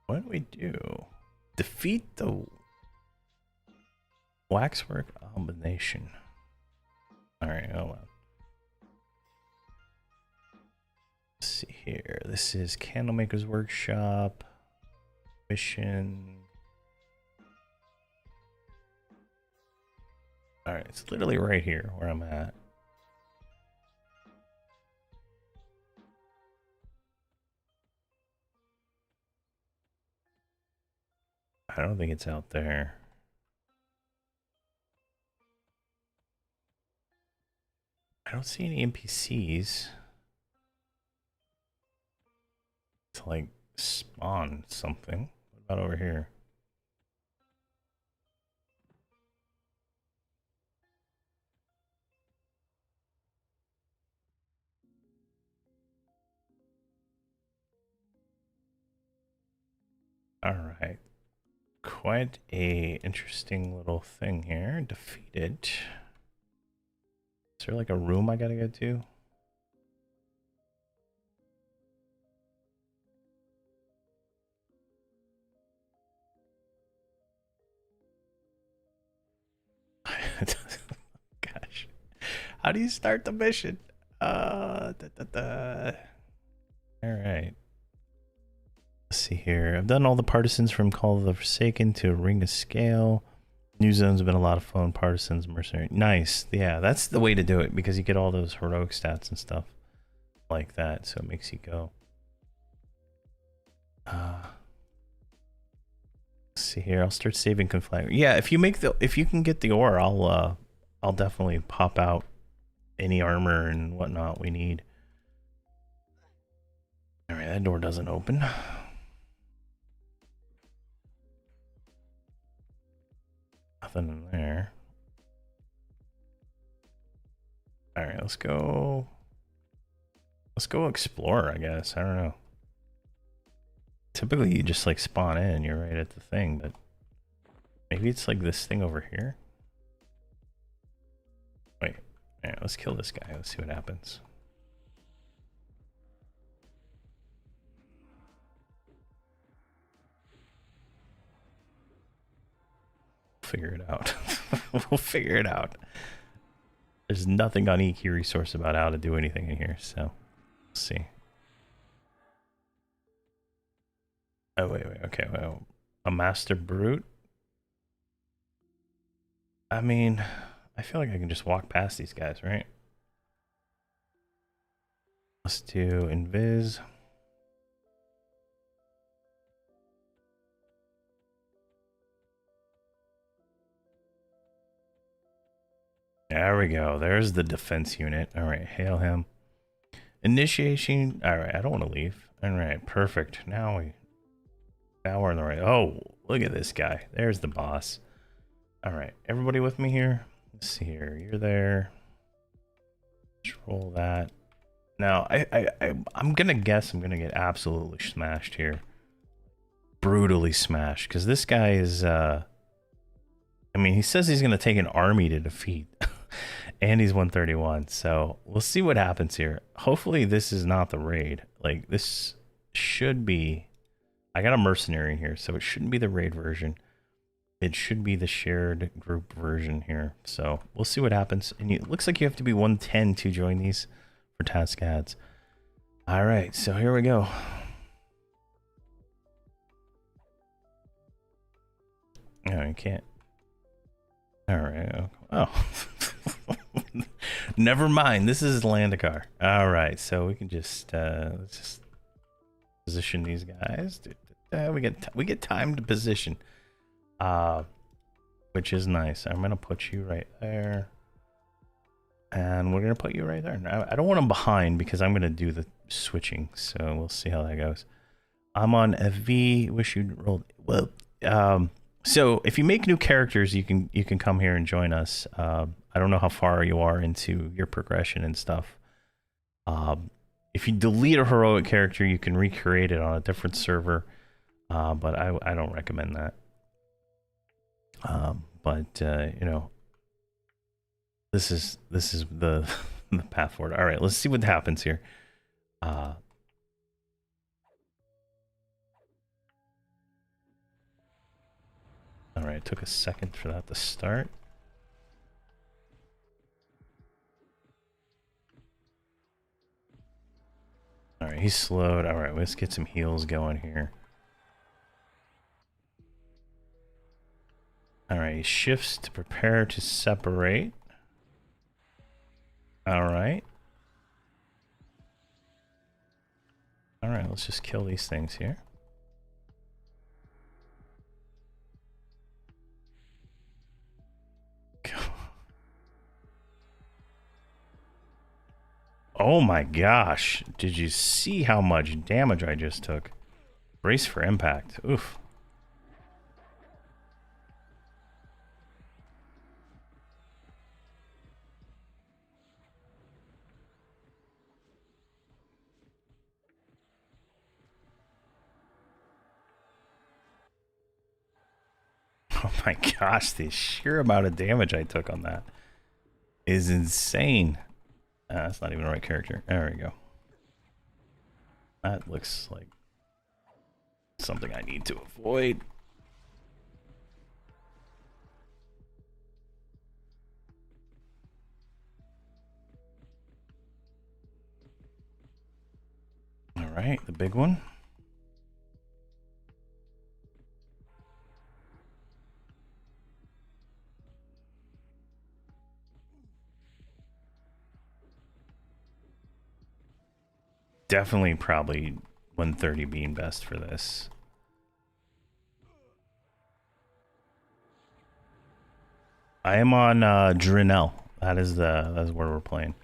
What do we do? Defeat the waxwork abomination. All right, hold on. Let's see here. This is Candlemaker's Workshop. Mission. All right, it's literally right here where I'm at. I don't think it's out there. I don't see any NPCs to like spawn something. What about over here? All right. Quite a interesting little thing here. Defeated. Is there like a room I gotta go to? Gosh. How do you start the mission? All right. Let's see here. I've done all the partisans from Call of the Forsaken to Ring of Scale. New zones have been a lot of fun. Partisans, mercenary. Nice. Yeah, that's the way to do it because you get all those heroic stats and stuff like that. So it makes you go. Let's see here. I'll start saving conflag. Yeah, if you can get the ore, I'll definitely pop out any armor and whatnot we need. All right, that door doesn't open. Nothing in there. All right, let's go. Let's go explore, I guess. I don't know. Typically, you just like spawn in. You're right at the thing, but maybe it's like this thing over here. Wait. All right, let's kill this guy. Let's see what happens. Figure it out. We'll figure it out. There's nothing on EQ resource about how to do anything in here, so let's see. Oh wait, okay, well, a master brute. I mean, I feel like I can just walk past these guys, right? Let's do invis. There we go. There's the defense unit. All right, hail him. Initiation. All right, I don't want to leave. All right, perfect. Now we're in the right. Oh, look at this guy. There's the boss. All right, everybody with me here? Let's see here. You're there. Control that. Now, I'm gonna guess I'm gonna get absolutely smashed here. Brutally smashed, because this guy is, I mean, he says he's gonna take an army to defeat. And he's 131, so we'll see what happens here. Hopefully this is not the raid. Like, this should be... I got a mercenary in here, so it shouldn't be the raid version. It should be the shared group version here. So we'll see what happens. And it looks like you have to be 110 to join these for task ads. All right, so here we go. No, you can't. All right. Oh. Never mind. This is Landakar. All right, so we can just let's just position these guys. We get time to position, which is nice. I'm gonna put you right there, and we're gonna put you right there. Now, I don't want them behind because I'm gonna do the switching, so we'll see how that goes. I'm on FV. Wish you'd rolled well. So if you make new characters, you can come here and join us. I don't know how far you are into your progression and stuff. If you delete a heroic character, you can recreate it on a different server, but I don't recommend that. You know, this is the the path forward. All right, let's see what happens here. All right, it took a second for that to start. All right, he's slowed. All right, let's get some heals going here. All right, he shifts to prepare to separate. All right. All right, let's just kill these things here. Oh my gosh. Did you see how much damage I just took? Brace for impact. Oof. Oh my gosh, the sheer amount of damage I took on that is insane. That's not even the right character. There we go. That looks like something I need to avoid. All right, the big one. Definitely probably 130 being best for this. I am on Drinell. That's where we're playing.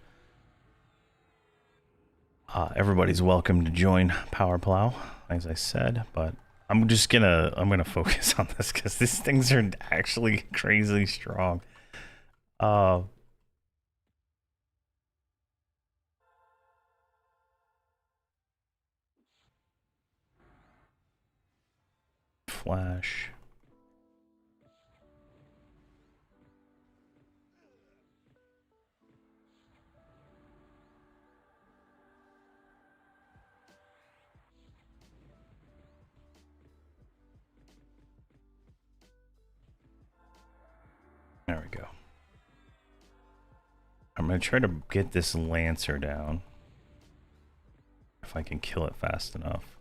Everybody's welcome to join Power Plow, as I said, but I'm gonna focus on this because these things are actually crazy strong. Flash. There we go. I'm gonna try to get this Lancer down. If I can kill it fast enough.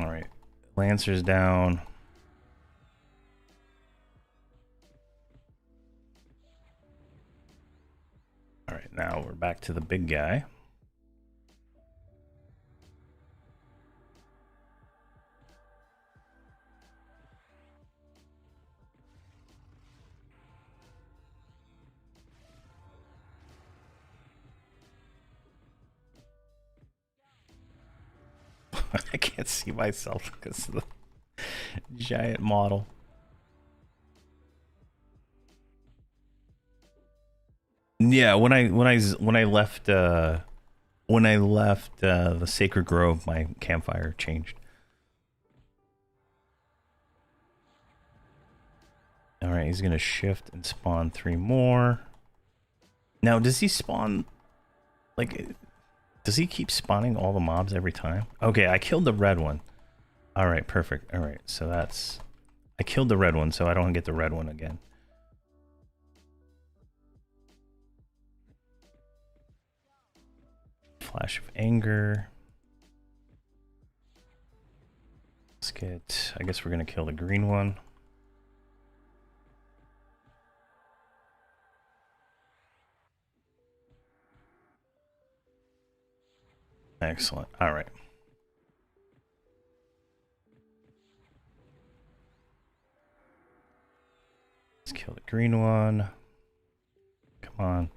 Alright. Lancer's down. Alright, now we're back to the big guy. I can't see myself because of the giant model. Yeah, when I left the Sacred Grove, my campfire changed. All right, he's gonna shift and spawn 3 more. Now, does he spawn like? Does he keep spawning all the mobs every time? Okay, I killed the red one. All right, perfect. All right, so that's I killed the red one, so I don't get the red one again. Flash of anger. Let's get. I guess we're gonna kill the green one. Excellent. All right. Let's kill the green one. Come on.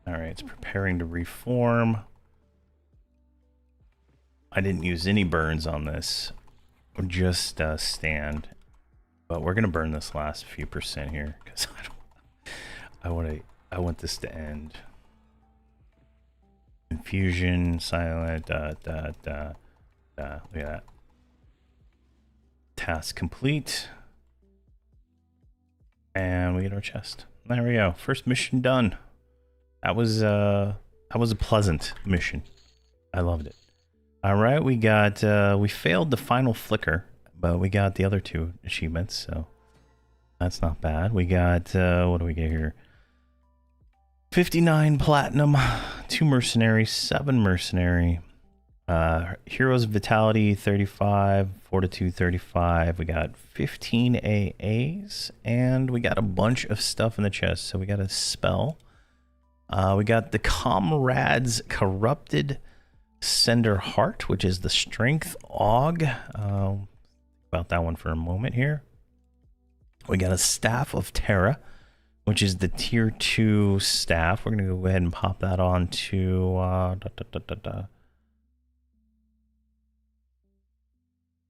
All right, it's preparing to reform. I didn't use any burns on this, just stand. But we're gonna burn this last few percent here because I want this to end. Infusion, silent, look at that. Task complete. And we get our chest. There we go. First mission done. That was a pleasant mission. I loved it. All right, we got we failed the final flicker, but we got the other 2 achievements, so that's not bad. We got what do we get here? 59 platinum, 2 mercenary, 7 mercenary, heroes vitality 35, fortitude 35. We got 15 AAs, and we got a bunch of stuff in the chest. So we got a spell. We got the Comrades Corrupted Sender Heart, which is the Strength Aug. About that one for a moment here. We got a Staff of Terra, which is the tier 2 staff. We're going to go ahead and pop that on to...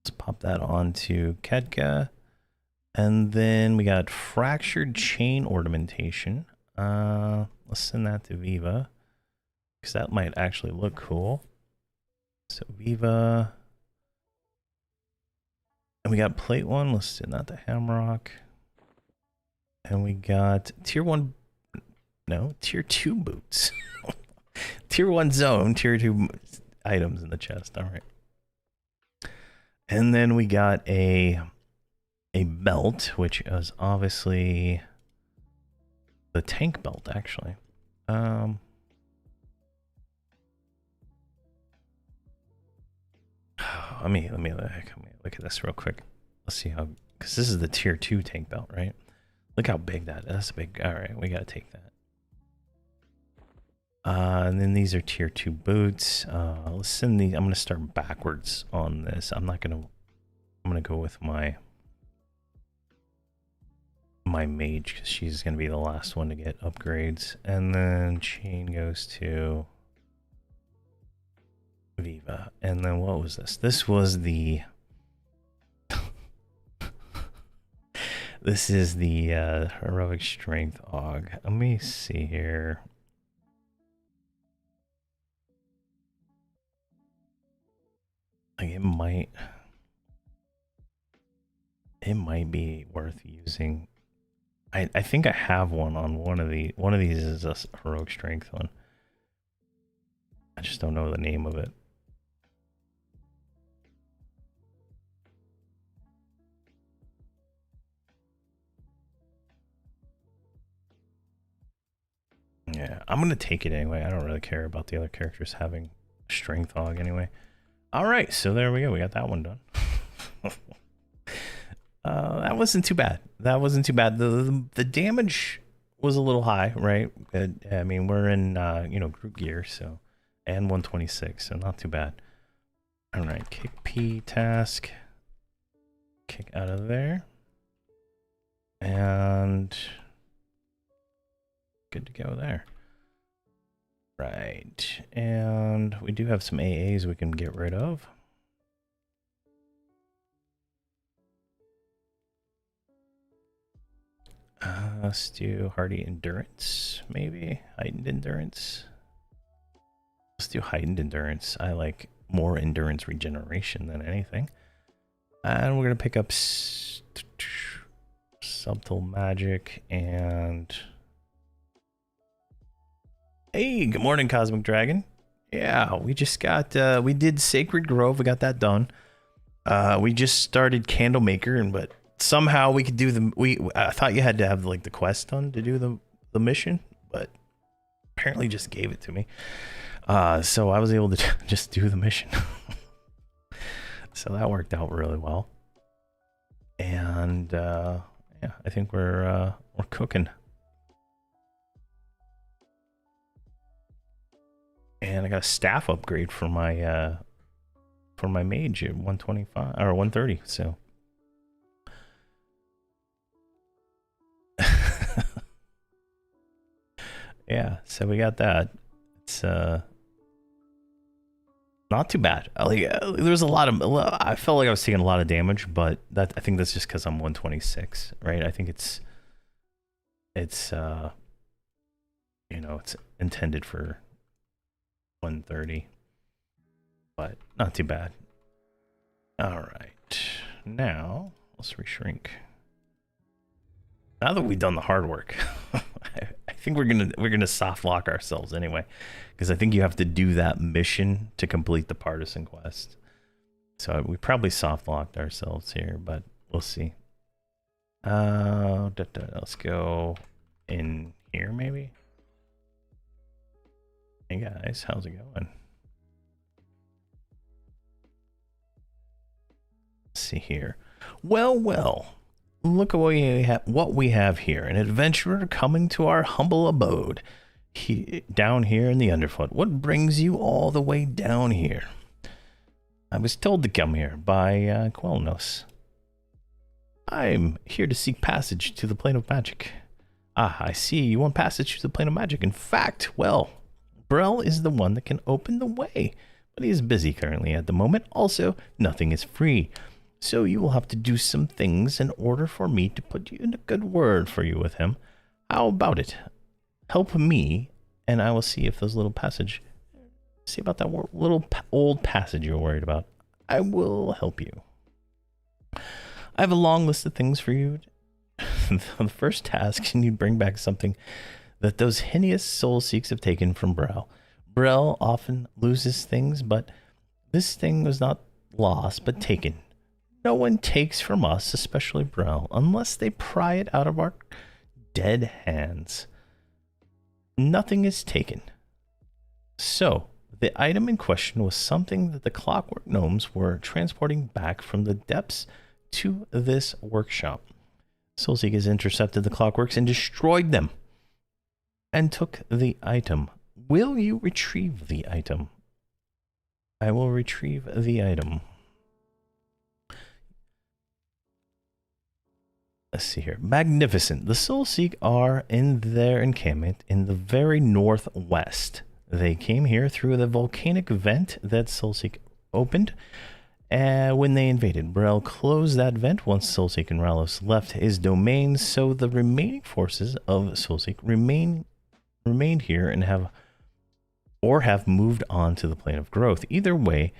Let's pop that on to Kedka. And then we got Fractured Chain Ornamentation. Let's send that to Viva, because that might actually look cool. So Viva. And we got Plate 1. Let's send that to Hamrok. And we got tier 1, no, tier 2 boots. Tier 1 zone, tier 2 items in the chest. All right. And then we got a belt, which is obviously the tank belt, actually. Let me look at this real quick. Let's see how, because this is the tier 2 tank belt, right? Look how big that is. That's a big. All right, we got to take that. And then these are tier 2 boots. Let's send these. I'm going to start backwards on this. I'm going to go with my mage, because she's going to be the last one to get upgrades. And then chain goes to Viva. And then what was this? This was the... This is the Heroic Strength Aug. Let me see here. Like it might be worth using. I think I have one on one of these is a Heroic Strength one. I just don't know the name of it. Yeah, I'm gonna take it anyway. I don't really care about the other characters having Strength Aug anyway. All right, so there we go. We got that one done. That wasn't too bad. That wasn't too bad. The damage was a little high, right? I mean, we're in group gear, so, and 126, so not too bad. All right, kick P task. Kick out of there. And good to go there. Right. And we do have some AAs we can get rid of. Let's do hardy endurance, maybe. Heightened endurance. Let's do heightened endurance. I like more endurance regeneration than anything. And we're going to pick up subtle magic and... Hey, good morning, Cosmic Dragon. Yeah, we just got, we did Sacred Grove. We got that done. We just started Candlemaker, but somehow we could do the, I thought you had to have like the quest done to do the mission, but apparently just gave it to me. So I was able to just do the mission. So that worked out really well. And yeah, I think we're cooking. And I got a staff upgrade for my mage at 125 or 130. So yeah, so we got that. It's not too bad. There's a lot of, I felt like I was taking a lot of damage, but that, I think that's just because I'm 126, right? I think it's you know, it's intended for 130, but not too bad. All right, now let's reshrink. Now that we've done the hard work, I think we're gonna soft lock ourselves anyway, because I think you have to do that mission to complete the partisan quest. So we probably soft locked ourselves here, but we'll see. Let's go in here maybe. Hey guys, how's it going? Let's see here. Well. Look at what we have here. An adventurer coming to our humble abode. Down here in the underfoot. What brings you all the way down here? I was told to come here by Quelnos. I'm here to seek passage to the plane of magic. Ah, I see. You want passage to the plane of magic. In fact, well, Brel is the one that can open the way. But he is busy currently at the moment. Also, nothing is free. So you will have to do some things in order for me to put you in a good word for you with him. How about it? Help me, and I will see if those little passage... See about that little old passage you're worried about. I will help you. I have a long list of things for you. The first task, you need to bring back something that those heinous soul seeks have taken from Brel. Brel often loses things, but this thing was not lost, but taken. No one takes from us, especially Brel, unless they pry it out of our dead hands. Nothing is taken. So, the item in question was something that the Clockwork Gnomes were transporting back from the depths to this workshop. Soulseek has intercepted the Clockworks and destroyed them, and took the item. Will you retrieve the item? I will retrieve the item. Let's see here. Magnificent. The Soulseek are in their encampment in the very northwest. They came here through the volcanic vent that Soulseek opened when they invaded. Brel closed that vent once Soulseek and Ralos left his domain, so the remaining forces of Soulseek remained here and have moved on to the plane of growth. Either way,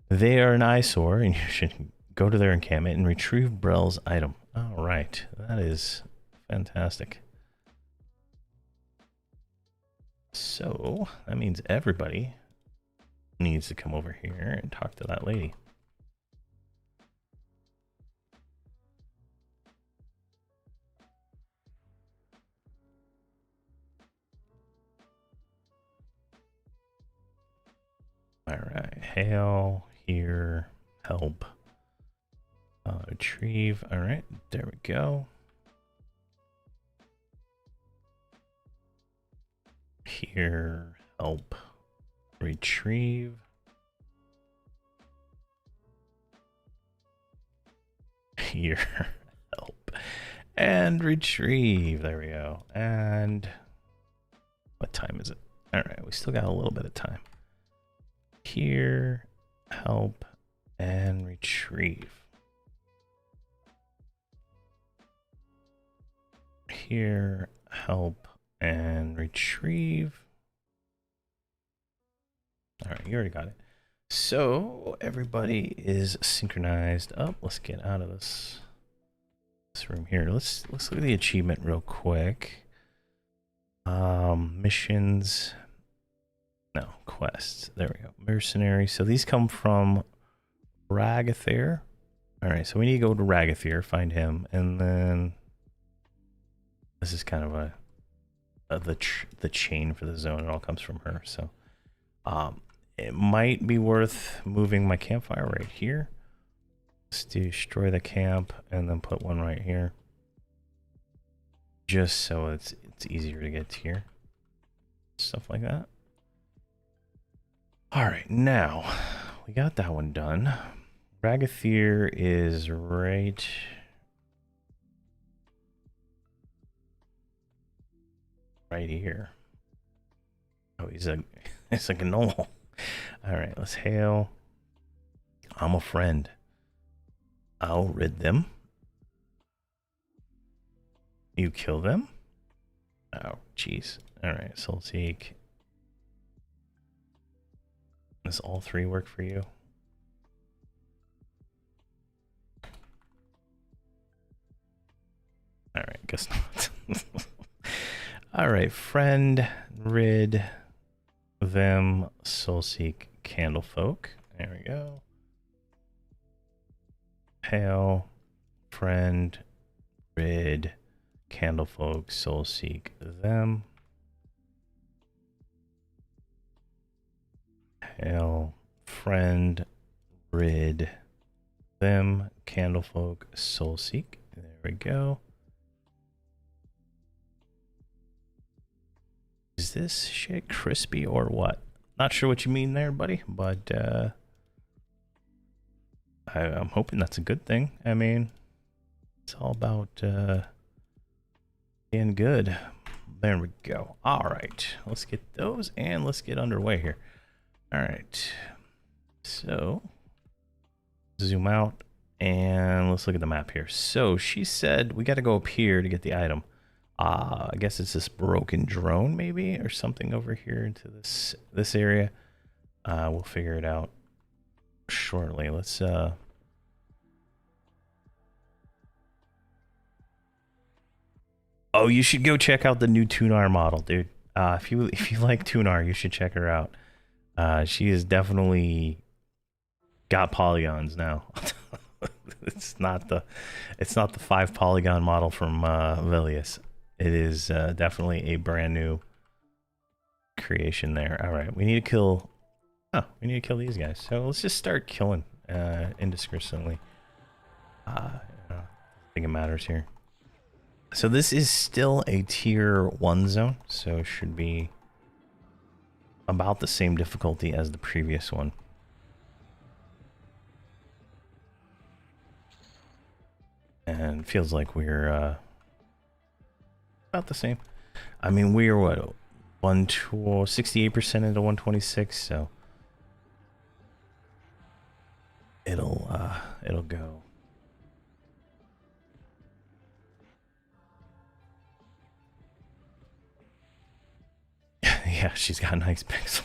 they are an eyesore, and you should go to their encampment and retrieve Brel's item. All right, that is fantastic. So that means everybody needs to come over here and talk to that lady. All right, hail, here, help. Retrieve. All right, there we go. Here, help. Retrieve. Here, help. And retrieve. There we go. And what time is it? All right, we still got a little bit of time. Here, help, and retrieve. Here, help, and retrieve. All right, you already got it. So everybody is synchronized up. Let's get out of this room here. Let's look at the achievement real quick. Missions. No, quests. There we go. Mercenary. So these come from Ragathair. All right, so we need to go to Ragathair, find him, and then this is kind of the chain for the zone. It all comes from her. So, it might be worth moving my campfire right here. Let's destroy the camp and then put one right here, just so it's easier to get to here. Stuff like that. All right, now we got that one done. Ragathair is right here. Oh, it's like a normal. All right, let's hail. I'm a friend. I'll rid them. You kill them? Oh, jeez. All right, Soulseek. Does all three work for you? All right, guess not. All right, friend, rid them, Soulseek, Candlefolk. There we go. Hail, friend, rid, Candlefolk, Soulseek, them. Hail, friend, rid, them, Candlefolk, Soulseek. There we go. Is this shit crispy or what? Not sure what you mean there, buddy, but I'm hoping that's a good thing. I mean, it's all about being good. There we go. All right, let's get those and let's get underway here. All right, so zoom out and let's look at the map here. So she said we got to go up here to get the item. I guess it's this broken drone maybe or something over here into this area. We'll figure it out shortly. Let's oh, you should go check out the new Tunar model, dude. If you like Tunar, you should check her out. She is definitely got polygons now. It's not the 5 polygon model from Vilius. It is definitely a brand new creation there. All right, we need to kill. Oh, we need to kill these guys. So let's just start killing indiscriminately. I don't think it matters here. So this is still a tier 1 zone, so it should be about the same difficulty as the previous one. And feels like we're about the same. I mean, we are what, 68% into 126, so it'll go. Yeah, she's got nice pixels.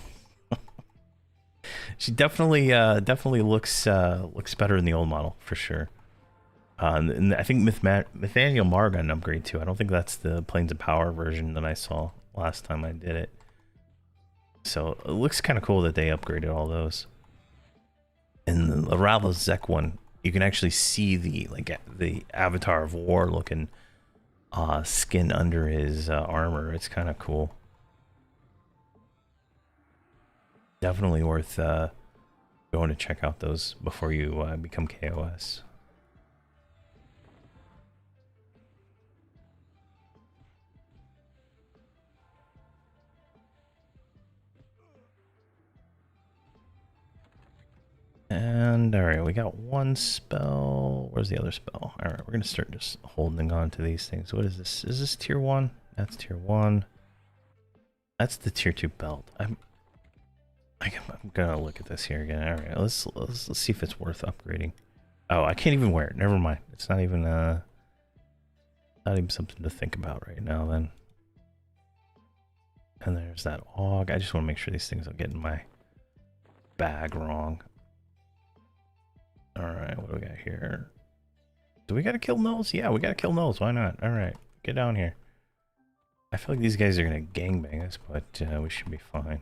She definitely looks better in the old model for sure. And I think Nathaniel Mar got an upgrade too. I don't think that's the Planes of Power version that I saw last time I did it. So it looks kind of cool that they upgraded all those. And the Ravos Zek one, you can actually see the Avatar of War looking skin under his armor. It's kind of cool. Definitely worth going to check out those before you become KOS. And all right, we got one spell. Where's the other spell? All right, we're gonna start just holding on to these things. What is this? Is this tier 1? That's tier 1. That's the tier 2 belt. I'm gonna look at this here again. All right, let's see if it's worth upgrading. Oh, I can't even wear it. Never mind. It's not even something to think about right now. Then, and there's that AUG. I just want to make sure these things don't get in my bag wrong. All right, what do we got here? Do we gotta kill Knowles? Yeah, we gotta kill Knowles. Why not? All right, get down here. I feel like these guys are gonna gangbang us, but we should be fine.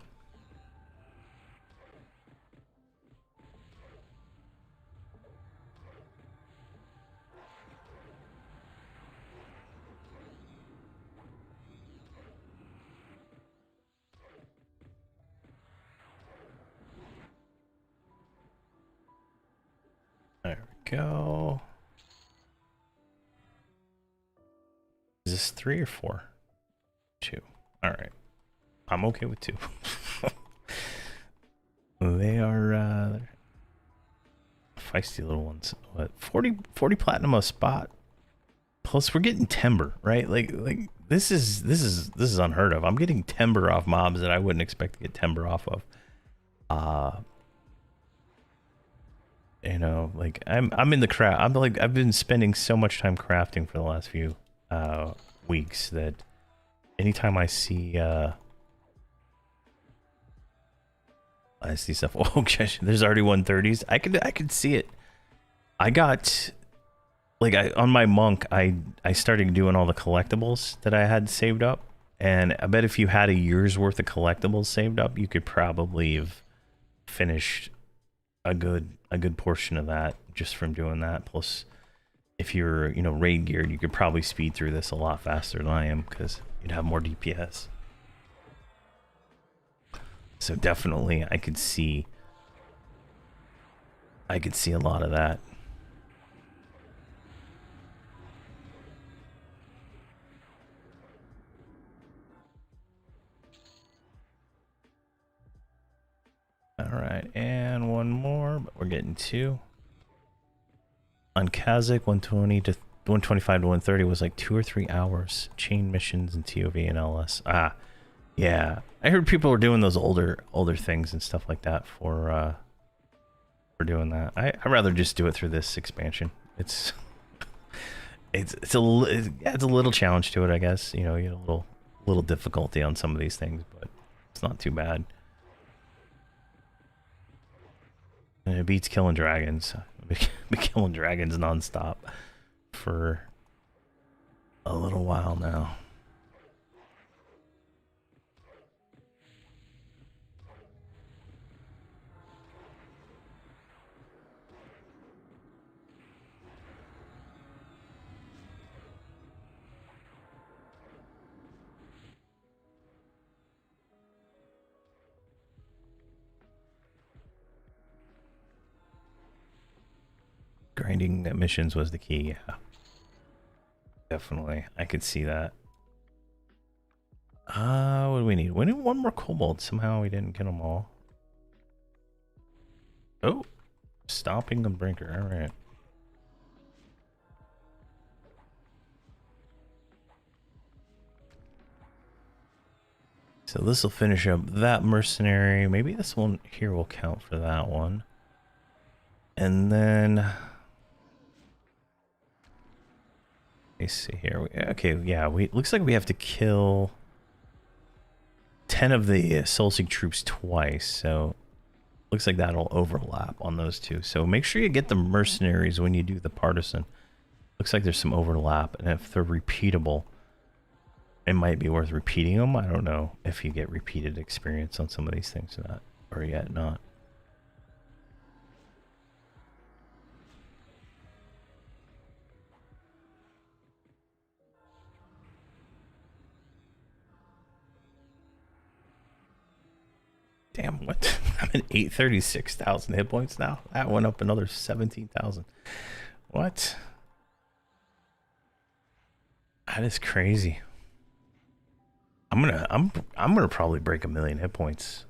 There we go. Is this 3 or 4? 2. All right. I'm okay with 2. They are feisty little ones. What? 40 platinum a spot. Plus we're getting timber, right? Like this is unheard of. I'm getting timber off mobs that I wouldn't expect to get timber off of. You know, like I'm in the craft. I'm like, I've been spending so much time crafting for the last few weeks that anytime I see stuff, oh gosh, there's already 130s. I could see it. I got like on my monk, I started doing all the collectibles that I had saved up, and I bet if you had a year's worth of collectibles saved up, you could probably have finished a good portion of that just from doing that. Plus, if you're, you know, raid geared, you could probably speed through this a lot faster than I am because you'd have more DPS. So definitely I could see a lot of that. All right, and one more, but we're getting 2. On Kazakh, 120 to 125 to 130 was like 2 or 3 hours. Chain missions and TOV and LS. Ah, yeah. I heard people were doing those older things and stuff like that for doing that. I'd rather just do it through this expansion. It's a little challenge to it, I guess. You know, you get a little difficulty on some of these things, but it's not too bad. And it beats killing dragons. I've been killing dragons nonstop for a little while now. Grinding missions was the key, yeah. Definitely. I could see that. What do we need? We need one more kobold. Somehow we didn't get them all. Oh, stomping the brinker. All right. So this will finish up that mercenary. Maybe this one here will count for that one. And then... Let's see here. Okay, yeah, looks like we have to kill 10 of the Soulseek troops twice, so looks like that'll overlap on those two. So make sure you get the mercenaries when you do the partisan. Looks like there's some overlap, and if they're repeatable, it might be worth repeating them. I don't know if you get repeated experience on some of these things or not, or yet not. Damn, what? I'm at 836,000 hit points now. That went up another 17,000. What? That is crazy. I'm gonna probably break 1,000,000 hit points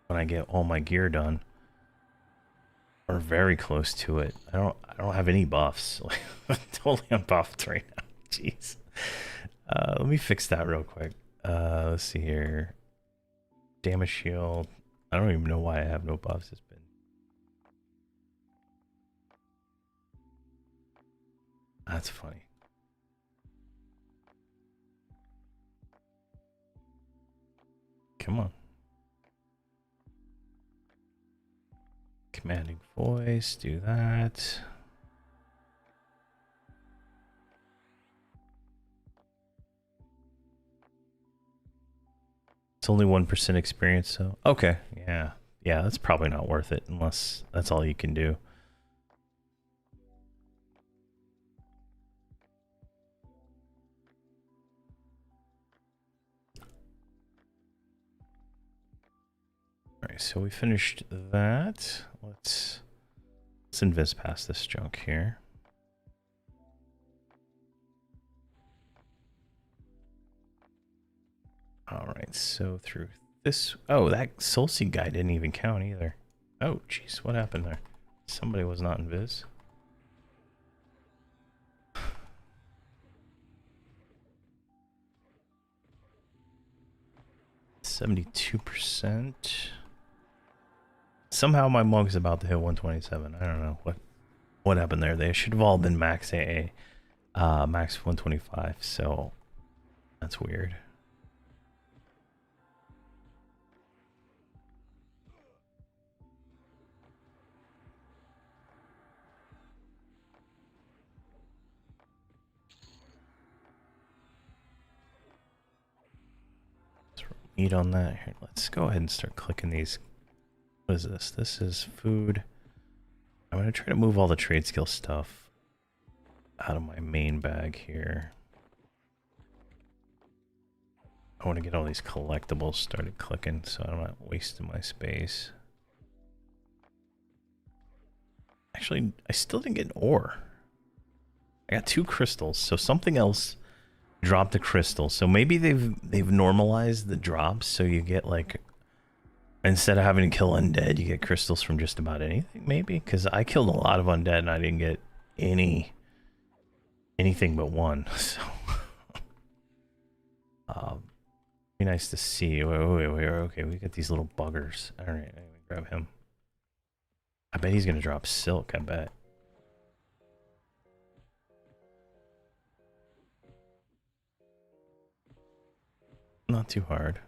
when I get all my gear done, or very close to it. I don't have any buffs. I'm totally unbuffed right now. Jeez. Let me fix that real quick. Let's see here. Damage shield. I don't even know why I have no buffs. It's been. That's funny. Come on. Commanding voice, do that. It's only 1% experience, so okay, yeah. Yeah, that's probably not worth it unless that's all you can do. Alright, so we finished that. Let's invis past this junk here. Alright, so through this... Oh, that Soul Seed guy didn't even count either. Oh, jeez, what happened there? Somebody was not invis. %. Somehow my mug's about to hit 127. I don't know what happened there. They should have all been max AA, max 125. So that's weird. Eat on that. Here, let's go ahead and start clicking these. What is this? This is food. I'm going to try to move all the trade skill stuff out of my main bag here. I want to get all these collectibles started clicking so I'm not wasting my space. Actually, I still didn't get an ore. I got 2 crystals, so something else dropped a crystal. So maybe they've normalized the drops so you get like, instead of having to kill undead, you get crystals from just about anything, maybe? Because I killed a lot of undead and I didn't get anything but 1. So be nice to see. Wait, okay, we got these little buggers. All right, let me grab him. I bet he's gonna drop silk. I bet. Not too hard.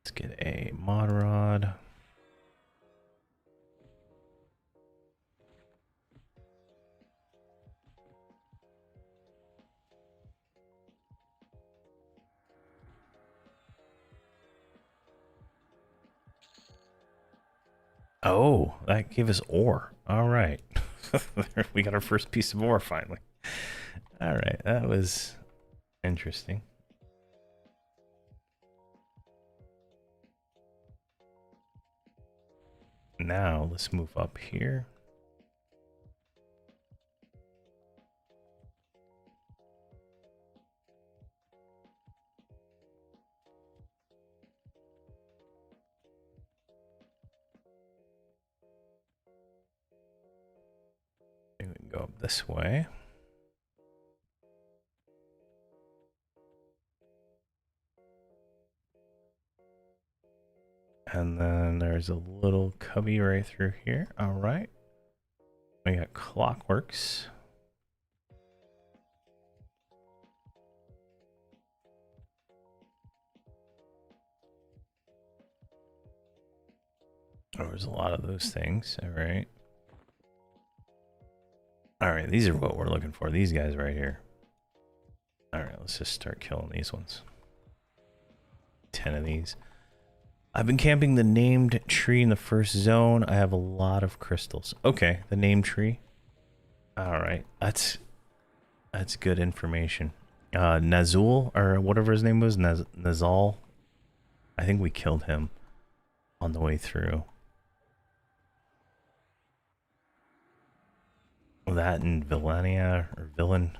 Let's get a mod rod. Oh, that gave us ore. All right. We got our first piece of ore finally. All right, that was interesting. Now let's move up here. We can go up this way. And then there's a little cubby right through here. All right. We got clockworks. Oh, there's a lot of those things. All right. All right, these are what we're looking for. These guys right here. All right, let's just start killing these ones. 10 of these. I've been camping the named tree in the first zone. I have a lot of crystals. Okay, the named tree. All right, that's good information. Nazul, or whatever his name was, Nazal. I think we killed him on the way through. That and Villania, or Villain,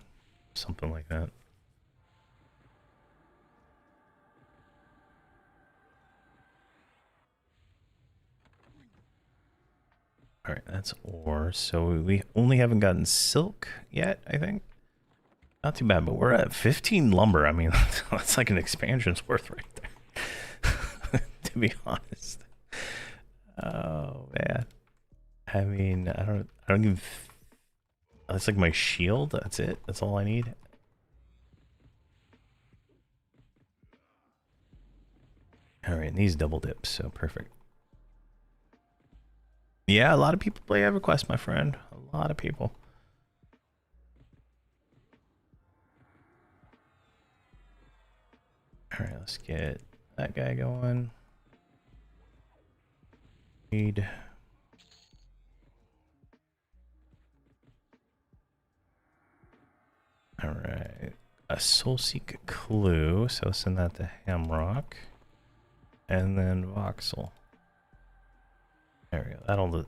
something like that. All right, that's ore. So we only haven't gotten silk yet, I think. Not too bad, but we're at 15 lumber. I mean, that's like an expansion's worth right there, to be honest. Oh man. I mean, I don't even. That's like my shield. That's it. That's all I need. All right, and these double dips, so perfect. Yeah, a lot of people play Everquest, my friend. A lot of people. All right, let's get that guy going. Need. All right, a soul-seek clue. So send that to Hamrok, and then voxel. There we go. That'll.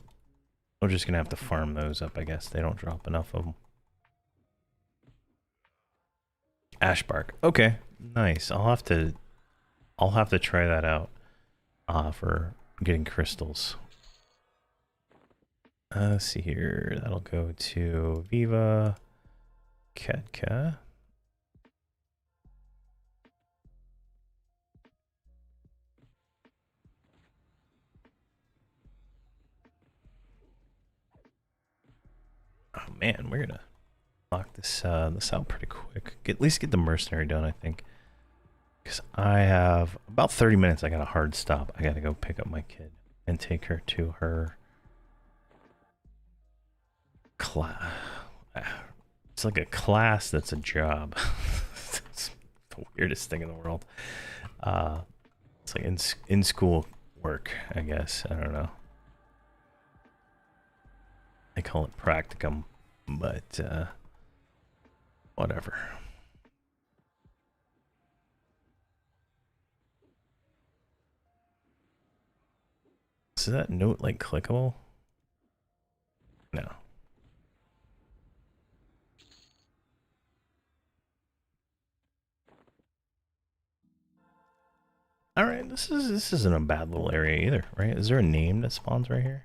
We're just gonna have to farm those up, I guess. They don't drop enough of them. Ash bark. Okay, nice. I'll have to try that out. For getting crystals. Let's see here. That'll go to Viva, Ketka. Oh man, we're gonna lock this out pretty quick. At least get the mercenary done, I think. Because I have about 30 minutes. I got a hard stop. I gotta go pick up my kid and take her to her class. It's like a class that's a job. It's the weirdest thing in the world. It's like in school work, I guess. I don't know. They call it practicum, but whatever. Is that note like clickable? No. All right, this isn't a bad little area either, right? Is there a name that spawns right here?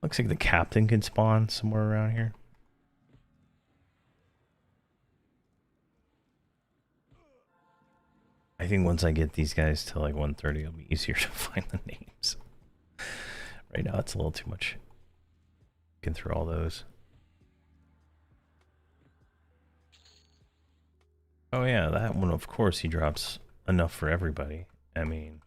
Looks like the captain can spawn somewhere around here. I think once I get these guys to like 130, it'll be easier to find the names. Right now, it's a little too much. Looking through all those. Oh yeah, that one, of course, he drops enough for everybody. I mean...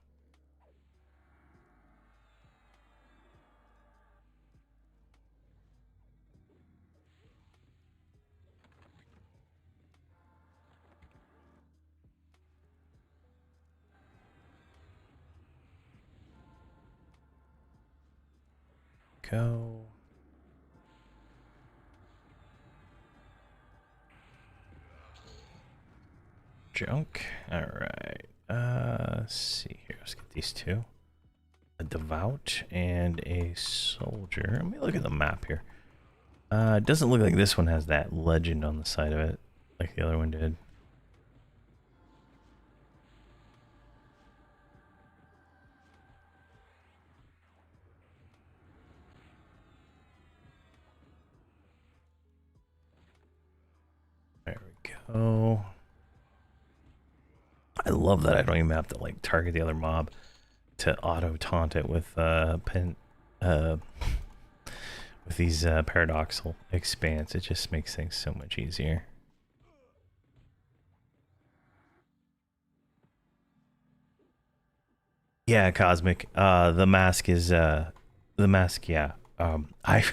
Go. Junk. Alright. Let's see here. Let's get these two. A devout and a soldier. Let me look at the map here. It doesn't look like this one has that legend on the side of it like the other one did. There we go. I love that I don't even have to like target the other mob to auto taunt it with with these paradoxal expanse. It just makes things so much easier. Yeah, Cosmic. The mask is the mask. Yeah. I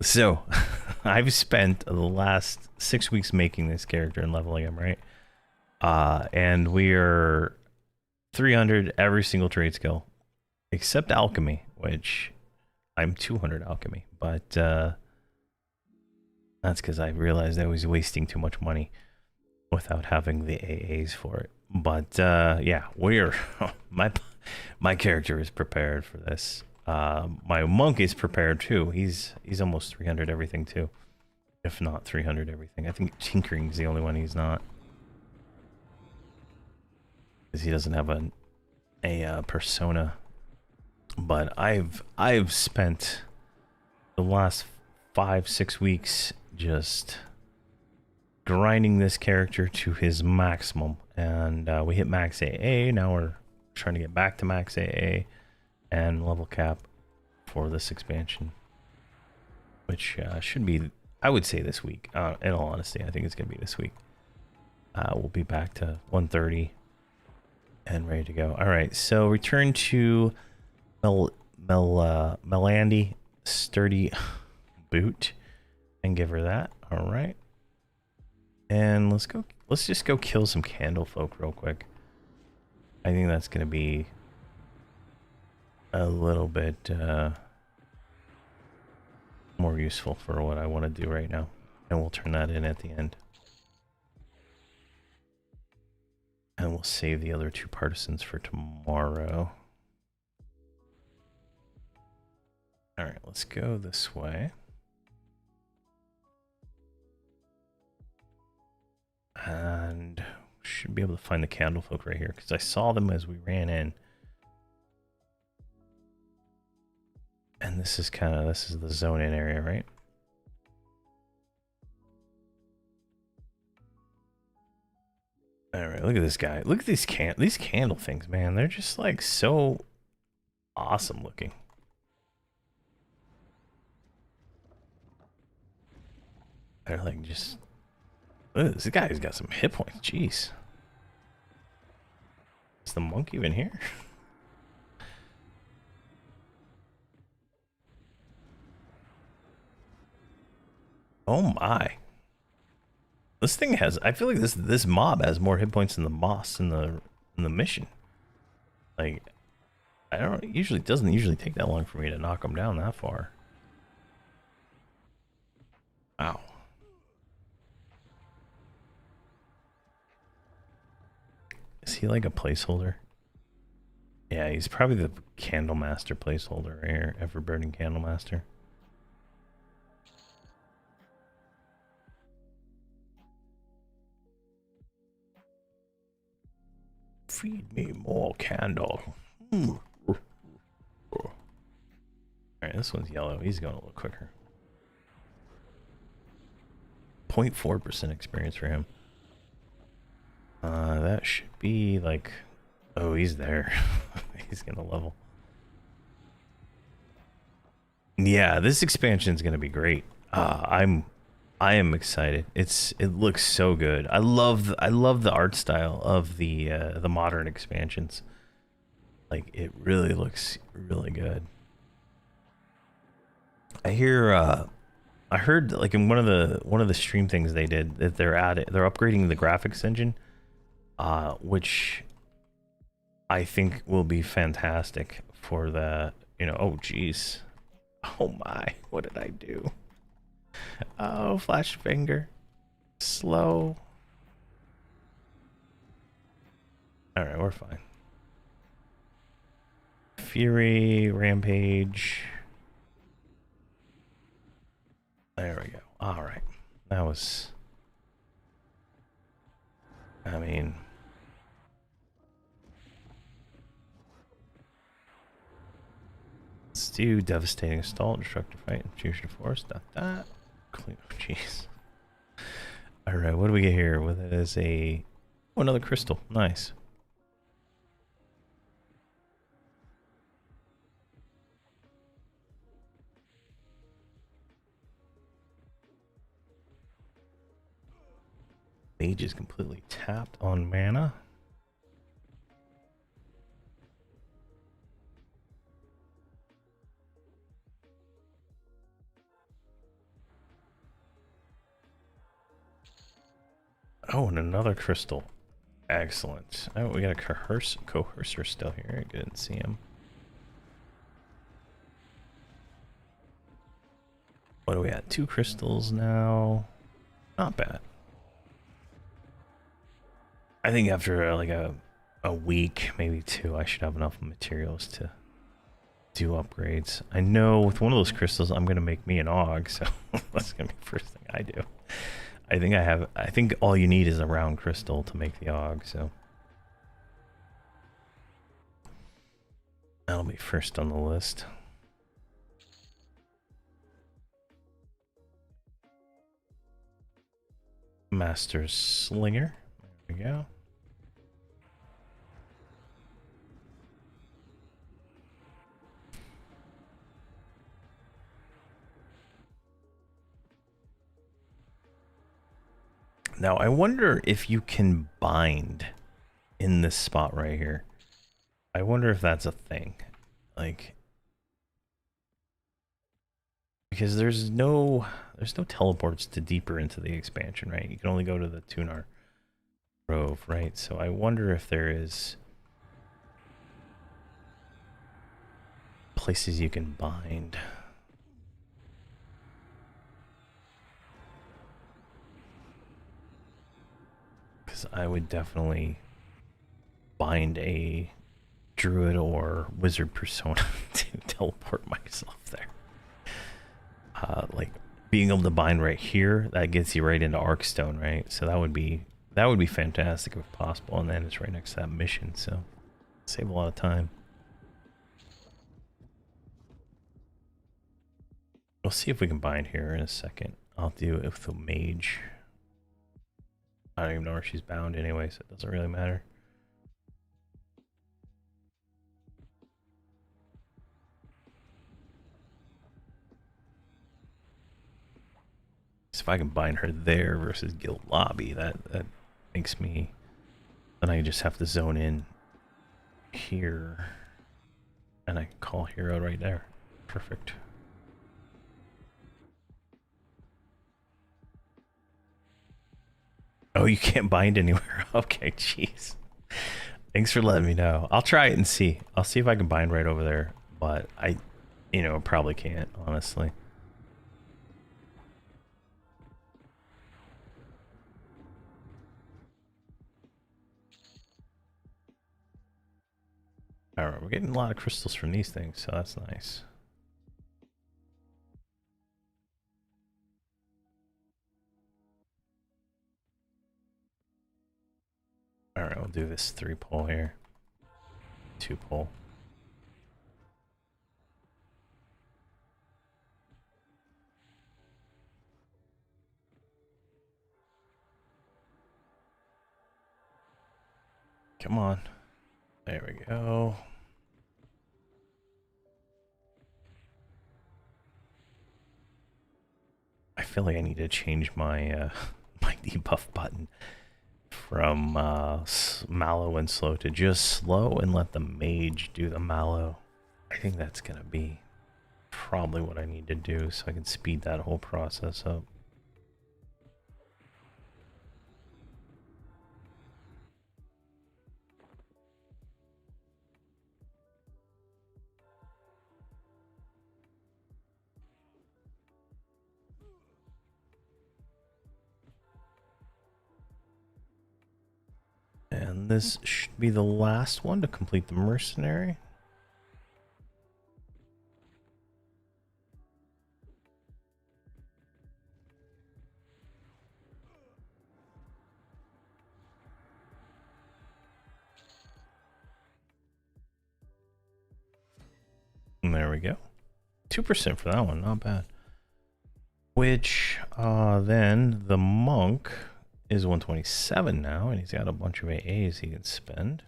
so I've spent the last 6 weeks making this character and leveling him, right? And we are 300 every single trade skill, except alchemy, which I'm 200 alchemy. But that's because I realized I was wasting too much money without having the AAs for it. But yeah, we're my character is prepared for this. My monk is prepared too. He's almost 300 everything too, if not 300 everything. I think tinkering's the only one he's not, because he doesn't have a persona But I've spent the last 5-6 weeks just grinding this character to his maximum, and we hit max AA. Now we're trying to get back to max AA and level cap for this expansion, which should be, I would say, this week. In all honesty, I think it's gonna be this week. We'll be back to 130 and ready to go. All right, so return to Melandi sturdy boot and give her that. All right, and let's just go kill some candle folk real quick. I think that's gonna be a little bit more useful for what I want to do right now, and we'll turn that in at the end, and we'll save the other two partisans for tomorrow. All right, let's go this way. And should be able to find the candle folk right here, because I saw them as we ran in. And this is the zone in area, right? All right, look at this guy. Look at these candle things, man. They're just like so awesome looking. They're like just, look at this guy's got some hit points. Jeez. Is the monk even here? Oh my. This thing has, I feel like this mob has more hit points than the boss in the mission. Like, I don't usually, it doesn't usually take that long for me to knock them down that far. Wow. Is he like a placeholder? Yeah, he's probably the Candlemaster placeholder right here, ever burning Candlemaster. Feed me more candle. Alright, this one's yellow. He's going a little quicker. 0.4% experience for him. That should be like... Oh, he's there. He's gonna level. Yeah, this expansion's gonna be great. I am excited. It looks so good. I love the art style of the modern expansions. Like, it really looks really good. I heard like in one of the stream things they did that they're upgrading the graphics engine, which I think will be fantastic for the, you know, oh geez. Oh my, what did I do? Oh, flash finger. Slow. Alright, we're fine. Fury, Rampage. There we go. Alright. That was... I mean... Let's do Devastating Assault, Destructive Fight, Infusion of Force. That. Jeez. Alright, what do we get here? With it as a... Oh, another crystal. Nice. Mage is completely tapped on mana. Oh, and another crystal. Excellent. Oh, we got a coercer still here. I didn't see him. What are we at? 2 crystals now. Not bad. I think after like a week, maybe 2, I should have enough materials to do upgrades. I know with one of those crystals, I'm gonna make me an AUG, so that's gonna be the first thing I do. I think all you need is a round crystal to make the AUG, so. That'll be first on the list. Master Slinger. There we go. Now, I wonder if you can bind in this spot right here. I wonder if that's a thing. Like, because there's no teleports to deeper into the expansion, right? You can only go to the Tunar Grove, right? So I wonder if there is places you can bind. Because I would definitely bind a druid or wizard persona to teleport myself there. Like being able to bind right here, that gets you right into Arkstone, right? So that would be fantastic if possible, and then it's right next to that mission, so save a lot of time. We'll see if we can bind here in a second. I'll do it with the mage. I don't even know where she's bound anyway, so it doesn't really matter. So if I can bind her there versus guild lobby, that makes me... Then I just have to zone in here. And I can call hero right there. Perfect. Oh, you can't bind anywhere. Okay, jeez. Thanks for letting me know. I'll try it and see. I'll see if I can bind right over there. But I, probably can't, honestly. Alright, we're getting a lot of crystals from these things, so that's nice. Alright, we'll do this 3-pole here. 2-pole. Come on. There we go. I feel like I need to change my my debuff button from mallow and slow to just slow and let the mage do the mallow. I think that's gonna be probably what I need to do so I can speed that whole process up. And this should be the last one to complete the mercenary. And there we go. 2% for that one, not bad. Which, then the monk is 127 now, and he's got a bunch of AAs he can spend.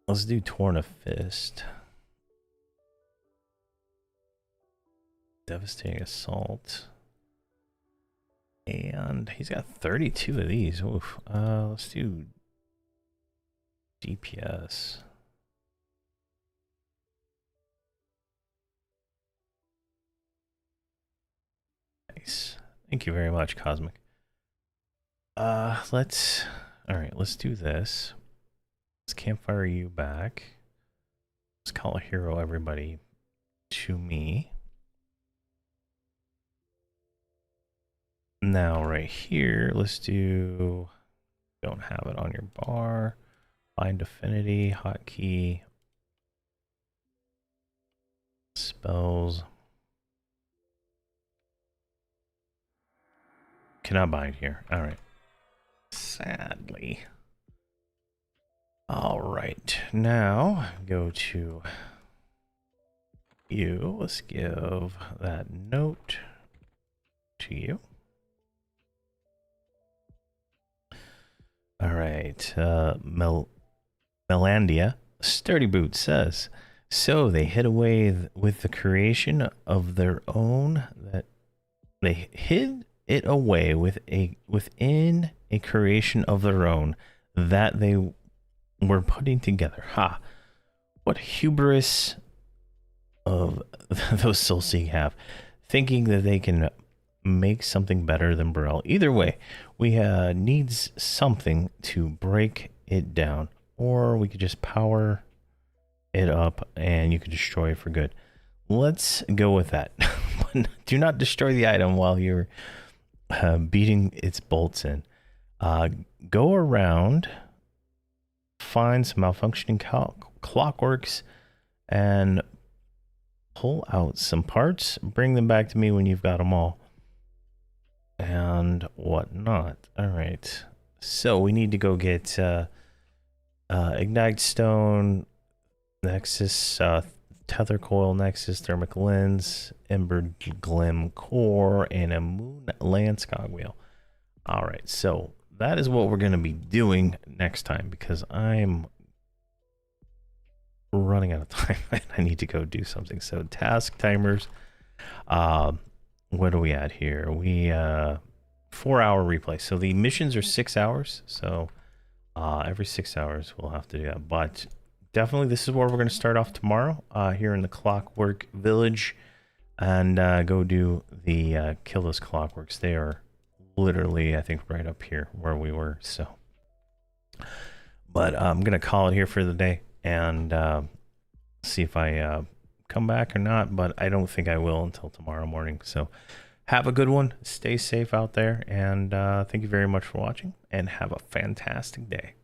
Let's do Torn of Fist. Devastating Assault. And he's got 32 of these. Oof. Let's do DPS. Nice. Thank you very much, Cosmic. Let's do this. Let's campfire you back. Let's call a hero everybody to me. Now right here, let's do, don't have it on your bar. Find affinity, hotkey, spells. Cannot bind here. All right. sadly. All right, now go to you. Let's give that note to you. All right, Melandia Sturdy Boot says, so they hid away with the creation of their own, that they hid it away within a creation of their own that they were putting together. Ha! What hubris of those Soulseek have, thinking that they can make something better than Burrell. Either way, we needs something to break it down, or we could just power it up and you could destroy it for good. Let's go with that. Do not destroy the item while you're beating its bolts in. Go around, find some malfunctioning clockworks, and pull out some parts. Bring them back to me when you've got them all. And whatnot. All right. So we need to go get Ignite Stone, Nexus, Tether Coil, Nexus, Thermic Lens, Ember Glim Core, and a Moon Lance Cogwheel. All right. So that is what we're going to be doing next time, because I'm running out of time and I need to go do something. So task timers. What are we at here? We 4-hour replay. So the missions are 6 hours. So every 6 hours we'll have to do that. But definitely this is where we're going to start off tomorrow, here in the Clockwork Village, and go do the kill those clockworks. They are literally, I think, right up here where we were. So, but I'm going to call it here for the day and see if I come back or not, but I don't think I will until tomorrow morning. So have a good one, stay safe out there, and thank you very much for watching, and have a fantastic day.